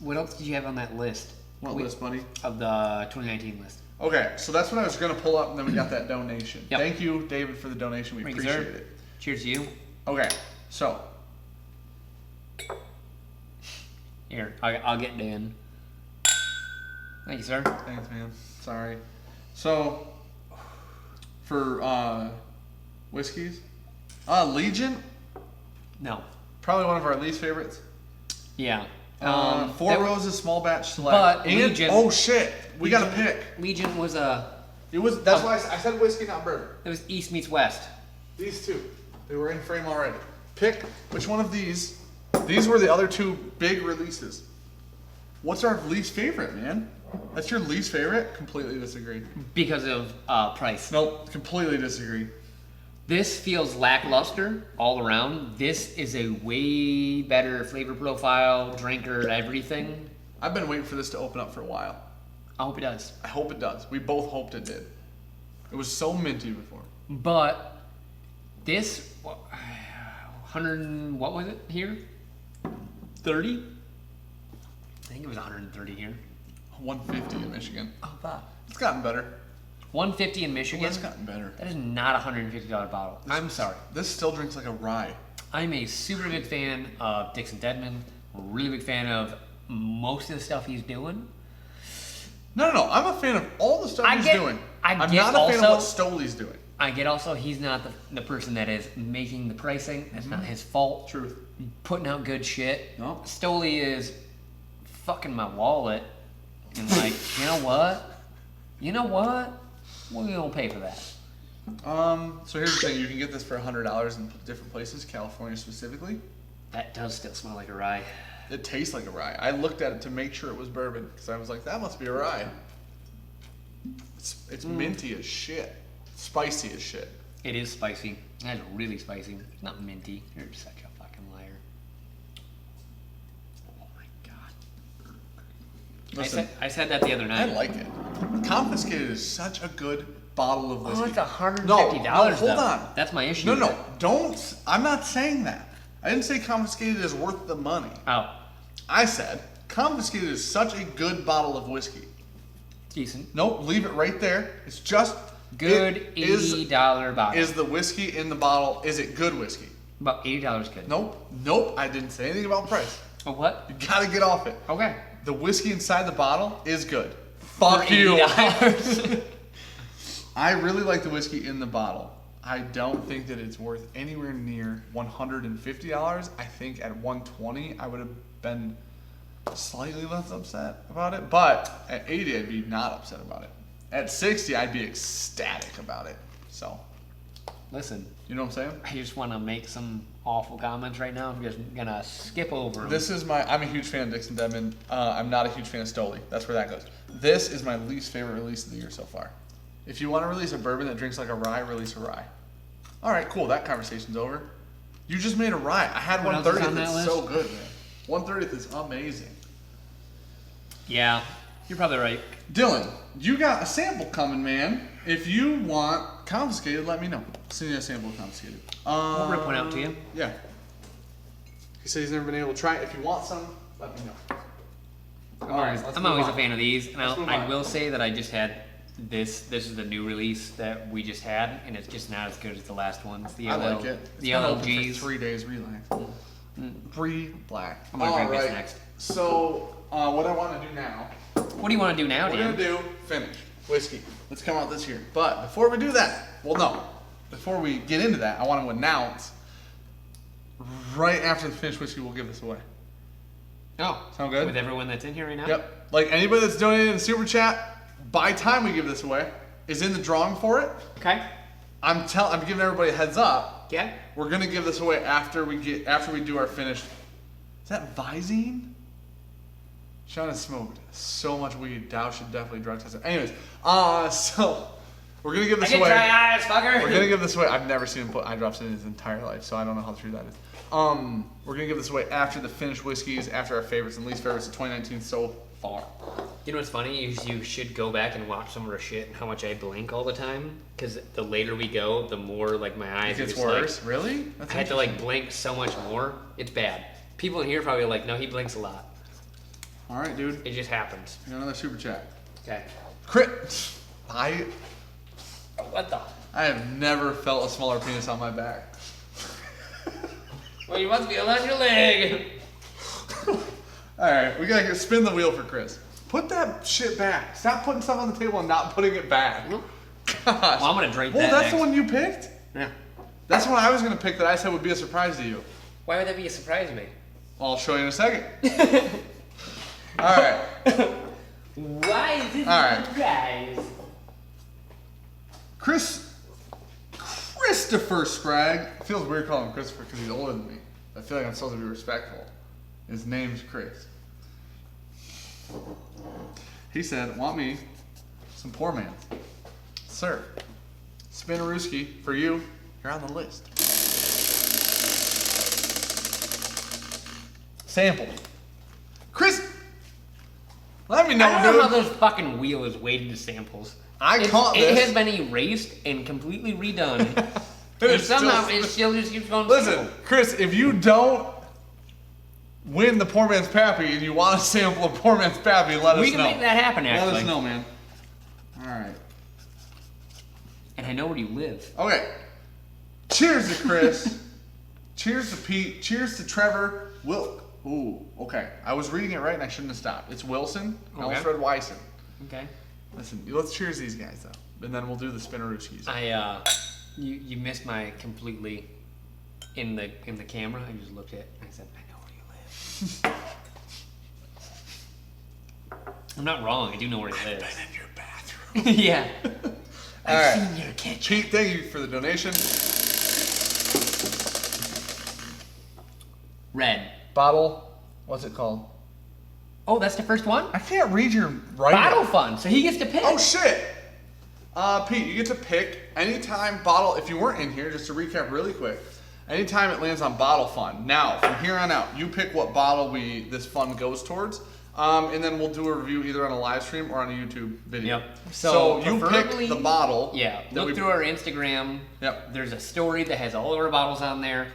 What else did you have on that list? What list, buddy? Of the 2019 list. Okay, so that's what I was going to pull up, and then we got that donation. Yep. Thank you, David, for the donation. We appreciate it. Cheers to you. Okay, so. Here, I'll get Dan. Thank you, sir. Thanks, man. Sorry. So, for whiskeys, Legion. No. Probably one of our least favorites. Yeah. Four Roses Small Batch Select. But and, Legion. Oh shit, we got to pick. Legion was a. That's why I said whiskey, not bourbon. It was East meets West. These two, they were in frame already. Pick which one of these. These were the other 2 big releases. What's our least favorite, man? That's your least favorite? Completely disagree. Because of price. Nope, completely disagree. This feels lackluster all around. This is a way better flavor profile, drinker, everything. I've been waiting for this to open up for a while. I hope it does. I hope it does. We both hoped it did. It was so minty before. But this 100, what was it here? 30? I think it was 130 here. 150 in Michigan. Oh, fuck. It's gotten better. 150 in Michigan? It's gotten better. That is not a $150 bottle. I'm sorry. This still drinks like a rye. I'm a super big fan of Dixon Deadman. Really big fan of most of the stuff he's doing. No. I'm a fan of all the stuff he's doing. I'm not a fan of what Stoley's doing. I get also he's not the person that is making the pricing. That's not his fault. Truth. Putting out good shit. No. Stoley is fucking my wallet. And like, you know what? we don't pay for that. So here's the thing: you can get this for $100 in different places, California specifically. That does still smell like a rye. It tastes like a rye. I looked at it to make sure it was bourbon because I was like, that must be a rye. It's minty as shit, spicy as shit. It is spicy. That's really spicy. It's not minty. You're such a fucking liar. Oh my god. Listen, I said that the other night. I like it. Confiscated is such a good bottle of whiskey. Oh, it's $150. No, hold on. That's my issue. No, don't. I'm not saying that. I didn't say Confiscated is worth the money. Oh. I said Confiscated is such a good bottle of whiskey. Decent. Nope, leave it right there. It's just good $80 bottle. Is the whiskey in the bottle, is it good whiskey? About $80 good. Nope, I didn't say anything about price. Oh, what? You gotta get off it. Okay. The whiskey inside the bottle is good. Fuck For you. $80. I really like the whiskey in the bottle. I don't think that it's worth anywhere near $150. I think at $120 I would have been slightly less upset about it, but at $80 I'd be not upset about it. At $60 I'd be ecstatic about it. So, listen, you know what I'm saying? I just want to make some awful comments right now. I'm just gonna skip over them. This is I'm a huge fan of Dixon Deadman. I'm not a huge fan of Stoli. That's where that goes. This is my least favorite release of the year so far. If you want to release a bourbon that drinks like a rye, release a rye. All right, cool. That conversation's over. You just made a rye. I had What else is 130th. on that It's list? so good, man. 130th is amazing. Yeah, you're probably right. Dylan, you got a sample coming, man. If you want Confiscated, let me know. Send you a sample of Confiscated. We'll rip one out to you. Yeah. He said he's never been able to try it. If you want some, let me know. I'm All right, always, let's I'm move always on. a fan of these, and Let's move I on. will say that I just had this. This is the new release that we just had, and it's just not as good as the last ones. The I yellow, like it. It's the been open for LGs. 3 days, relax. Free black. I'm gonna drink this next. So, what I want to do now, What do you want to do now, we're Dan? going to do finish whiskey. Let's come out this year. But before we do that, well, no. Before we get into that, I want to announce right after the finished whiskey, we'll give this away. Oh, Sound good? with everyone that's in here right now. Yep. Like anybody that's donated in the super chat, by time we give this away, is in the drawing for it. Okay. I'm giving everybody a heads up. Yeah. We're gonna give this away after we do our finished. Is that Visine? Sean has smoked so much weed. Dow should definitely drug test it. Anyways, so we're gonna give this I get away. dry eyes, fucker. We're gonna give this away. I've never seen him put eye drops in his entire life, so I don't know how true that is. We're gonna give this away after the finished whiskeys, after our favorites and least favorites of 2019 so far. You know what's funny? You should go back and watch some of our shit and how much I blink all the time. Because the later we go, the more like my eyes It gets are just worse. like, Really? That's I had to like blink so much more. It's bad. People in here probably are like, no, he blinks a lot. All right, dude. It just happens. We got another super chat. Okay. Crit. What the? I have never felt a smaller penis on my back. Well, you must be on your leg. All right, we gotta spin the wheel for Chris. Put that shit back. Stop putting stuff on the table and not putting it back. Well, Gosh. I'm gonna drink Well, that that's next. the one you picked? Yeah. That's the one I was gonna pick that I said would be a surprise to you. Why would that be a surprise to me? Well, I'll show you in a second. All right. Why is this All right. a surprise? Christopher Scragg. It feels weird calling him Christopher because he's older than me. I feel like I'm supposed to be respectful. His name's Chris. He said, want me some poor man. Sir, Spinarooski, for you, you're on the list. Sample. Chris, let me know, I don't know how dude. this fucking wheel is weighted to samples. I caught It this. has been erased and completely redone. And and it's somehow still- it still just keeps going. Listen, sample. Chris, if you don't win the poor man's pappy and you want a sample of poor man's pappy, let us know. We can make that happen, actually. Let us know, man. All right. And I know where you live. Okay. Cheers to Chris. Cheers to Pete. Cheers to Trevor. Ooh, okay. I was reading it right and I shouldn't have stopped. It's Wilson, Okay. Alfred Wyson. Okay. Listen, let's cheers these guys, though. And then we'll do the Spinarooskis. You missed my completely in the camera. I just looked at it and I said, I know where you live. I'm not wrong. I do know where you live. in your bathroom. Yeah. I've seen your kitchen. Pete, thank you for the donation. Red. Bottle, what's it called? Oh, that's the first one? I can't read your writing. Bottle fun, so he gets to pick. Oh, shit. Pete, you get to pick anytime bottle, if you weren't in here, just to recap really quick, anytime it lands on bottle fund. Now, from here on out, you pick what bottle this fund goes towards, and then we'll do a review either on a live stream or on a YouTube video. Yep. So you pick the bottle. Yeah, look through our Instagram. Yep. There's a story that has all of our bottles on there.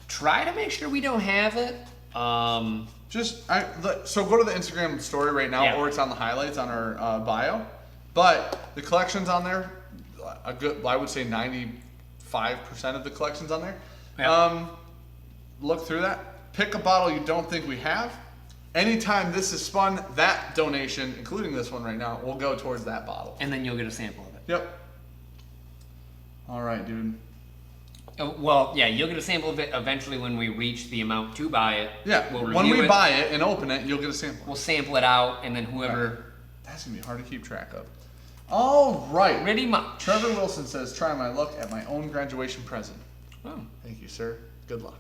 Try to make sure we don't have it. So go to the Instagram story right now, or it's on the highlights on our bio. But the collection's on there. I would say 95% of the collection's on there. Yeah. Look through that. Pick a bottle you don't think we have. Anytime this is spun, that donation, including this one right now, will go towards that bottle. And then you'll get a sample of it. Yep. All right, dude. Well, yeah, you'll get a sample of it eventually when we reach the amount to buy it. Yeah, when we buy it and open it, you'll get a sample. We'll sample it out, and then whoever... Right. That's going to be hard to keep track of. All right. Pretty much. Trevor Wilson says, try my luck at my own graduation present. Oh. Thank you, sir. Good luck.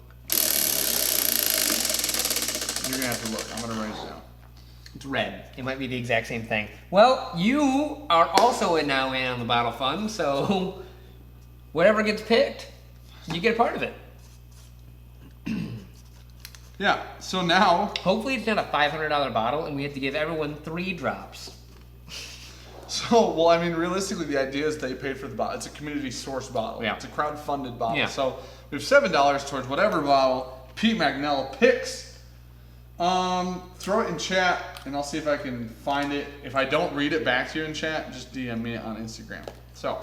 You're going to have to look. I'm going to write it down. It's red. It might be the exact same thing. Well, you are also now in on the bottle fund, so whatever gets picked, you get a part of it. Yeah, so now... Hopefully it's not a $500 bottle and we have to give everyone 3 drops. So, well, I mean, realistically, the idea is they paid for the bottle. It's a community source bottle. Yeah. It's a crowd-funded bottle. Yeah. So we have $7 towards whatever bottle Pete Magnella picks. Throw it in chat, and I'll see if I can find it. If I don't read it back to you in chat, just DM me on Instagram. So,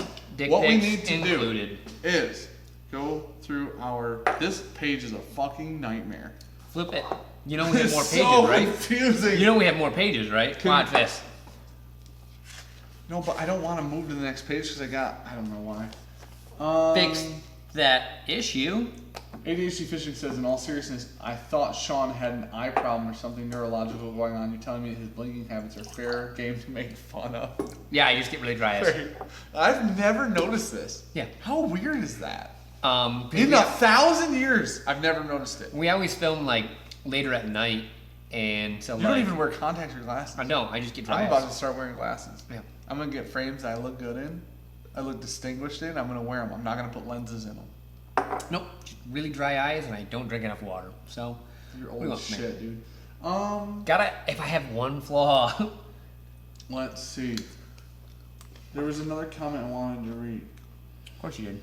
what we need to do is go through this page is a fucking nightmare. Flip it. You know we have more pages, so right? Confusing. You know we have more pages, right? Watch this. No, but I don't want to move to the next page because I don't know why. Fix that issue. ADHD Fishing says, in all seriousness, I thought Sean had an eye problem or something neurological going on. You're telling me his blinking habits are fair game to make fun of? Yeah, I just get really dry eyes. I've never noticed this. Yeah. How weird is that? In 1,000 years, I've never noticed it. We always film like later at night, and so you don't even wear contacts or glasses. I don't. I just get dry eyes. I'm about to start wearing glasses. Yeah. I'm gonna get frames I look good in. I look distinguished in. I'm gonna wear them. I'm not gonna put lenses in them. Nope. Just really dry eyes, and I don't drink enough water. So you're old as shit, dude. If I have one flaw. Let's see. There was another comment I wanted to read. Of course you did.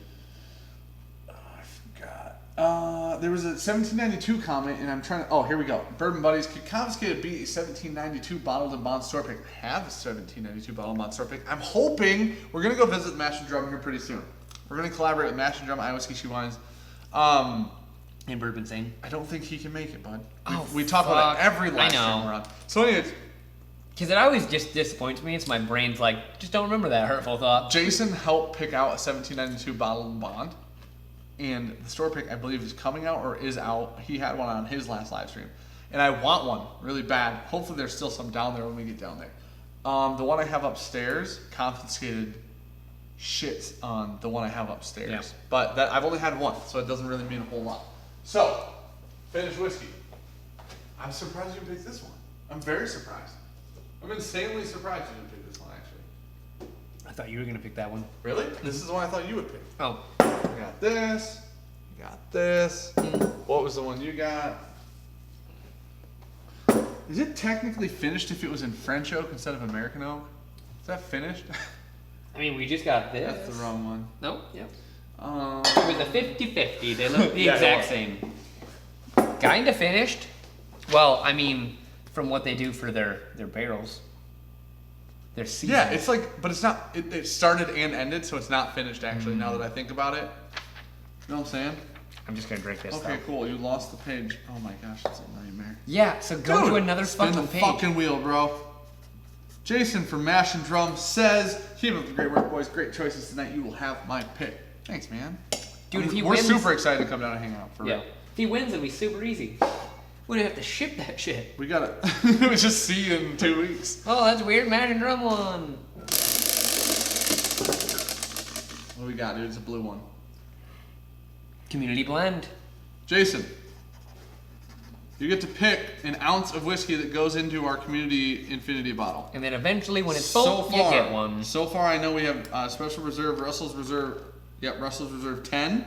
I forgot. There was a 1792 comment, and I'm trying to... Oh, here we go. Bourbon Buddies could confiscate a 1792 bottled and bond store pick. I have a 1792 bottled and bond store pick. I'm hoping we're going to go visit Mash and Drum here pretty soon. We're going to collaborate with Mash and Drum, Iowa Ski Wines. And Bourbon Sane. I don't think he can make it, bud. We talk about it every live stream we're on. So anyways... Because it always just disappoints me. It's my brain's like, just don't remember that hurtful thought. Jason helped pick out a 1792 bottled and bond. And the store pick, I believe, is coming out or is out. He had one on his last live stream. And I want one really bad. Hopefully there's still some down there when we get down there. The one I have upstairs confiscated shit on the one I have upstairs. Yeah. But I've only had one, so it doesn't really mean a whole lot. So, finished whiskey. I'm surprised you picked this one. I'm very surprised. I'm insanely surprised you didn't pick this one, actually. I thought you were going to pick that one. Really? This is the one I thought you would pick. Oh. You got this. You got this. What was the one you got? Is it technically finished if it was in French oak instead of American oak? Is that finished? I mean, we just got this. That's the wrong one. Nope. Yep. It was a 50-50. They look the exact same. Kinda finished. Well, I mean... From what they do for their barrels. Their season. Yeah, it's like, but it's not, it started and ended, so it's not finished actually, now that I think about it. You know what I'm saying? I'm just going to drink this Okay, cool, you lost the page. Oh my gosh, that's a nightmare. Yeah, so go to another fucking page. Spin the fucking wheel, bro. Jason from Mash and Drum says, keep up the great work, boys. Great choices tonight. You will have my pick. Thanks, man. Dude, if he we're wins... super excited to come down and hang out, for real. If he wins, it'll be super easy. We don't have to ship that shit. We gotta. We just see you in 2 weeks. Oh, that's weird. Mash and Drum won. What do we got, dude? It's a blue one. Community blend. Jason, you get to pick an ounce of whiskey that goes into our community infinity bottle. And then eventually, when it's full, you get one. So far, I know we have Special Reserve, Russell's Reserve. Yep, Russell's Reserve 10.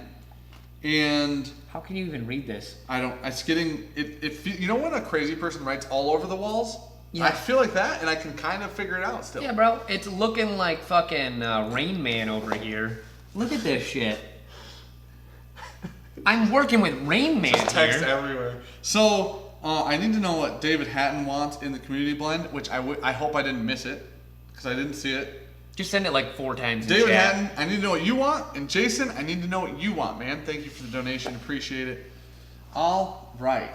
And how can you even read this? I don't. It's getting it. You know when a crazy person writes all over the walls? Yeah. I feel like that, and I can kind of figure it out still. Yeah, bro. It's looking like fucking Rain Man over here. Look at this shit. I'm working with Rain Man Just text here. everywhere. So I need to know what David Hatton wants in the community blend, which I hope I didn't miss it because I didn't see it. Just send it like 4 times. David Hatton, I need to know what you want, and Jason, I need to know what you want, man. Thank you for the donation, appreciate it. All right.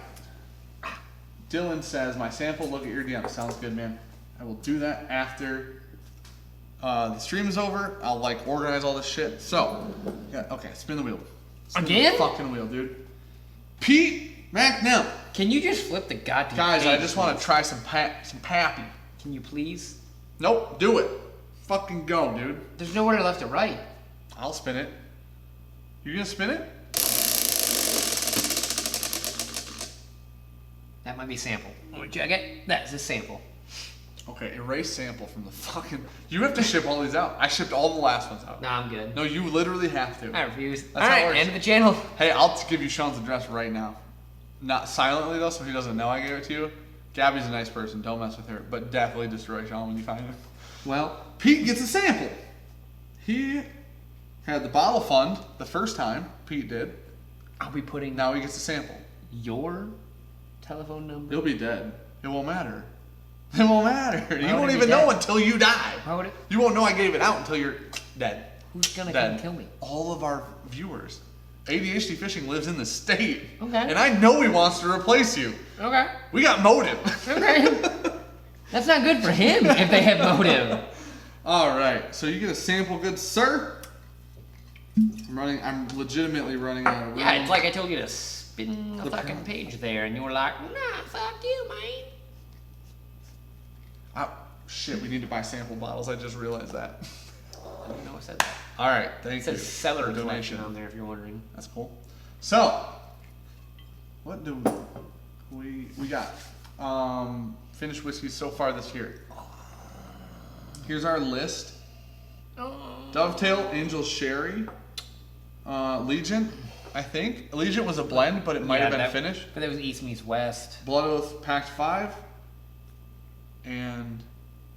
Dylan says, my sample, look at your DM. Sounds good, man. I will do that after the stream is over. I'll like organize all this shit. So, yeah, okay, spin the wheel. Spin Again? the fucking wheel, dude. Pete McNell. Can you just flip the goddamn Guys, page, I just want to try some pappy. Can you please? Nope, do it. Fucking go, dude. There's nowhere left to write. I'll spin it. You gonna spin it? That might be sample. Let me check it. That's a sample. Okay, erase sample from the fucking... You have to ship all these out. I shipped all the last ones out. Nah, I'm good. No, you literally have to. I refuse. That's All how it right, works. end of the channel. Hey, I'll give you Sean's address right now. Not silently, though, so he doesn't know I gave it to you. Gabby's a nice person. Don't mess with her. But definitely destroy Sean when you find him. Well, Pete gets a sample. He had the bottle fund the first time. Pete did. I'll be putting Now he gets a sample. your telephone number. You'll be dead. It won't matter. It won't matter. You would won't it be even know dead? until you die. Why would it? You won't know I gave it out until you're dead. Who's gonna Dead. come kill me? All of our viewers. ADHD Fishing lives in the state. Okay. And I know he wants to replace you. Okay. We got motive. Okay. That's not good for him if they have motive. All right. So you get a sample, good sir. I'm legitimately running out of room. Yeah, it's like I told you to spin the fucking page there, and you were like, nah, fuck you, man. Oh, shit, we need to buy sample bottles. I just realized that. I didn't know I said that. All right. Thank It you. says seller for the donation on there if you're wondering. That's cool. So, what do we got? Finished whiskeys so far this year. Here's our list. Dovetail, Angel Sherry, Legion, I think. Legion was a blend, but it might have been finished. But that was East meets West. Blood Oath Pact 5. And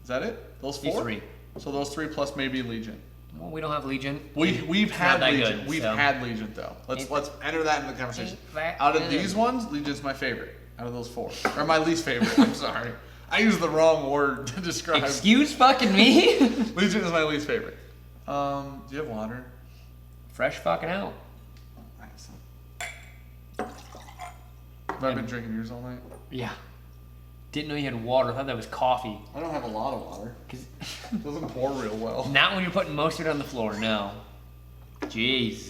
is that it? Those 4? 3. So those 3 plus maybe Legion. Well, we don't have Legion. We've had not that Legion. good, We've so. had Legion though. Let's enter that in the conversation. Ain't that Out of good. these ones, Legion's my favorite. Out of those 4, or my least favorite. I'm sorry, I used the wrong word to describe. Excuse fucking me? Legion is my least favorite. Do you have water? Fresh fucking out. Nice. Have I been drinking yours all night? Yeah. Didn't know you had water. I thought that was coffee. I don't have a lot of water. 'Cause It doesn't pour real well. not when you're putting most of it on the floor, no. Jesus.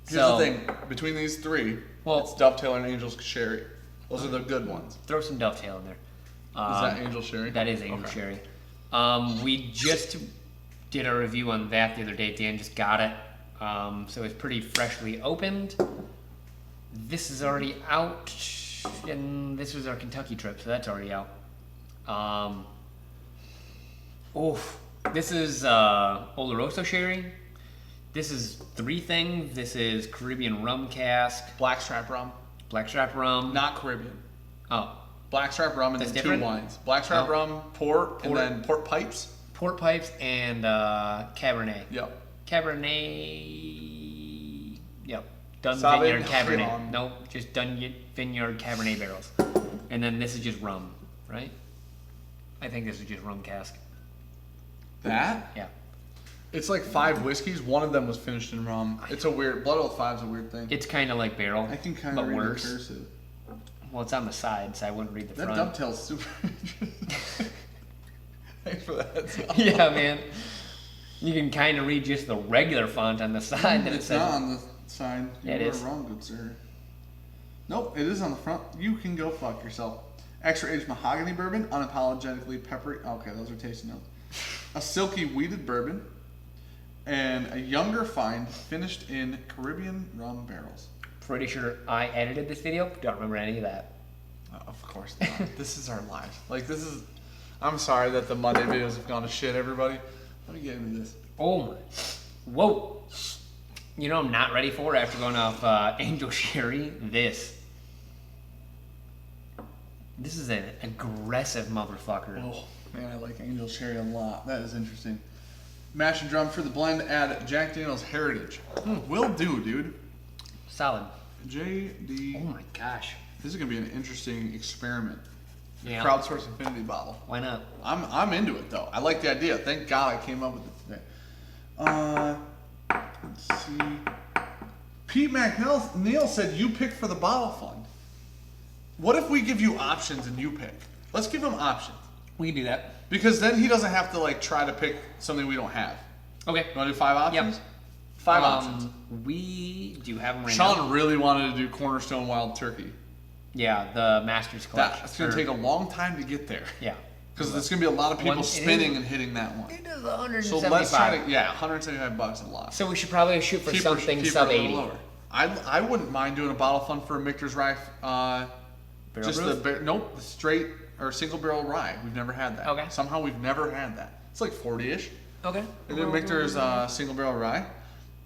Here's the thing. Between these 3, Well- it's Dovetail and Angel's Sherry. Those are the good ones. Throw some dovetail in there. Is that Angel Sherry? That is Angel Okay. Sherry. We just did a review on that the other day. Dan just got it. So it's pretty freshly opened. This is already out. And this was our Kentucky trip, so that's already out. This is Oloroso Sherry. This is 3 things. This is Caribbean rum cask, Blackstrap rum. blackstrap rum. Not Caribbean. Oh, Blackstrap rum and That's then different? 2 wines. Blackstrap Oh. rum, port, and Port. then port pipes. port pipes and Cabernet. Yep. Cabernet. Yep. Dun Sauvignon Vineyard Cabernet. Blanc. Nope, just Dun Vineyard Cabernet barrels. And then this is just rum, right? I think this is just rum cask. That? Yeah. It's like 5 whiskeys. One of them was finished in rum. It's a weird. Blood Oath 5 is a weird thing. It's kind of like barrel, I can kind but of read worse. the cursive. Well, it's on the side, so I wouldn't read the That front. dovetails super interesting. Thanks for that. Yeah, man. You can kind of read just the regular font on the side that it It's says. not on the side. Yeah, it You are is. wrong, good sir. Nope, it is on the front. You can go fuck yourself. Extra aged mahogany bourbon, unapologetically peppery. Okay, those are tasting notes. A silky wheated bourbon. and a younger find finished in Caribbean rum barrels. Pretty sure I edited this video. Don't remember any of that. Of course not. This is our life. Like, this is... I'm sorry that the Monday videos have gone to shit, everybody. Let me get into this. Oh my... Whoa. You know I'm not ready for after going off Angel Sherry? This. This is an aggressive motherfucker. Oh, man, I like Angel Sherry a lot. That is interesting. Mash and drum for the blend. Add Jack Daniel's Heritage. Will do, dude. Solid. JD. Oh my gosh. This is gonna be an interesting experiment. Yeah. Crowdsource infinity bottle. Why not? I'm into it though. I like the idea. Thank God I came up with it today. Let's see. Pete McNeil said you pick for the bottle fund. What if we give you options and you pick? Let's give him options. We can do that. Because then he doesn't have to like try to pick something we don't have. Okay. You want to do 5 options? Yep. 5 options. We do have them right now. Sean really wanted to do Cornerstone Wild Turkey. Yeah, the Masters Collection. That's going to take a long time to get there. Yeah. Because there's going to be a lot of people spinning and hitting that one. It is 175. So let's try to, yeah, $175 a lot. So we should probably shoot for something keep sub it a 80. little lower. I wouldn't mind doing a bottle fund for a Michter's Rye. Just proof? the straight or single barrel rye. We've never had that. Okay. Somehow we've never had that. It's like 40-ish. Okay. And then Michter's single barrel rye.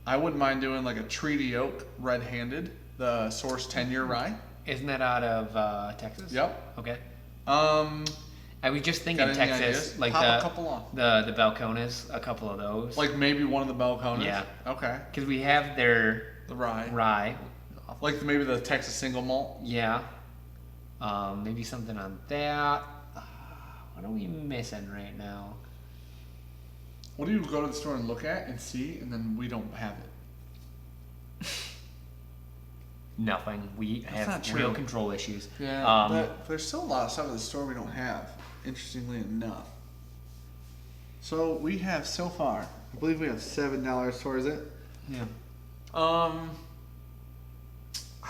I wouldn't mind doing like a Treaty Oak red-handed, the Source 10-year rye. Isn't that out of Texas? Yep. Okay. I was just thinking Texas, ideas? like Pop a couple off. the Balcones, a couple of those. Like maybe one of the Balcones. Yeah. Okay. Because we have their The rye. rye. Like maybe the Texas single malt. Yeah. Maybe something on that. What are we missing right now? What do you go to the store and look at and see, and then we don't have it? Nothing. We have not real true. control issues. Yeah, but there's still a lot of stuff at the store we don't have, interestingly enough. So we have so far, I believe we have $7 towards it. Yeah. I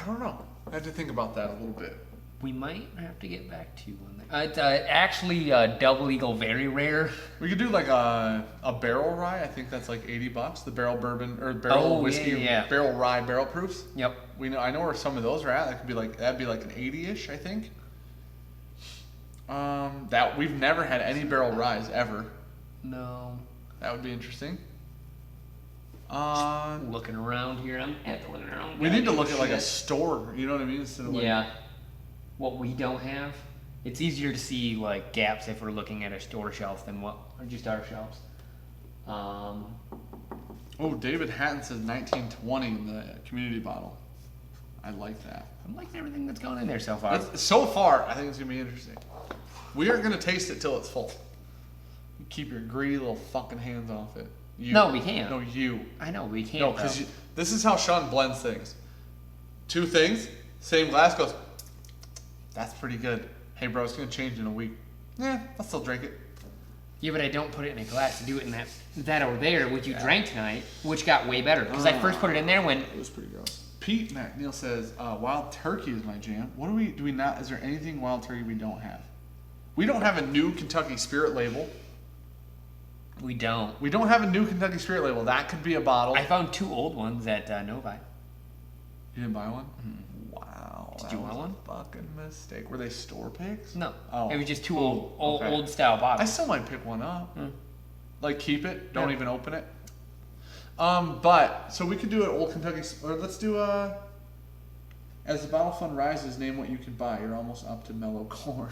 don't know. I have to think about that a little bit. We might have to get back to you on that. It's actually Double Eagle, very rare. We could do like a barrel rye. I think that's like $80. The barrel bourbon or barrel whiskey, yeah. barrel rye, barrel proofs. Yep. I know where some of those are at. That'd be like an 80-ish, I think. That we've never had any barrel ryes ever. No. That would be interesting. Looking around here, I'm looking around. We need to look at like a store. You know what I mean? Instead of like, Yeah. What we don't have. It's easier to see like gaps if we're looking at a store shelf than or just our shelves. Oh, David Hatton says 1920 in the community bottle. I like that. I'm liking everything that's going in there so far. So far, I think it's gonna be interesting. We aren't gonna taste it till it's full. Keep your greedy little fucking hands off it. You. No, we can't. No, you. I know we can't. No, because this is how Sean blends things. 2 things, same glass, goes. That's pretty good. Hey, bro, it's gonna change in a week. Yeah, I'll still drink it. Yeah, but I don't put it in a glass to do it in that over there, which you drank tonight, which got way better. Because I first put it in there when it was pretty gross. Pete McNeil says, Wild Turkey is my jam. What do we not, is there anything Wild Turkey we don't have? We don't have a new Kentucky Spirit label. we don't. We don't have a new Kentucky Spirit label. That could be a bottle. I found 2 old ones at Novi. You didn't buy one? Wow. Did you want one? Fucking mistake. Were they store picks? No. Oh. It was just 2 Okay. old style bottles. I still might pick one up. Like keep it. Don't even open it. But so we could do an old Kentucky, or let's do as the bottle fund rises, name what you can buy. You're almost up to mellow corn.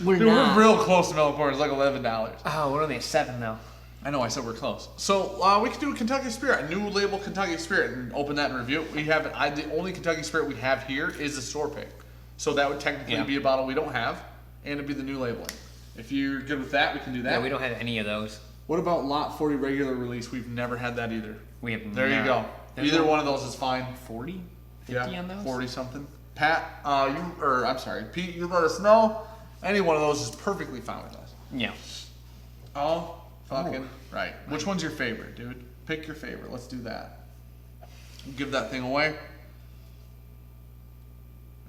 We're Dude, not. we're real close to mellow corn. It's like $11. Oh, we're only at 7 though. I know. I said we're close. So we could do a Kentucky Spirit, a new label Kentucky Spirit, and open that and review it. We have the only Kentucky Spirit we have here is a store pick, so that would technically be a bottle we don't have, and it'd be the new labeling. If you're good with that, we can do that. Yeah, we don't have any of those. What about Lot 40 regular release? We've never had that either. We have. There you go. Either one of those is fine. 40, 50 on those. 40 something. Pat, I'm sorry, Pete, you let us know. Any one of those is perfectly fine with us. Yeah. Oh, fucking right. Which one's your favorite, dude? Pick your favorite. Let's do that. Give that thing away.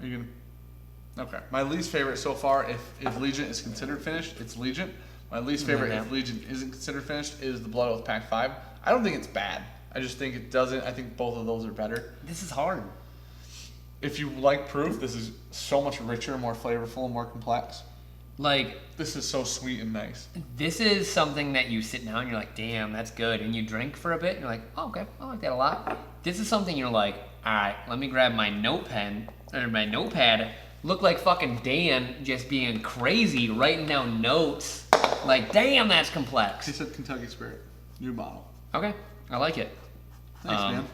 Are you gonna? Okay. My least favorite so far, if Legion is considered finished, it's Legion. My least favorite, if Legion isn't considered finished, is the Blood Oath Pack 5. I don't think it's bad. I just think it doesn't. I think both of those are better. This is hard. If you like proof, this is so much richer, more flavorful, and more complex. Like, this is so sweet and nice. This is something that you sit down and you're like, damn, that's good. And you drink for a bit and you're like, oh, okay, I like that a lot. This is something you're like, all right, let me grab my notepad, look like fucking Dan just being crazy, writing down notes. Like, damn, that's complex. He said Kentucky Spirit. New bottle. Okay, I like it. Thanks, man.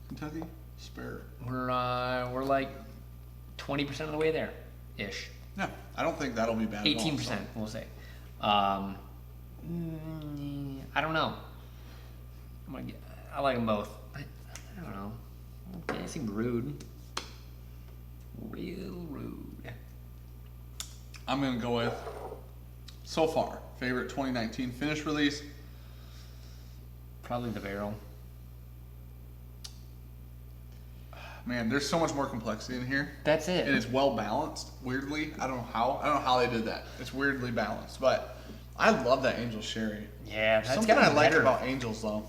Kentucky Spirit. We're like 20% of the way there, ish. Yeah, I don't think that'll be bad. 18%, we'll say. I don't know. I like them both. I don't know. Okay, it seemed rude. Real rude. I'm gonna go with, so far, favorite 2019 finish release. Probably the barrel. Man, there's so much more complexity in here. That's it. And it's well balanced, weirdly. I don't know how they did that. It's weirdly balanced. But I love that Angel Sherry. Yeah, that's something I like about Angels, though.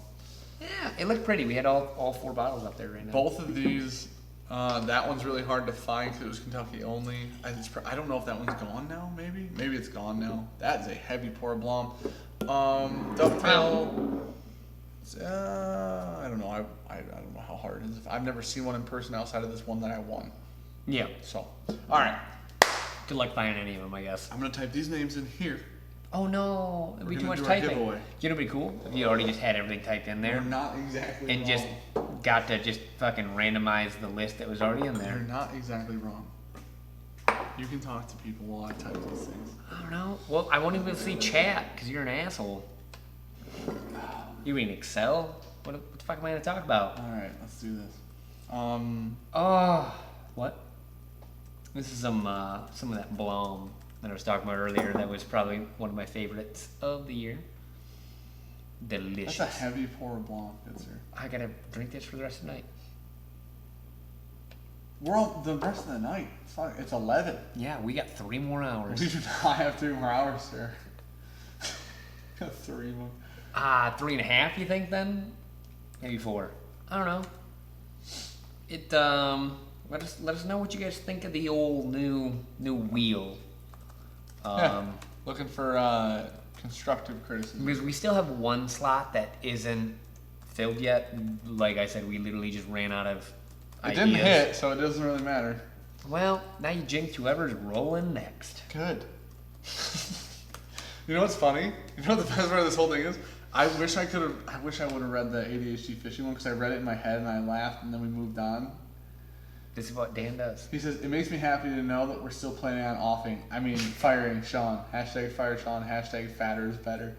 Yeah, it looked pretty. We had all 4 bottles up there right now. Both of these, that one's really hard to find because it was Kentucky only. I don't know if that one's gone now, maybe? Maybe it's gone now. That is a heavy pour Blanc. Dovetail... I don't know. I don't know how hard it is. I've never seen one in person outside of this one that I won. Yeah. So, all right. Good luck finding any of them, I guess. I'm gonna type these names in here. Oh no, it'd be too much typing. You know what'd be cool? If you already just had everything typed in there. You're not exactly and wrong. just got to just fucking randomize the list that was already in there. You're not exactly wrong. You can talk to people while I type these things. I don't know. Well, I won't even see chat because you're an asshole. You mean Excel? What the fuck am I gonna talk about? All right, let's do this. What? This is some of that Blanc that I was talking about earlier. That was probably one of my favorites of the year. Delicious. That's a heavy pour Blanc, good sir. I gotta drink this for the rest of the night. We're on the rest of the night. Fuck, it's 11. Yeah, we got 3 more hours. We do not have 3 more hours, sir. Got 3 more. 3.5, you think then? Maybe 4. I don't know. Let us know what you guys think of the old new wheel. Looking for constructive criticism. Because we still have 1 slot that isn't filled yet. Like I said, we literally just ran out of ideas. It didn't hit, so it doesn't really matter. Well, now you jinxed whoever's rolling next. Good. You know what's funny? You know what the best part of this whole thing is? I wish I would have read the ADHD fishing one because I read it in my head and I laughed and then we moved on. This is what Dan does. He says, it makes me happy to know that we're still planning on firing Sean. Hashtag fire Sean. Hashtag fatter is better.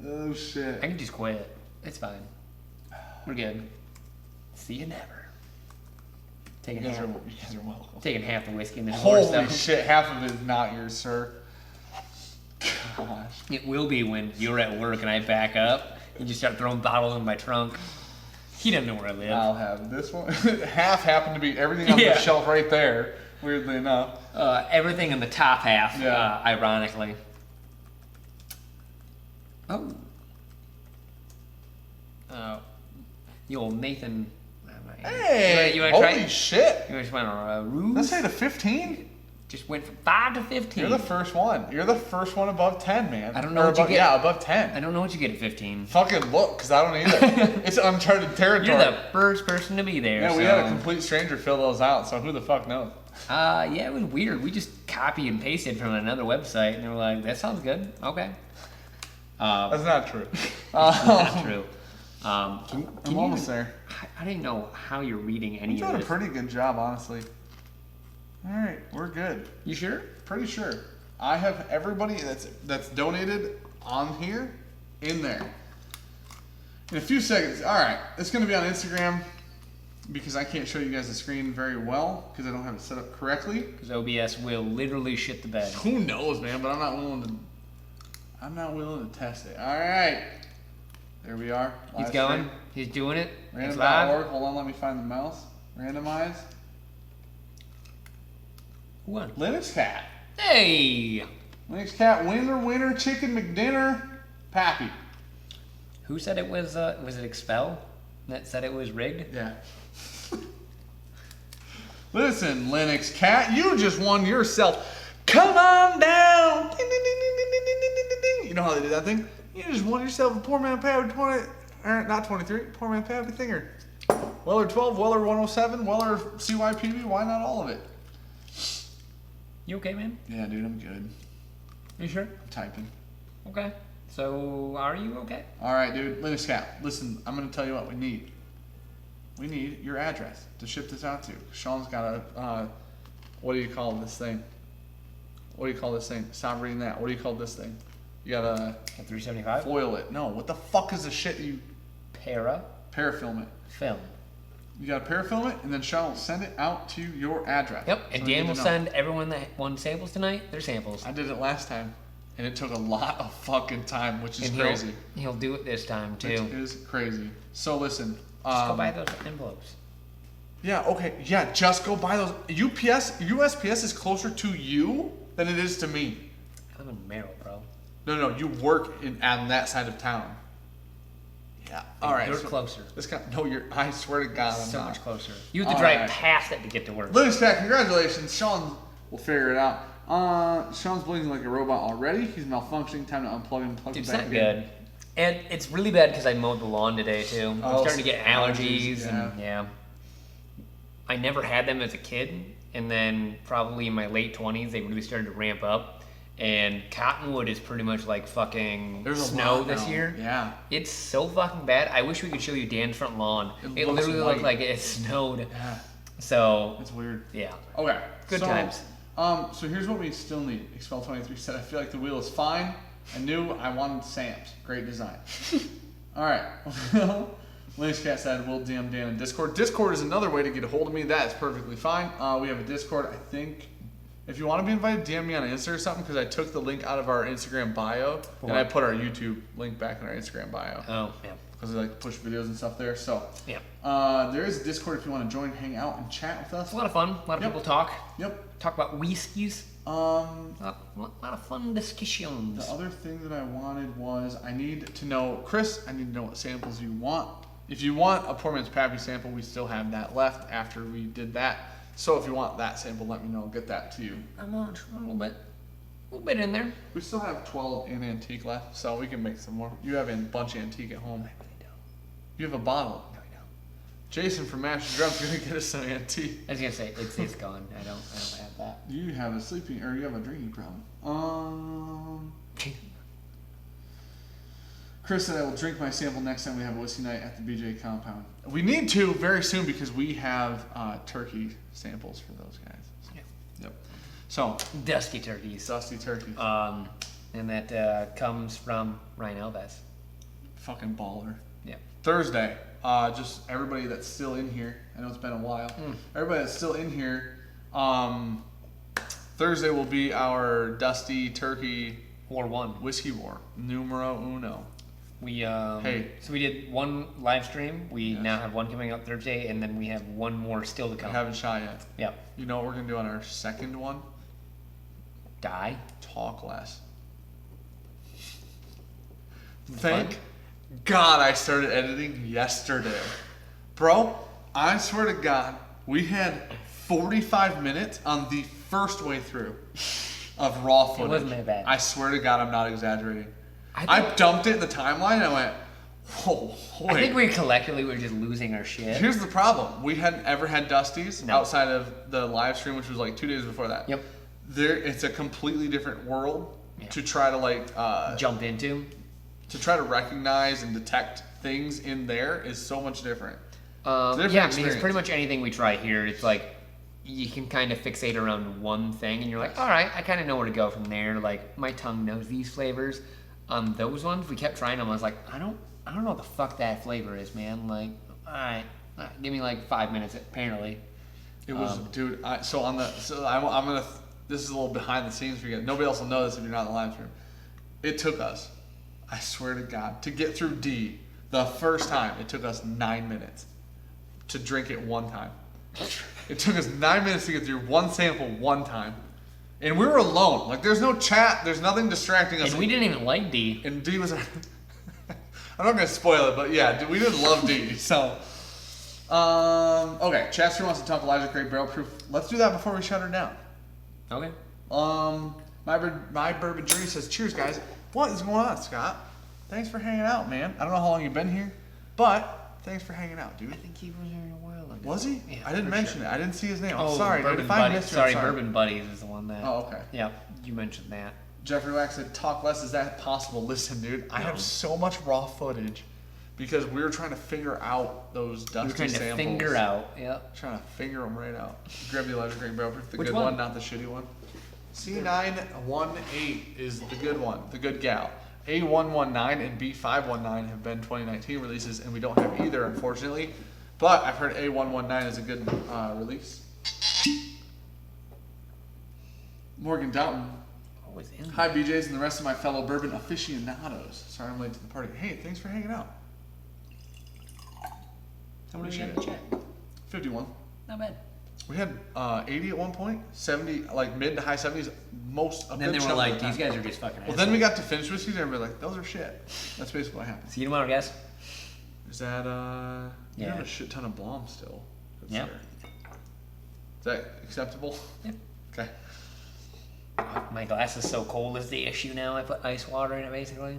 Oh, shit. I can just quit. It's fine. We're good. See you never. You guys are welcome. Taking half the whiskey and the horse. Holy shit, half of it is not yours, sir. Gosh. It will be when you're at work and I back up and just start throwing bottles in my trunk. He doesn't know where I live. I'll have this one. Half happened to be everything on the shelf right there, weirdly enough. Everything in the top half, ironically. Oh. The old Nathan. Hey! You wanna holy try? shit! You just went on a ruse? Let's say to 15? Just went from 5 to 15. You're the first one. You're the first one above 10, man. I don't know what you get. Yeah, above 10. I don't know what you get at 15. Fucking look, because I don't either. It's uncharted territory. You're the first person to be there. Yeah, we had a complete stranger fill those out, so who the fuck knows? Yeah, it was weird. We just copy and pasted from another website, and they were like, that sounds good. Okay. That's not true. That's not true. Can I'm you almost there. I didn't know how you're reading any of this. You're doing a pretty good job, honestly. All right, we're good. You sure? Pretty sure. I have everybody that's donated on here in there. In a few seconds. All right, it's going to be on Instagram because I can't show you guys the screen very well because I don't have it set up correctly. Because OBS will literally shit the bed. Who knows, man? But I'm not willing to test it. All right. There we are. He's going. Stream. He's doing it. Random.org. Hold on, let me find the mouse. Randomize. Who won? Linux Cat. Hey! Linux Cat, winner, chicken McDinner, Pappy. Who said it was it Expel that said it was rigged? Yeah. Listen, Linux Cat, you just won yourself. Come on down. Ding, ding, ding, ding, ding, ding, ding, ding, ding. You know how they do that thing? You just won yourself a Poor Man Pappy 20, or not 23, Poor Man Pappy thinger. Weller 12, Weller 107, Weller CYPB, why not all of it? You okay, man? Yeah, dude, I'm good. You sure? I'm typing. Okay. So, are you okay? All right, dude. Linux Cat, listen, I'm going to tell you what we need. We need your address to ship this out to. Sean's got a, what do you call this thing? What do you call this thing? Stop reading that. What do you call this thing? You got to... A 375? Foil it. No, what the fuck is the shit you... Parafilm it. Film. You got to parafilm it, and then Sean will send it out to your address. Yep, and Dan will send everyone that won samples tonight their samples. I did it last time, and it took a lot of fucking time, which is crazy. He'll do it this time, too. It is crazy. So listen. Just go buy those envelopes. Yeah, okay. Yeah, just go buy those. USPS is closer to you than it is to me. I'm in Merrill, bro. No, you work on that side of town. Yeah. All right. You're closer. I swear to God, I'm so not. much closer. You have to drive past it to get to work. Linux Cat, congratulations. Sean will figure it out. Sean's blinking like a robot already. He's malfunctioning. Time to unplug and plug Dude, it back it's not good. And it's really bad because I mowed the lawn today, too. I'm starting to get allergies. And yeah. I never had them as a kid. And then probably in my late 20s, they really started to ramp up. And Cottonwood is pretty much like fucking snow this year. Yeah. It's so fucking bad. I wish we could show you Dan's front lawn. It literally looked like it snowed. Yeah. So. It's weird. Yeah. Okay. Good times. So here's what we still need. Expel 23 said, I feel like the wheel is fine. I knew I wanted Sam's. Great design. All right. Linux Cat said, we'll DM Dan in Discord. Discord is another way to get a hold of me. That is perfectly fine. We have a Discord, I think. If you want to be invited, DM me on Insta or something, because I took the link out of our Instagram bio, and I put our YouTube link back in our Instagram bio. Oh, yeah. Because we like push videos and stuff there. So, yeah. There is a Discord if you want to join, hang out, and chat with us. It's a lot of fun. A lot of people talk. Yep. Talk about whiskeys. A lot of fun discussions. The other thing that I wanted was I need to know, Chris, I need to know what samples you want. If you want a Poor Man's Pappy sample, we still have that left after we did that. So if you want that sample, let me know. I'll get that to you. I want a little bit in there. We still have 12 in antique left, so we can make some more. You have a bunch of antique at home. I really don't. You have a bottle. No, I don't. Jason from Master Drum's gonna get us some antique. I was gonna say it's gone. I don't have that. You have a sleeping or you have a drinking problem. Chris said I will drink my sample next time we have a whiskey night at the BJ compound. We need to very soon because we have turkey samples for those guys. So, yep. So Dusty turkeys. Dusty turkeys. And that comes from Ryan Elvis. Fucking baller. Yeah. Thursday. Just everybody that's still in here. I know it's been a while. Everybody that's still in here. Thursday will be our Dusty Turkey War 1 Whiskey War numero uno. We so we did one live stream. We now have one coming out Thursday, and then we have one more still to come. I haven't shot yet. Yep. You know what we're gonna do on our second one? Die. Talk less. Thank God I started editing yesterday. Bro, I swear to God, we had 45 minutes on the first way through of raw footage. It wasn't that bad. I swear to God, I'm not exaggerating. I dumped it in the timeline and I went, whoa, wait. I think we collectively were just losing our shit. Here's the problem. We hadn't ever had Dusties outside of the live stream, which was like 2 days before that. Yep. It's a completely different world to try to like... jump into. To try to recognize and detect things in there is so much different. I mean, it's pretty much anything we try here. It's like you can kind of fixate around one thing, and you're like, all right, I kind of know where to go from there. Like my tongue knows these flavors. Those ones we kept trying them. I was like, I don't know what the fuck that flavor is, man. Like, all right, give me like 5 minutes. Apparently, it was, dude. I'm gonna. This is a little behind the scenes for you guys. Nobody else will know this if you're not in the live stream. It took us, I swear to God, to get through D the first time. It took us 9 minutes to drink it one time. It took us 9 minutes to get through one sample one time. And we were alone. Like, there's no chat. There's nothing distracting us. And we didn't even like D. And D was... I'm not going to spoil it, but yeah, we didn't love D. So, okay. Chester wants to talk Elijah Craig Barrel Proof. Let's do that before we shut her down. Okay. My Bourbon Journey says, cheers, guys. What is going on, Scott? Thanks for hanging out, man. I don't know how long you've been here, but thanks for hanging out, dude. I think he was here a while ago. Was he? Yeah, I didn't mention it. I didn't see his name. I'm Oh, sorry, dude. Bourbon If I Buddies. missed you, I'm sorry. Bourbon Buddies is the one that... Oh, okay. Yeah, you mentioned that. Jeffrey Wax said, talk less. Is that possible? Listen, dude, I have so much raw footage because we were trying to figure out those dusty We're trying samples. to finger out, yep. Trying to finger them right out. Grab the Elijah Craig Barrel Proof, the Which good one? one, not the shitty one. C918 is the good one, the good gal. A119 and B519 have been 2019 releases, and we don't have either, unfortunately. But I've heard A119 is a good release. Morgan Doughton. Always in. Hi, BJs, and the rest of my fellow bourbon aficionados. Sorry I'm late to the party. Hey, thanks for hanging out. How many Appreciate did you it. check? 51. Not bad. We had 80 at one point, 70, like mid to high 70s, most of And then they were like, these guys are just fucking Well, then we got to finished whiskeys and everybody like, those are shit. That's basically what happened. See you tomorrow, guys. Is that, we Yeah. have a shit ton of Blom still. That's Yeah. there. Is that acceptable? Yep. Okay. My glass is so cold is the issue now. I put ice water in it, basically.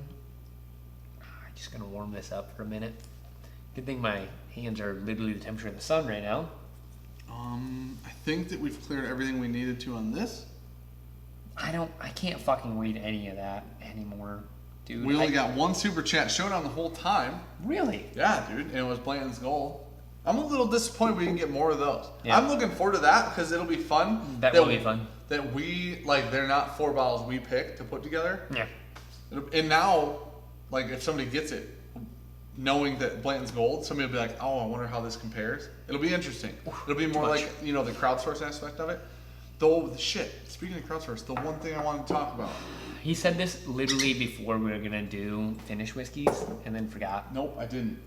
I'm just going to warm this up for a minute. Good thing my hands are literally the temperature of the sun right now. I think that we've cleared everything we needed to on this. I can't fucking read any of that anymore, dude. We only got one super chat showdown the whole time. Really? Yeah, dude, and it was Blanton's goal. I'm a little disappointed we didn't get more of those. Yeah. I'm looking forward to that because it'll be fun. That will be fun. That we, like, they're not 4 bottles we picked to put together. Yeah. And now, like, if somebody gets it, knowing that Blanton's gold, somebody will be like, oh, I wonder how this compares. It'll be interesting. It'll be more like, you know, the crowdsource aspect of it. Though, shit, speaking of crowdsource, the one thing I wanted to talk about. He said this literally before we were going to do finished whiskeys and then forgot. Nope, I didn't.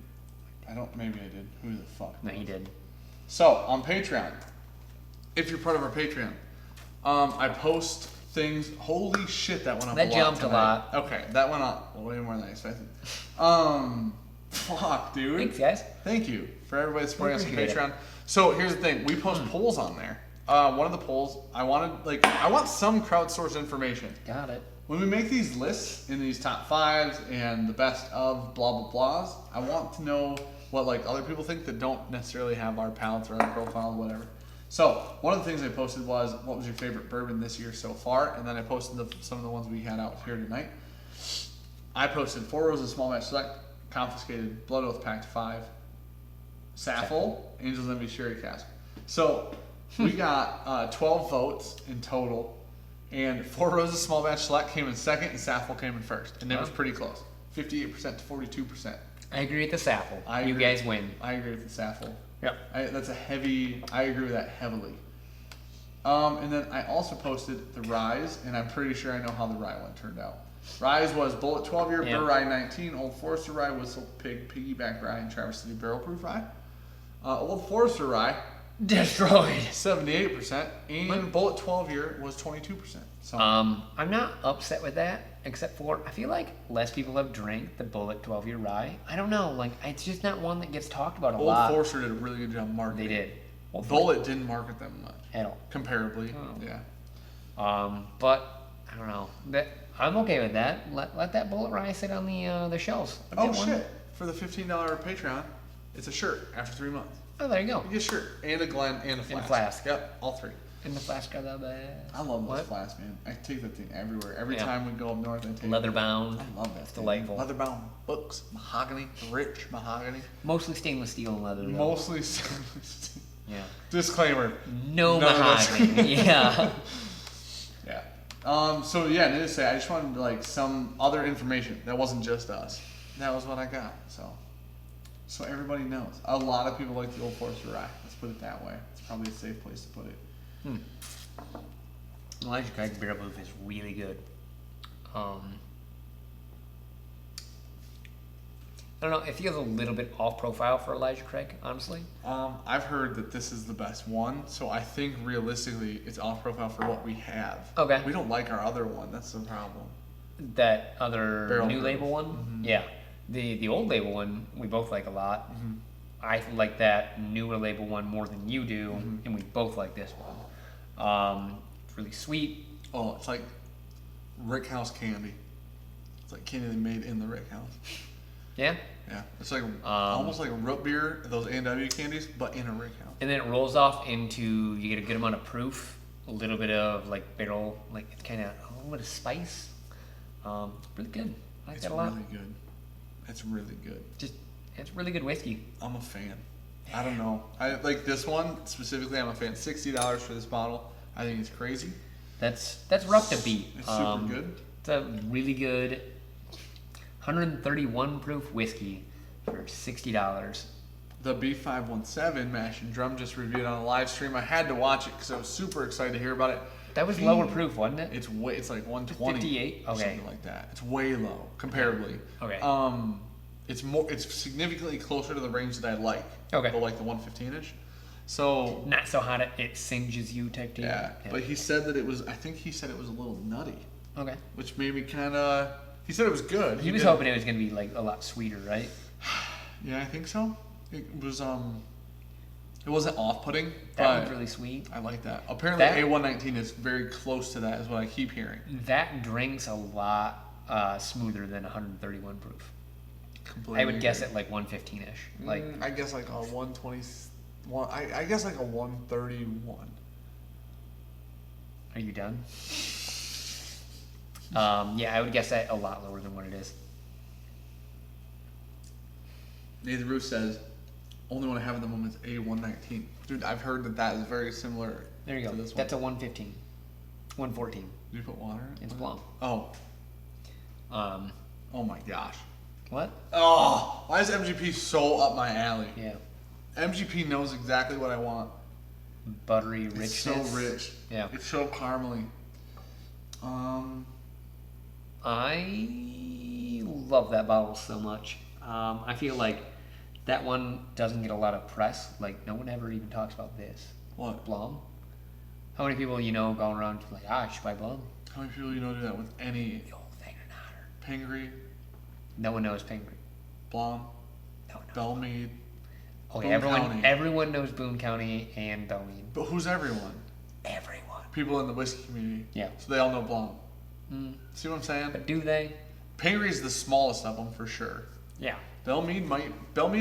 Maybe I did. Who the fuck? No, he did. So, on Patreon, if you're part of our Patreon, I post things. Holy shit, that went up a lot. That jumped tonight. a lot. Okay, that went up way more than I expected. Fuck, dude. Thanks, guys. Thank you for everybody supporting us on Appreciate Patreon. So here's the thing: we post polls on there. One of the polls, I want some crowdsourced information. Got it. When we make these lists in these top 5s and the best of blah blah blahs, I want to know what like other people think that don't necessarily have our palates or our profile, whatever. So one of the things I posted was, what was your favorite bourbon this year so far? And then I posted some of the ones we had out here tonight. I posted 4 Roses Small Batch Select, Confiscated, Blood Oath Pact 5, Saffel, Angel's Envy Sherry Cask. So we got 12 votes in total, and 4 Roses Small Batch Select came in second, and Saffel came in first, and it was pretty close, 58% to 42%. I agree with the Saffel. You agree. guys win. I agree with the Saffel. Yep. I agree with that heavily. And then I also posted the Rise, and I'm pretty sure I know how the Rye one turned out. Rise was Bullet 12 year, Yeah. Burr Rye 19, Old Forester Rye, Whistle Pig, Piggyback Rye, and Traverse City Barrel Proof Rye. Old Forester Rye, Destroyed. 78%, and Bullet 12 year was 22%. So I'm not upset with that, except for I feel like less people have drank the Bullet 12-year rye. I don't know, like it's just not one that gets talked about a Old lot. Forester did a really good job marketing. They did. Old Bullet didn't market them much, at all. comparably. Oh. Yeah. But I don't know. I'm okay with that. Let that Bullet rye sit on the shelves. Let Oh that one- shit! For the $15 Patreon, it's a shirt after 3 months. Oh, there you go. You get a shirt and a Glen and a flask. And a flask. Yep, all 3. And the flask are the best. I love those What? flasks, man. I take that thing everywhere. Every Yeah. time we go up north, I take Leather it. bound. I love that. thing. Delightful. Leather bound books, mahogany, rich mahogany. Mostly stainless steel and leather. Though. Mostly. Yeah. Disclaimer. No None of this. mahogany. Yeah. Yeah. So yeah, needless to say, I just wanted like some other information that wasn't just us. That was what I got. So everybody knows. A lot of people like the Old Forester Rye. Let's put it that way. It's probably a safe place to put it. Elijah Craig Barrel Proof is really good. I don't know. It feels a little bit off profile for Elijah Craig, honestly. I've heard that this is the best one, so I think realistically it's off profile for what we have. Okay. We don't like our other one. That's the problem. That other Barrel new proof. label one? Mm-hmm. Yeah. The old label one we both like a lot. Mm-hmm. I like that newer label one more than you do, Mm-hmm. and we both like this one. It's really sweet. Oh, it's like Rick House candy. It's like candy they made in the Rick House. Yeah. Yeah, it's like almost like a root beer, those A&W candies, but in a Rick House. And then it rolls off into, you get a good amount of proof, a little bit of like barrel, like it's kind of a little bit of spice. Really good. I like It's that a lot. really good. It's really good. It's really good whiskey. I'm a fan. I don't know. I like this one specifically. I'm a fan. $60 for this bottle. I think it's crazy. That's rough to beat. It's super good. It's a really good 131 proof whiskey for $60. The B517 Mash and Drum just reviewed on a live stream. I had to watch it because I was super excited to hear about it. That was lower proof, wasn't it? It's like 120. 58? Or Okay. something like that. It's way low comparably. Okay. It's significantly closer to the range that I like. Okay. The, like the 115-ish. So Not so hot it singes you type deal. yeah, but he said that it was. I think he said it was a little nutty, Okay. which made me kind of. He said it was good. He was did- hoping it was gonna be like a lot sweeter, right? Yeah, I think so. It was It wasn't off-putting, That but one's really sweet. I like that. Apparently, That- A119 is very close to that, is what I keep hearing. That drinks a lot smoother than 131 proof. Completely I would guess agree. at like 115ish. Like I guess like a 120. I guess like a 131. Are you done? Yeah, I would guess that a lot lower than what it is. Nathan Roos says, only one I have at the moment is A119. Dude, I've heard that is very similar. There you to go. this one. That's a 115. 114. Did you put water in it? It's blonde. Oh. Um, Oh my gosh. what? Oh, why is MGP so up my alley? Yeah. MGP knows exactly what I want. Buttery richness. It's so rich. Yeah. It's so caramely. I love that bottle so much. I feel like that one doesn't get a lot of press. Like, no one ever even talks about this. What? Blom. How many people you know going around like, I should buy Blom? How many people you know do that with any The old thing or not? Pingree, No one knows Pingree. Blom, No one knows. Bellmead? Oh, Boone yeah, County. everyone knows Boone County and Bellmead. But who's everyone? Everyone. People in the whiskey community. Yeah. So they all know Blom. Mm. See what I'm saying? But do they? Pingree's the smallest of them for sure. Yeah. Bellmead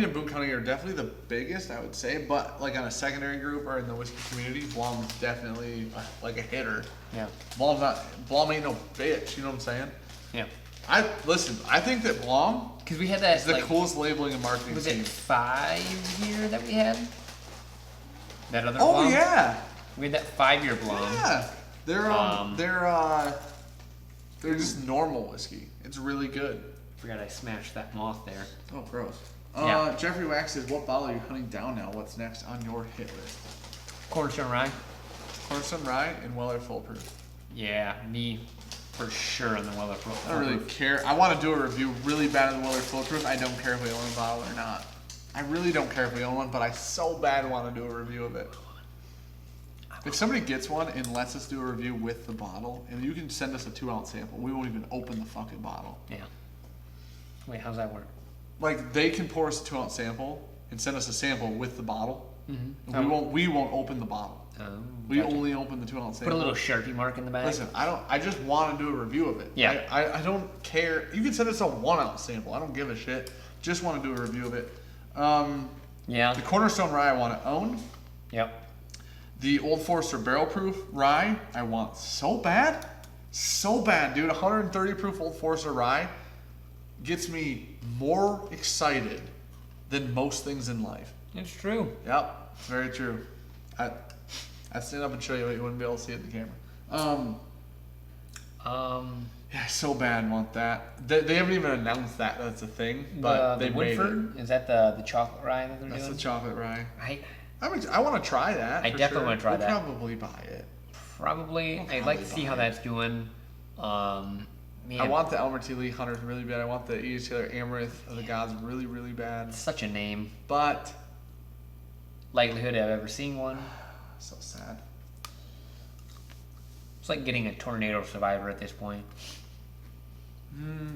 and Boone County are definitely the biggest, I would say, but like on a secondary group or in the whiskey community, Blom is definitely like a hitter. Yeah. Blom ain't no bitch, you know what I'm saying? Yeah. I think that Blom Because we had that, is the like, coolest labeling and marketing was scheme. it 5 year that we had? That other Oh Blom? yeah. We had that 5-year Blom. Yeah. They're just normal whiskey. It's really good. Forgot I smashed that moth there. Oh, gross. Yeah. Jeffrey Wax says, what bottle are you hunting down now? What's next on your hit list? Cornerstone Rye? Cornerstone Rye and Weller Full Proof. Yeah, me for sure on the Weller Pro. I don't really care. I want to do a review really bad of the Weller Full Proof. I don't care if we own a bottle or not. I really don't care if we own one, but I so bad want to do a review of it. If somebody gets one and lets us do a review with the bottle, and you can send us a 2-ounce sample, we won't even open the fucking bottle. Yeah. Wait, how's that work? Like, they can pour us a 2-ounce sample and send us a sample with the bottle. Mm-hmm. And we won't open the bottle. We Gotcha. only open the 2-ounce sample. Put a little Sharpie mark in the back. Listen, I just want to do a review of it. Yeah. I don't care. You can send us a 1-ounce sample. I don't give a shit. Just want to do a review of it. Yeah. The Cornerstone Rye I want to own. Yep. The Old Forester Barrel Proof Rye I want so bad. So bad, dude. 130 proof Old Forester Rye gets me more excited than most things in life. It's true. Yep, it's very true. I'd stand up and show you, but you wouldn't be able to see it in the camera. Yeah, so bad want that. They haven't even announced that that's a thing, but the they made it. Woodford? Is that the chocolate rye that they're That's doing? the chocolate rye. I I want to try that. I for definitely sure. wanna try We'll that. probably buy it. probably. I'll I'd like to probably see how buy it. that's doing. Man. I want the Elmer T. Lee Hunters really bad. I want the E.H. Taylor Amaranth of the Gods really, really bad. Such a name. But likelihood I've ever seen one. So sad. It's like getting a tornado survivor at this point.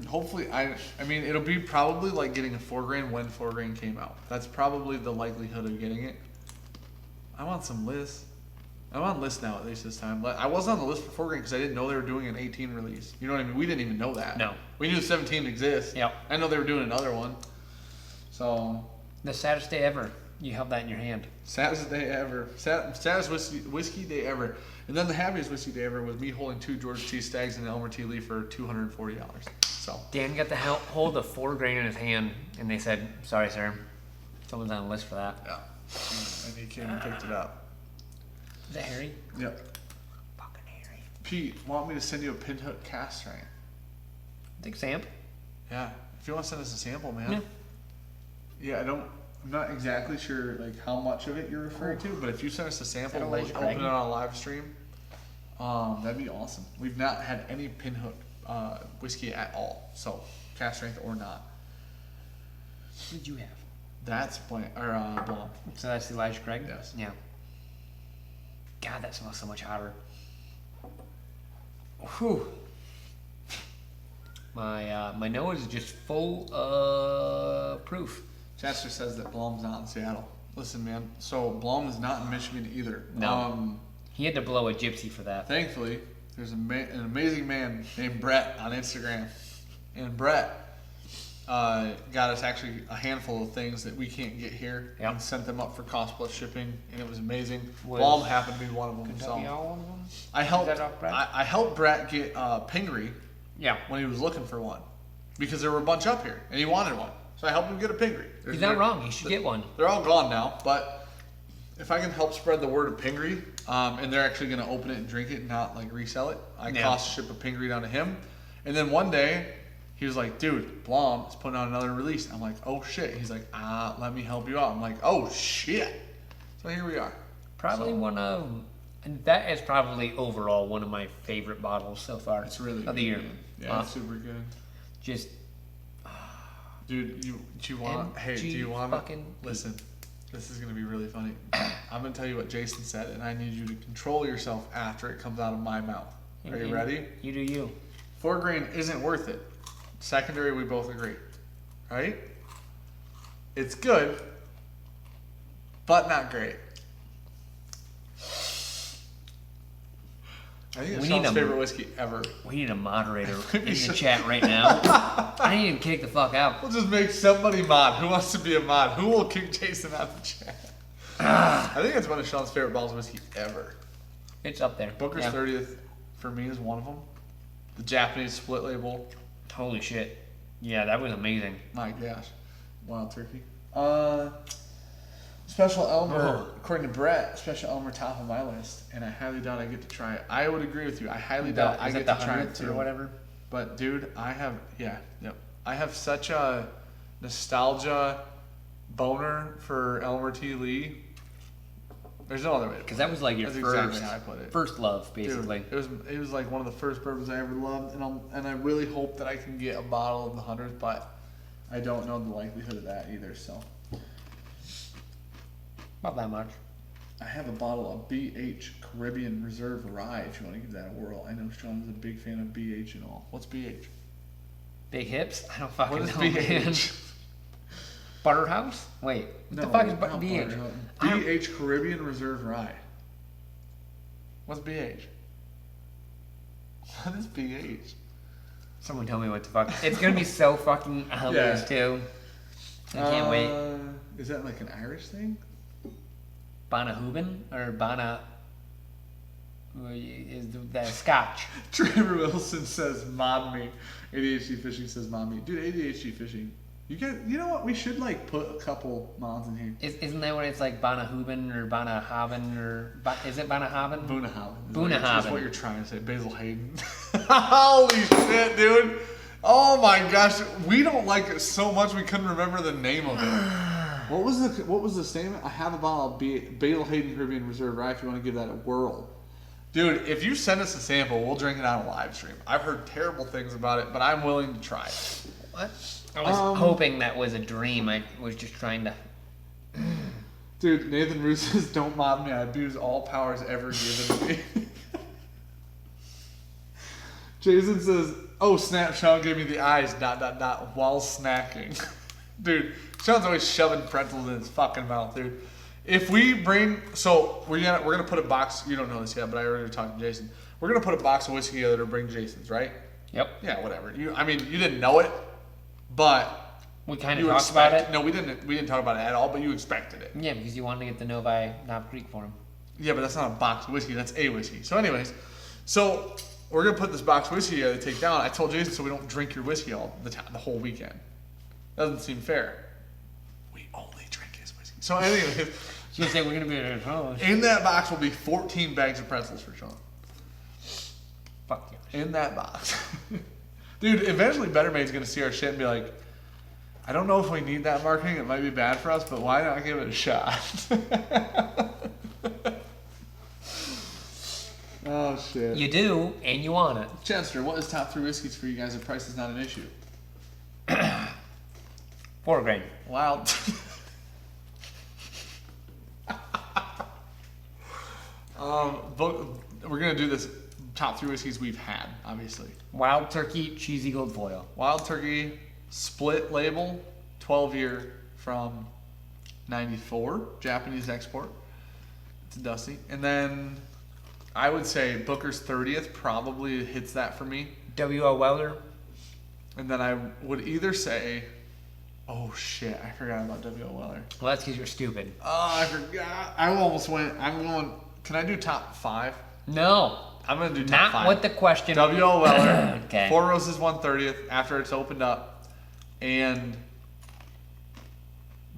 Hopefully, I mean, it'll be probably like getting a 4 grain when 4 grain came out. That's probably the likelihood of getting it. I want some lists. I'm on list now, at least this time. I wasn't on the list for 4 grain because I didn't know they were doing an 18 release. You know what I mean? We didn't even know that. No. We knew 17 exists. Yep. I know they were doing another one. So. The saddest day ever. You held that in your hand. Saddest day ever. Saddest whiskey day ever. And then the happiest whiskey day ever was me holding 2 George T. Staggs and Elmer T. Lee for $240. So. Dan got to hold the 4 grain in his hand, and they said, "Sorry, sir, someone's on the list for that." Yeah. And he came and picked it up. Is that Harry? Yep. Fucking Harry. Pete, want me to send you a pinhook cast strength? Think Samp? Yeah. If you want to send us a sample, man. Yeah. I'm not exactly sure like how much of it you're referring to, but if you send us a sample, we'll open it on a live stream. That'd be awesome. We've not had any pinhook whiskey at all, so cast strength or not. What did you have? That's Blonde. So that's Elijah Craig? Yes. Yeah. God, that smells so much hotter. Whew. My nose is just full of proof. Chester says that Blom's not in Seattle. Listen, man. So Blom is not in Michigan either. No. He had to blow a gypsy for that. Thankfully, there's an amazing man named Brett on Instagram, and Brett got us actually a handful of things that we can't get here, and sent them up for cost plus shipping, and it was amazing. Blom happened to be one of them. So one of them? I helped Brett get Pingree. Yeah. When he was looking for one, because there were a bunch up here, and he wanted one. So I helped him get a Pingree. He's not wrong. He should get one. They're all gone now, but if I can help spread the word of Pingree, and they're actually going to open it and drink it and not like resell it, I cost ship a Pingree down to him. And then one day, he was like, "Dude, Blom is putting out another release." I'm like, "Oh shit." He's like, "Let me help you out." I'm like, "Oh shit." So here we are. Probably one of, and that is probably overall one of my favorite bottles so far. It's really of the year. Yeah, it's super good. Just. Dude, do you want to listen? This is gonna be really funny. I'm gonna tell you what Jason said, and I need you to control yourself after it comes out of my mouth. Are you ready? You do you. 4 grain isn't worth it. Secondary, we both agree, right? It's good, but not great. I think it's Sean's favorite whiskey ever. We need a moderator in the chat right now. I need him to kick the fuck out. We'll just make somebody mod. Who wants to be a mod? Who will kick Jason out of the chat? I think it's one of Sean's favorite bottles of whiskey ever. It's up there. Booker's 30th for me is one of them. The Japanese split label. Holy shit. Yeah, that was amazing. My gosh. Wild turkey. Special Elmer, according to Brett, Special Elmer top of my list, and I highly doubt I get to try it. I would agree with you. I highly doubt I get to try it too. Or whatever. But dude, I have I have such a nostalgia boner for Elmer T. Lee. There's no other way. Because that was like your first love, basically. Dude, it was like one of the first bourbons I ever loved, and I really hope that I can get a bottle of the Hunters, but I don't know the likelihood of that either. So. Not that much. I have a bottle of BH Caribbean Reserve Rye if you want to give that a whirl. I know Sean's a big fan of BH and all. What's BH? Big hips? I don't fucking know. What is BH? Butterhouse? Wait, what the fuck is BH? BH Caribbean Reserve Rye. What's BH? What is BH? Someone tell me what the fuck. It's gonna be so fucking obvious too. I can't wait. Is that like an Irish thing? Banahuben or Bana is that Scotch. Trevor Wilson says mod me. ADHD Fishing says mod me. Dude, ADHD Fishing. You know what? We should like put a couple mods in here. Isn't that what it's like Banahuben or Banahaven or is it Banahaven? Boonahaven. Boonahaven. That's what you're trying to say. Basil Hayden. Holy shit, dude. Oh my gosh. We don't like it so much we couldn't remember the name of it. What was the statement? I have a bottle of Basil Hayden Caribbean Reserve Rye if you want to give that a whirl. Dude, if you send us a sample, we'll drink it on a live stream. I've heard terrible things about it, but I'm willing to try it. What? I was hoping that was a dream. I was just trying to... Dude, Nathan Roos says, don't mob me. I abuse all powers ever given to me. Jason says, oh, snap, Sean gave me the eyes, ... while snacking. Dude, Sean's always shoving pretzels in his fucking mouth, dude. If we bring... So, we're gonna put a box... You don't know this yet, but I already talked to Jason. We're going to put a box of whiskey together to bring Jason's, right? Yep. Yeah, whatever. You didn't know it, but... We kind of talked about it. No, we didn't talk about it at all, but you expected it. Yeah, because you wanted to get the Novi Knob Creek for him. Yeah, but that's not a box of whiskey. That's a whiskey. So anyways, we're going to put this box of whiskey together to take down. I told Jason so we don't drink your whiskey the whole weekend. Doesn't seem fair. We only drink his whiskey. So anyways. She was saying we're going to be at home. In that box will be 14 bags of pretzels for Sean. Fuck you. In that box. Dude, eventually Better Made's going to see our shit and be like, I don't know if we need that marketing. It might be bad for us, but why not give it a shot? Oh, shit. You do, and you want it. Chester, what is top 3 whiskeys for you guys if price is not an issue? 4 grain. Wild. We're going to do this top 3 whiskeys we've had, obviously. Wild Turkey, Cheesy Gold Foil. Wild Turkey, split label, 12-year from 94, Japanese export. It's dusty. And then I would say Booker's 30th probably hits that for me. W.O. Weller. And then I would either say, oh shit, I forgot about W.O. Weller. Well, that's because you're stupid. Oh, I forgot. I almost went, can I do top 5? No. I'm going to do top 5. Not what the question. W.O. Weller. Okay. Four Roses 130th after it's opened up. And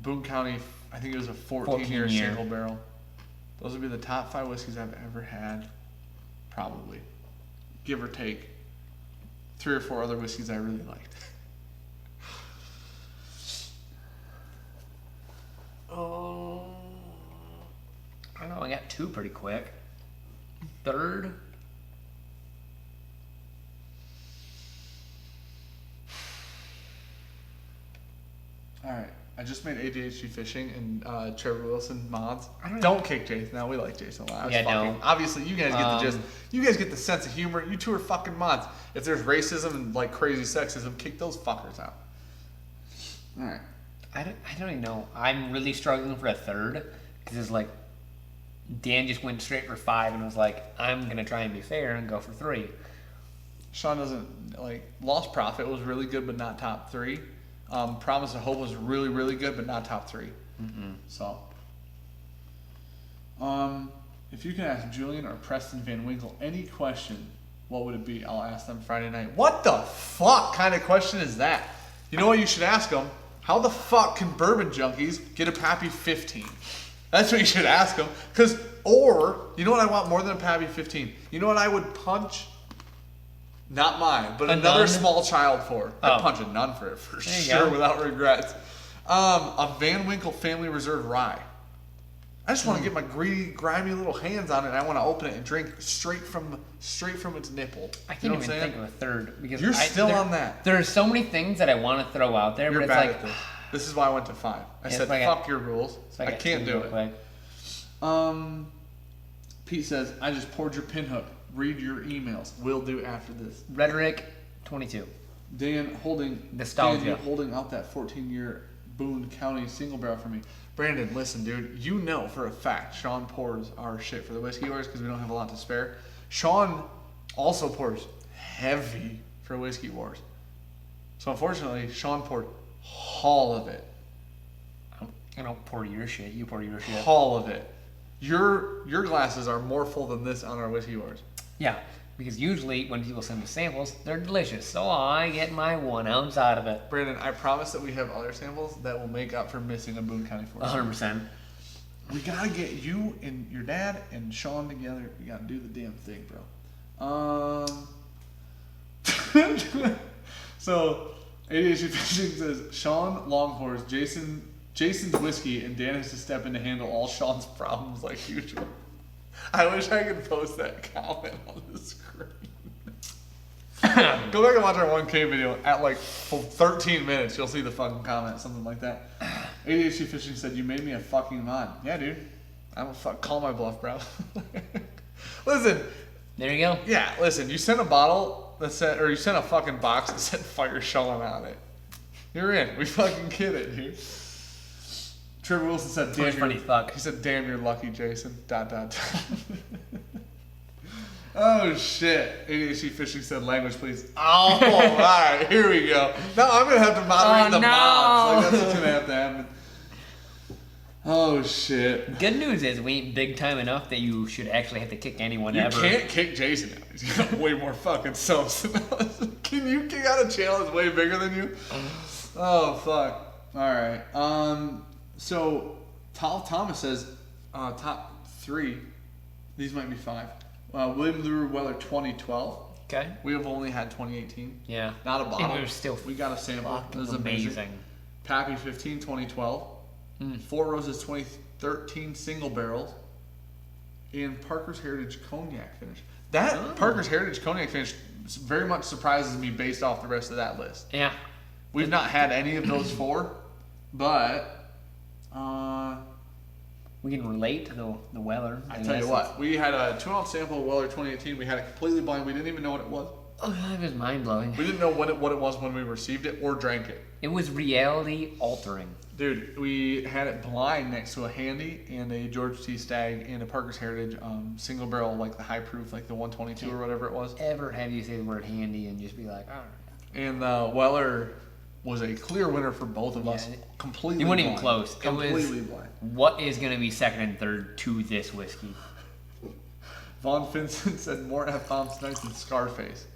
Boone County, I think it was a 14-year single barrel. Those would be the top 5 whiskeys I've ever had. Probably. Give or take 3 or 4 other whiskeys I really liked. Oh. I don't know, I got 2 pretty quick. Third. Alright, I just made ADHD fishing and Trevor Wilson mods. Don't kick Jason. No, we like Jason a lot. Yeah, no. Obviously, you guys get the gist. You guys get the sense of humor. You two are fucking mods. If there's racism and like crazy sexism, kick those fuckers out. Alright. I don't even know. I'm really struggling for a third because it's like Dan just went straight for 5 and was like, I'm gonna try and be fair and go for 3. Sean doesn't like. Lost Profit was really good, but not top 3. Promise of Hope was really, really good, but not top 3. Mm-mm. So, if you can ask Julian or Preston Van Winkle any question, what would it be? I'll ask them Friday night. What the fuck kind of question is that? You know what you should ask them? How the fuck can Bourbon Junkies get a Pappy 15? That's what you should ask them. Or, you know what I want more than a Pappy 15? You know what I would punch? Not mine, but another small child for. I'd punch a nun for it for sure without regrets. A Van Winkle Family Reserve Rye. I just want to get my greedy, grimy little hands on it and I want to open it and drink straight from its nipple. I can't even think of a third because you're still on that. There are so many things that I want to throw out there, you're but it's bad like at this. This is why I went to 5. I said, fuck your rules. I can't do it. Pete says, I just poured your pinhook. Read your emails. Will do after this. Rhetoric 22. Dan holding out that 14-year Boone County single barrel for me. Brandon, listen, dude. You know for a fact Sean pours our shit for the Whiskey Wars because we don't have a lot to spare. Sean also pours heavy for Whiskey Wars. So unfortunately, Sean poured all of it. I don't pour your shit. You pour your shit. All of it. Your glasses are more full than this on our Whiskey Wars. Yeah, because usually when people send me samples, they're delicious. So I get my 1 ounce out of it. Brandon, I promise that we have other samples that will make up for missing a Boone County 14. 100%. We gotta get you and your dad and Sean together. We gotta do the damn thing, bro. So, ADHD Fishing says, Sean long pours Jason's whiskey and Dan has to step in to handle all Sean's problems like usual. I wish I could post that comment on the screen. Go back and watch our 1K video at like 13 minutes. You'll see the fucking comment, something like that. ADHD Fishing said, "You made me a fucking mod." Yeah, dude. I don't call my bluff, bro. Listen. There you go. Yeah, listen. You sent a bottle that said, or you sent a fucking box that said "Fire Showing" on it. You're in. We fucking get it, dude. Trevor Wilson said, "Damn, funny fuck." He said, "Damn, you're lucky, Jason." ... Oh shit. ADHD Fishing said, "Language, please." Oh, alright, here we go. Now I'm gonna have to moderate the mods. Like, that's what's gonna have to happen. Oh shit. Good news is we ain't big time enough that you should actually have to kick anyone ever. You can't kick Jason out. He's got way more fucking subs than us. Can you kick out a channel that's way bigger than you? Oh fuck. Alright. So Thomas says top 3. These might be 5. William LaRue Weller 2012. Okay. We have only had 2018. Yeah. Not a bottle. And still we got a sample. It was amazing. Pappy 15 2012. 4 Roses 2013 single barrels. And Parker's Heritage Cognac finish. That Parker's Heritage Cognac finish very much surprises me based off the rest of that list. Yeah. We've not had any of those 4, but we can relate to the Weller. I tell you what, we had a 2-ounce sample of Weller 2018. We had it completely blind. We didn't even know what it was. Oh, it was mind blowing. We didn't know what it was when we received it or drank it. It was reality altering. Dude, we had it blind next to a Handy and a George T. Stagg and a Parker's Heritage single barrel, like the high proof, like the 122 or whatever it was. Ever have you say the word Handy and just be like, all right. And Weller was a clear winner for both of us. Completely. You weren't blind. even close. Completely blind. What is going to be second and third to this whiskey? Vaughn Vincent said more F-bombs tonight than Scarface.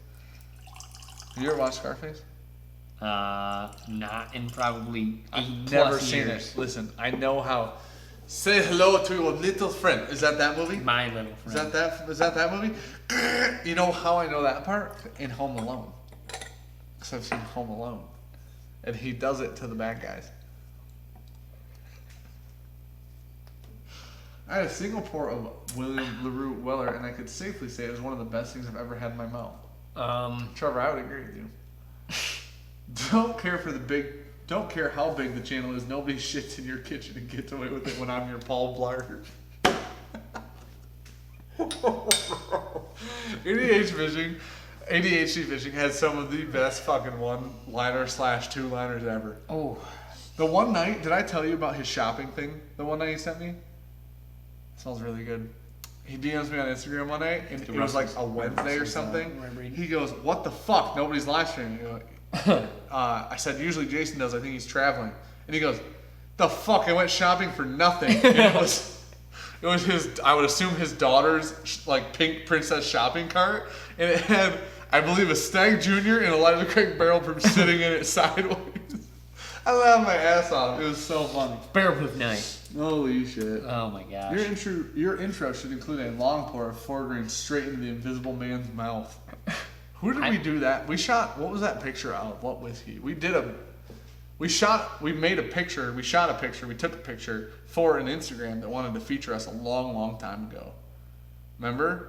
Have you ever watched Scarface? Not in probably 8 I've never plus seen years. it. Listen, I know how. Say hello to your little friend. Is that movie? My little friend. Is that that movie? You know how I know that part? In Home Alone. Because I've seen Home Alone. And he does it to the bad guys. I had a single pour of William LaRue Weller, and I could safely say it was one of the best things I've ever had in my mouth. Trevor, I would agree with you. Don't care how big the channel is. Nobody shits in your kitchen and gets away with it when I'm your Paul Blart. ADHD Fishing has some of the best fucking one-liner/two-liners ever. Oh. The one night, did I tell you about his shopping thing? The one night he sent me? It smells really good. He DMs me on Instagram one night, and it was like a Wednesday or something. He goes, "What the fuck? Nobody's live streaming." I said, "Usually Jason does. I think he's traveling." And he goes, "The fuck? I went shopping for nothing." And it was his. I would assume his daughter's like pink princess shopping cart, and it had, I believe, a Stag Junior and a Elijah Craig barrel from sitting in it sideways. I laughed my ass off. It was so funny. Bearproof night. Holy shit. Oh my gosh. Your intro should include a long pour of 4 grain straight into the invisible man's mouth. Who did we do that? We shot, what was that picture of? What whiskey? We made a picture, we shot a picture, we took a picture for an Instagram that wanted to feature us a long, long time ago. Remember?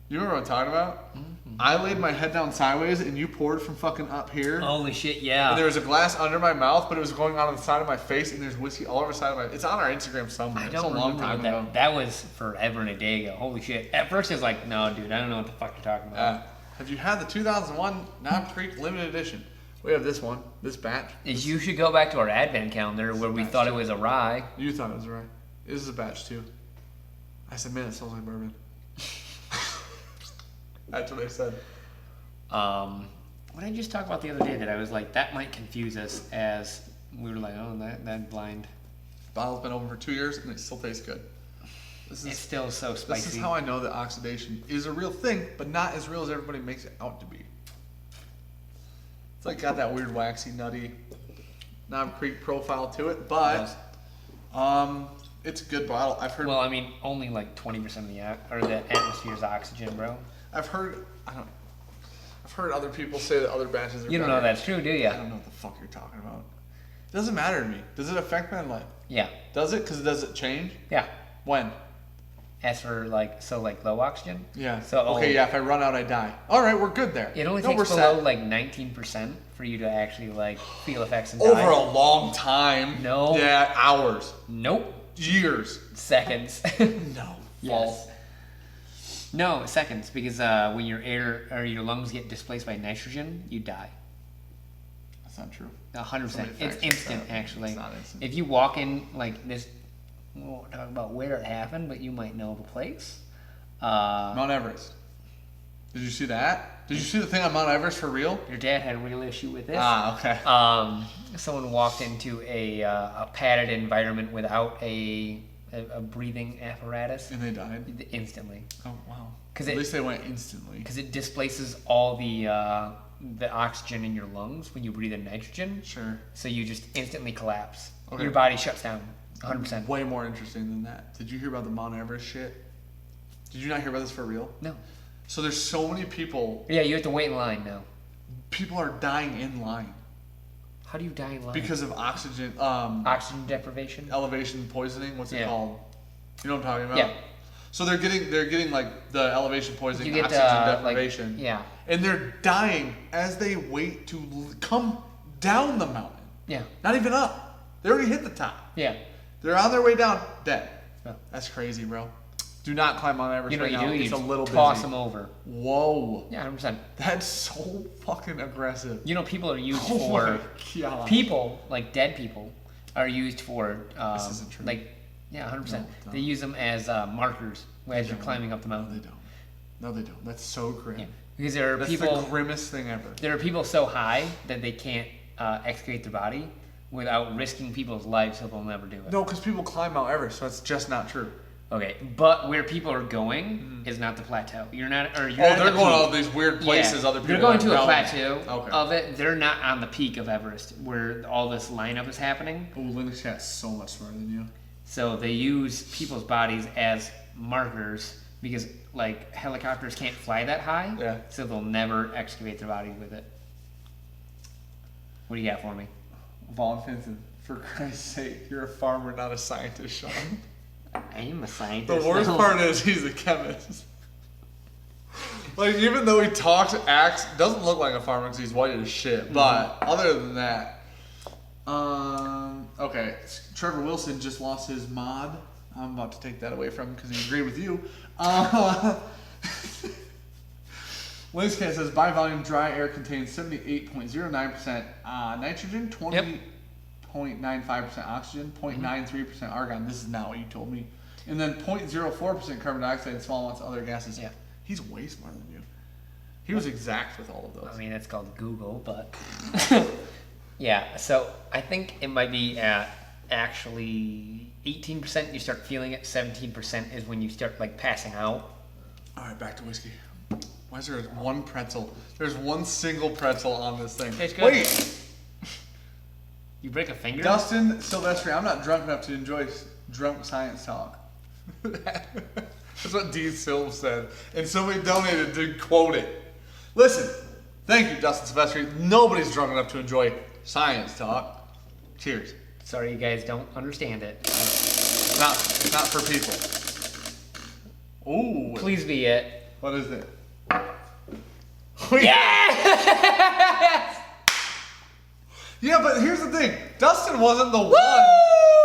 You remember what I'm talking about? Mm-hmm. I laid my head down sideways and you poured from fucking up here. Holy shit, yeah. And there was a glass under my mouth, but it was going on the side of my face, and there's whiskey all over the side of my. It's on our Instagram somewhere. I don't remember that. That was forever and a day ago. Holy shit. At first it was like, no, dude, I don't know what the fuck you're talking about. Have you had the 2001 Knob Creek limited edition? We have this one, this batch. You should go back to our advent calendar where we thought it was a rye. You thought it was a rye. This is a batch too. I said, man, it smells like bourbon. That's what I said. What did I just talk about the other day that I was like, that might confuse us, as we were like, oh, that blind. Bottle's been open for 2 years and it still tastes good. It's still so spicy. This is how I know that oxidation is a real thing, but not as real as everybody makes it out to be. It's like got that weird waxy, nutty Knob Creek profile to it, but it's a good bottle. I've heard. Well, I mean, only like 20% of the atmosphere's oxygen, bro. I've heard other people say that other batches are You don't better. know that's true, do you? I don't know what the fuck you're talking about. It doesn't matter to me. Does it affect my life? Yeah. Does it? Because does it change? Yeah. When? as for like low oxygen. Yeah. So okay, yeah, if I run out, I die. All right, we're good there. It only takes below like 19% for you to actually like feel effects and die. Over a long time. No. Yeah, hours. Nope. Years. Seconds. No. Yes. No, seconds, because when your air or your lungs get displaced by nitrogen, you die. That's not true. 100%. It's instant, actually. It's not instant. If you walk in like this, we won't talk about where it happened, but you might know the place. Mount Everest. Did you see that? Did you see the thing on Mount Everest for real? Your dad had a real issue with this. Okay. Someone walked into a padded environment without a breathing apparatus. And they died? Instantly. Oh, wow. At least they went instantly. Because it displaces all the oxygen in your lungs when you breathe in nitrogen. Sure. So you just instantly collapse. Okay. Your body shuts down 100%. Way more interesting than that. Did you hear about the Mount Everest shit? Did you not hear about this for real? No. So there's so many people. Yeah, you have to wait in line now. People are dying in line. How do you die in line? Because of oxygen. Oxygen deprivation. Elevation poisoning. What's it called? You know what I'm talking about? Yeah. So they're getting like the elevation poisoning, You get, oxygen deprivation. Like, yeah. And they're dying as they wait to come down the mountain. Yeah. Not even up. They already hit the top. Yeah. They're on their way down, dead. Yeah. That's crazy, bro. Do not climb Mount Everest You know right what you now. do? It's You a little toss busy. them over. Whoa. Yeah, 100%. That's so fucking aggressive. You know, people are used Oh for my God. people like dead people are used for This isn't true. like 100%. No, They use them as markers as you're don't. climbing up the No, mountain. they don't. No, they don't. That's so grim. Yeah. Because there are That's people the grimmest thing ever. there are people so high that they can't excavate their body without risking people's lives, so they'll never do it. No, because people climb Mount Everest, so that's just not true. Okay, but where people are going is not the plateau. You're not, or you're Oh, not at they're the going peak. all these weird places. Yeah. Other people They're going are to a going. plateau Okay. of it. They're not on the peak of Everest where all this lineup is happening. Oh, Linux Chat's so much smarter than you. So they use people's bodies as markers because like helicopters can't fly that high. Yeah. So they'll never excavate their body with it. What do you got for me? Vaughn Finson, for Christ's sake, you're a farmer, not a scientist, Sean. I am a The scientist. worst part is he's a chemist. Like, even though he talks, acts, doesn't look like a farmer because he's white as shit. But other than that, okay, Trevor Wilson just lost his mod. I'm about to take that away from him because he agreed with you. Linscat says, by volume, dry air contains 78.09% nitrogen, 20.95% oxygen, 0.93% argon. This is not what you told me. And then 0.04% carbon dioxide and small amounts of other gases. Yeah. He's way smarter than you. He was exact with all of those. I mean, that's called Google, but yeah. So I think it might be at actually 18%. You start feeling it. 17% is when you start like passing out. All right, back to whiskey. Why is there one pretzel? There's one single pretzel on this thing. Tastes good. Wait! You break a finger? Dustin Silvestri, I'm not drunk enough to enjoy drunk science talk. That's what D. Silv said. And somebody donated to quote it. Listen, thank you, Dustin Silvestri. Nobody's drunk enough to enjoy science talk. Cheers. Sorry, you guys don't understand it. It's not for people. Ooh. Please be it. What is it? Yes! Yeah, but here's the thing. Dustin wasn't the one.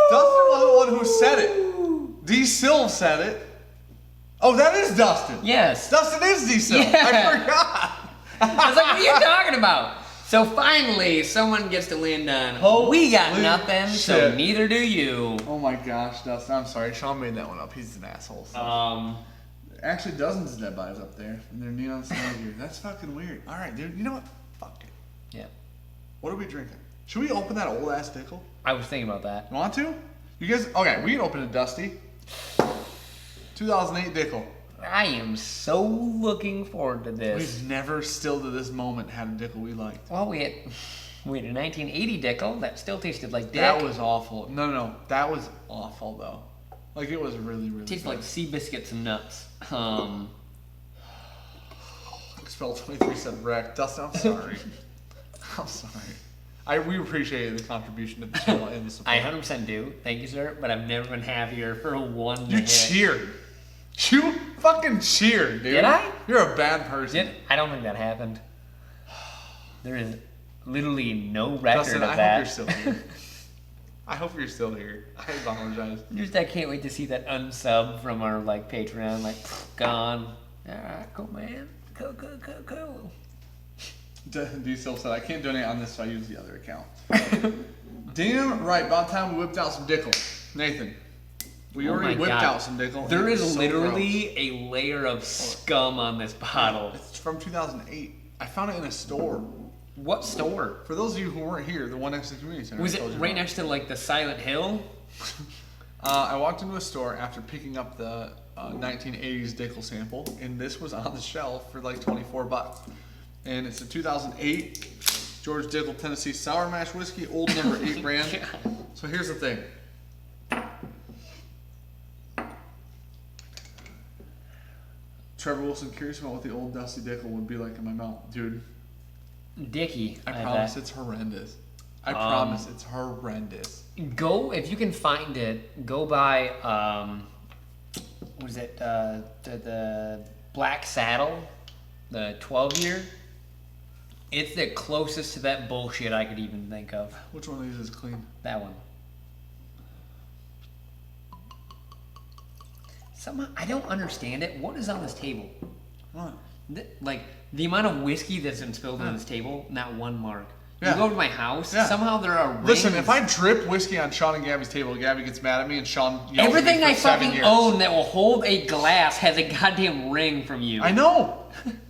Dustin wasn't the one who said it. D. Silv said it. Oh, that is Dustin. Yes. Dustin is D. Silv. Yeah. I forgot. I was like, what are you talking about? So finally, someone gets to land on, we got Holy nothing, so shit. neither do you. Oh my gosh, Dustin. I'm sorry. Sean made that one up. He's an asshole. So. Actually, dozens of dead bodies up there, and they're neon snow gear. That's fucking weird. All right, dude. You know what? Fuck it. Yeah. What are we drinking? Should we open that old ass Dickel? I was thinking about that. You want to? You guys? Okay, we can open it, Dusty. 2008 Dickel. I am so looking forward to this. We've never, still to this moment, had a Dickel we liked. Well, we had a 1980 Dickel that still tasted like dick. That was awful. No. That was awful, though. Like, it was really, really tasted bad. like sea biscuits and nuts. Spell 23 said wreck. Dustin, I'm sorry. I'm sorry. We appreciate the contribution to the channel and the support. I 100% do. Thank you, sir. But I've never been happier for one You hit. cheered. You fucking cheered, dude. Did I? You're a bad person. I don't think that happened. There is literally no record Dustin, of I that. hope you're still here. I hope you're still here. I apologize. I can't wait to see that unsub from our Patreon. Gone. Alright, cool, man. Cool. D-Silv said, I can't donate on this, so I use the other account. Damn right. About time we whipped out some Dickel. Nathan, we already whipped out some Dickel. There is literally a layer of scum on this bottle. It's from 2008. I found it in a store. What store? For those of you who weren't here, the one next to the community center. Was it right next to the Silent Hill? I walked into a store after picking up the 1980s Dickel sample, and this was on the shelf for $24. And it's a 2008 George Dickel Tennessee Sour Mash Whiskey, old number 8 brand. So here's the thing. Trevor Wilson, curious about what the old Dusty Dickel would be like in my mouth. Dude. Dicky. I promise it's horrendous. I promise it's horrendous. Go, if you can find it, go buy, the Black Saddle, the 12-year. It's the closest to that bullshit I could even think of. Which one of these is clean? That one. Somehow, I don't understand it. What is on this table? What? The amount of whiskey that's been spilled on this table, not one mark. Yeah. You go to my house, somehow there are rings. Listen, if I drip whiskey on Sean and Gabby's table, Gabby gets mad at me and Sean yells at me everything for I 7 fucking years. own that will hold a glass has a goddamn ring from you. I know.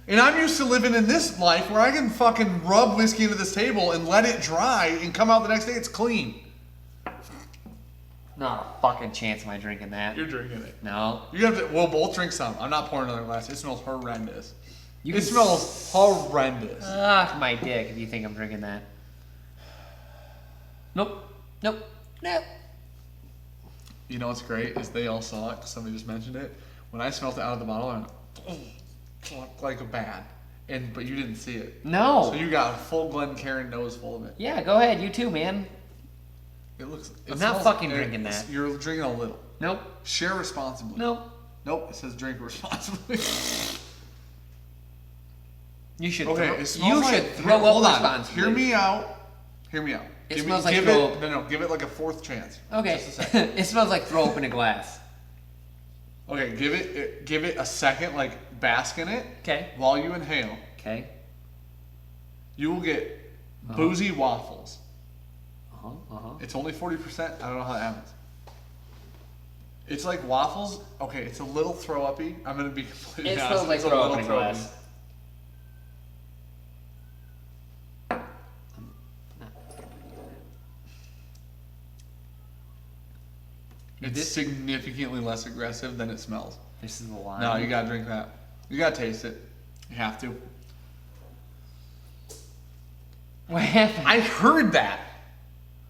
And I'm used to living in this life where I can fucking rub whiskey into this table and let it dry and come out the next day it's clean. Not a fucking chance am I drinking that. You're drinking it. No. You have to. We'll both drink some. I'm not pouring another glass. It smells horrendous. It smells horrendous. Ah, my dick if you think I'm drinking that. Nope. You know what's great is they all saw it because somebody just mentioned it. When I smelled it out of the bottle, I went, looked like a bad. But you didn't see it. No. So you got a full Glencairn nose full of it. Yeah, go ahead. You too, man. I'm not fucking drinking that. You're drinking a little. Nope. Share responsibly. Nope. It says drink responsibly. You should. Okay, throw, it smells you should throw up hold on. responsibly. Hear me out. It smells like throw up. No, give it like a fourth chance. Okay. Just a second. It smells like throw up in a glass. Okay, give it a second, bask in it. Okay. While you inhale. Okay. You will get boozy waffles. It's only 40%. I don't know how that happens. It's like waffles. Okay, it's a little throw uppy. I'm gonna be completely honest. It smells like It's a throw up little in a throw-uppy. glass. It's significantly less aggressive than it smells. This is the line. No, you gotta drink that. You gotta taste it. You have to. What happened? I heard that.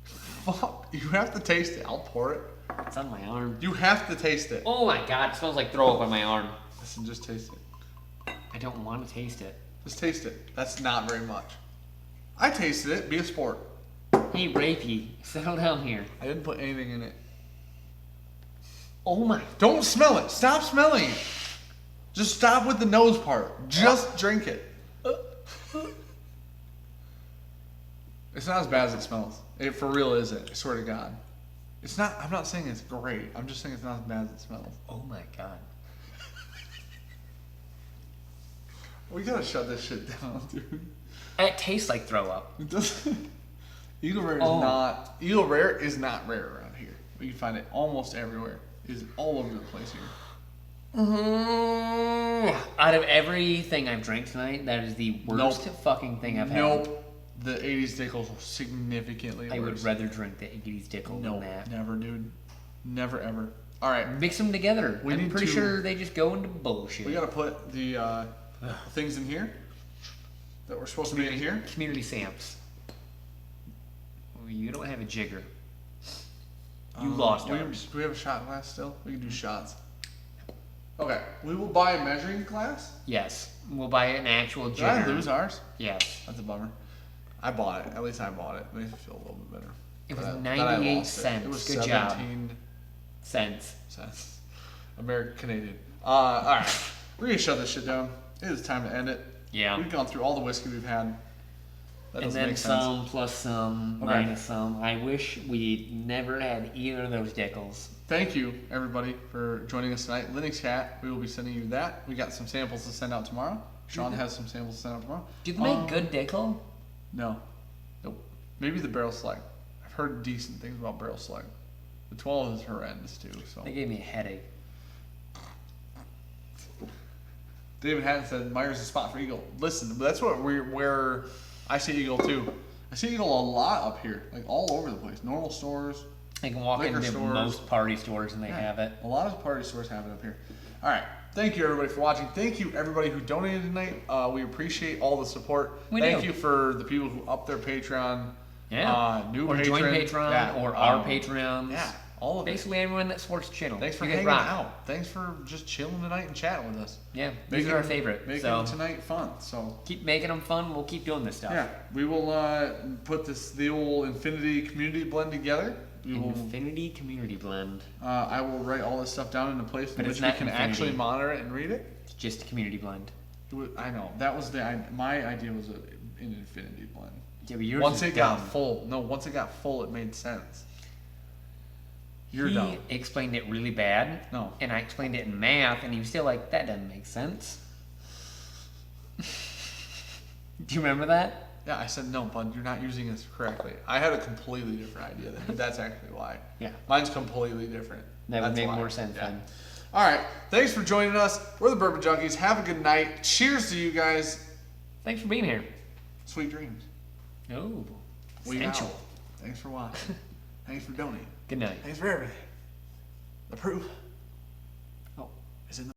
Fuck. You have to taste it. I'll pour it. It's on my arm. You have to taste it. Oh my god, it smells like throw up on my arm. Listen, just taste it. I don't want to taste it. Just taste it. That's not very much. I tasted it. Be a sport. Hey, Rapey, settle down here. I didn't put anything in it. Oh my. Don't smell it. Stop smelling it. Just stop with the nose part. Just drink it. It's not as bad as it smells. It for real isn't. I swear to God. It's not. I'm not saying it's great. I'm just saying it's not as bad as it smells. Oh my god. We gotta shut this shit down, dude. It tastes like throw up. It doesn't. Eagle Rare is not. Eagle Rare is not rare around here. You can find it almost everywhere. It's all over the place here. Out of everything I've drank tonight, that is the worst fucking thing I've had. Nope. The 80s Dickel's significantly worse. I would rather drink the 80s Dickel than that. Never, dude. Never, ever. All right. Mix them together. We I'm need pretty to- sure they just go into bullshit. We gotta put the things in here that we're supposed to be in here. Community Samps. You don't have a jigger. You lost ours. Do we have a shot glass still? We can do shots. Okay. We will buy a measuring glass. Yes. We'll buy an actual Did jigger. I lose ours? Yes. That's a bummer. I bought it. At least I bought it. It makes me feel a little bit better. It was That I 98 lost it. cents. It was Good job. 17 Cents. cents. American Canadian. All right, we're gonna shut this shit down. It is time to end it. Yeah. We've gone through all the whiskey we've had. That And doesn't then make sense. some, plus some, Okay. minus some. I wish we never had either of those Dickles. Thank you, everybody, for joining us tonight. Linux Cat, we will be sending you that. We got some samples to send out tomorrow. Sean has some samples to send out tomorrow. Do they make good Dickel? No. Nope. Maybe the barrel slag. I've heard decent things about barrel slag. The 12 is horrendous, too. So They gave me a headache. David Hatton said Myers is a spot for Eagle. Listen, that's what where I see Eagle, too. I see Eagle a lot up here, like all over the place. Normal stores. I can walk Liquor into stores. most party stores and they have it. A lot of party stores have it up here. All right. Thank you, everybody, for watching. Thank you, everybody who donated tonight. We appreciate all the support. Thank you for the people who upped their Patreon. Yeah. New or join patron. Patreon or our Patreons. Yeah. All of Basically everyone that supports the channel. Thanks for You guys hanging rock. out. Thanks for just chilling tonight and chatting with us. Yeah, these are our favorite. Making So tonight fun. So keep making them fun. We'll keep doing this stuff. yeah, we will put the old Infinity Community Blend together. We will. Infinity Community Blend. I will write all this stuff down in a place in But which it's we not can Infinity. actually monitor it and read it. It's just a Community Blend. I know that was my idea was an Infinity Blend. Yeah, but yours Once is it got dumb. full, once it got full, it made sense. You're He dumb. explained it really bad. No. And I explained it in math, and he was still like, that doesn't make sense. Do you remember that? Yeah, I said no, bud. You're not using this correctly. I had a completely different idea. That's actually why. Yeah. Mine's completely different. That would That's make why. more sense Yeah. then. All right. Thanks for joining us. We're the Bourbon Junkies. Have a good night. Cheers to you guys. Thanks for being here. Sweet dreams. Oh, We essential. out. Thanks for watching. Thanks for donating. Good night. Thanks for everything. The proof Oh. is in the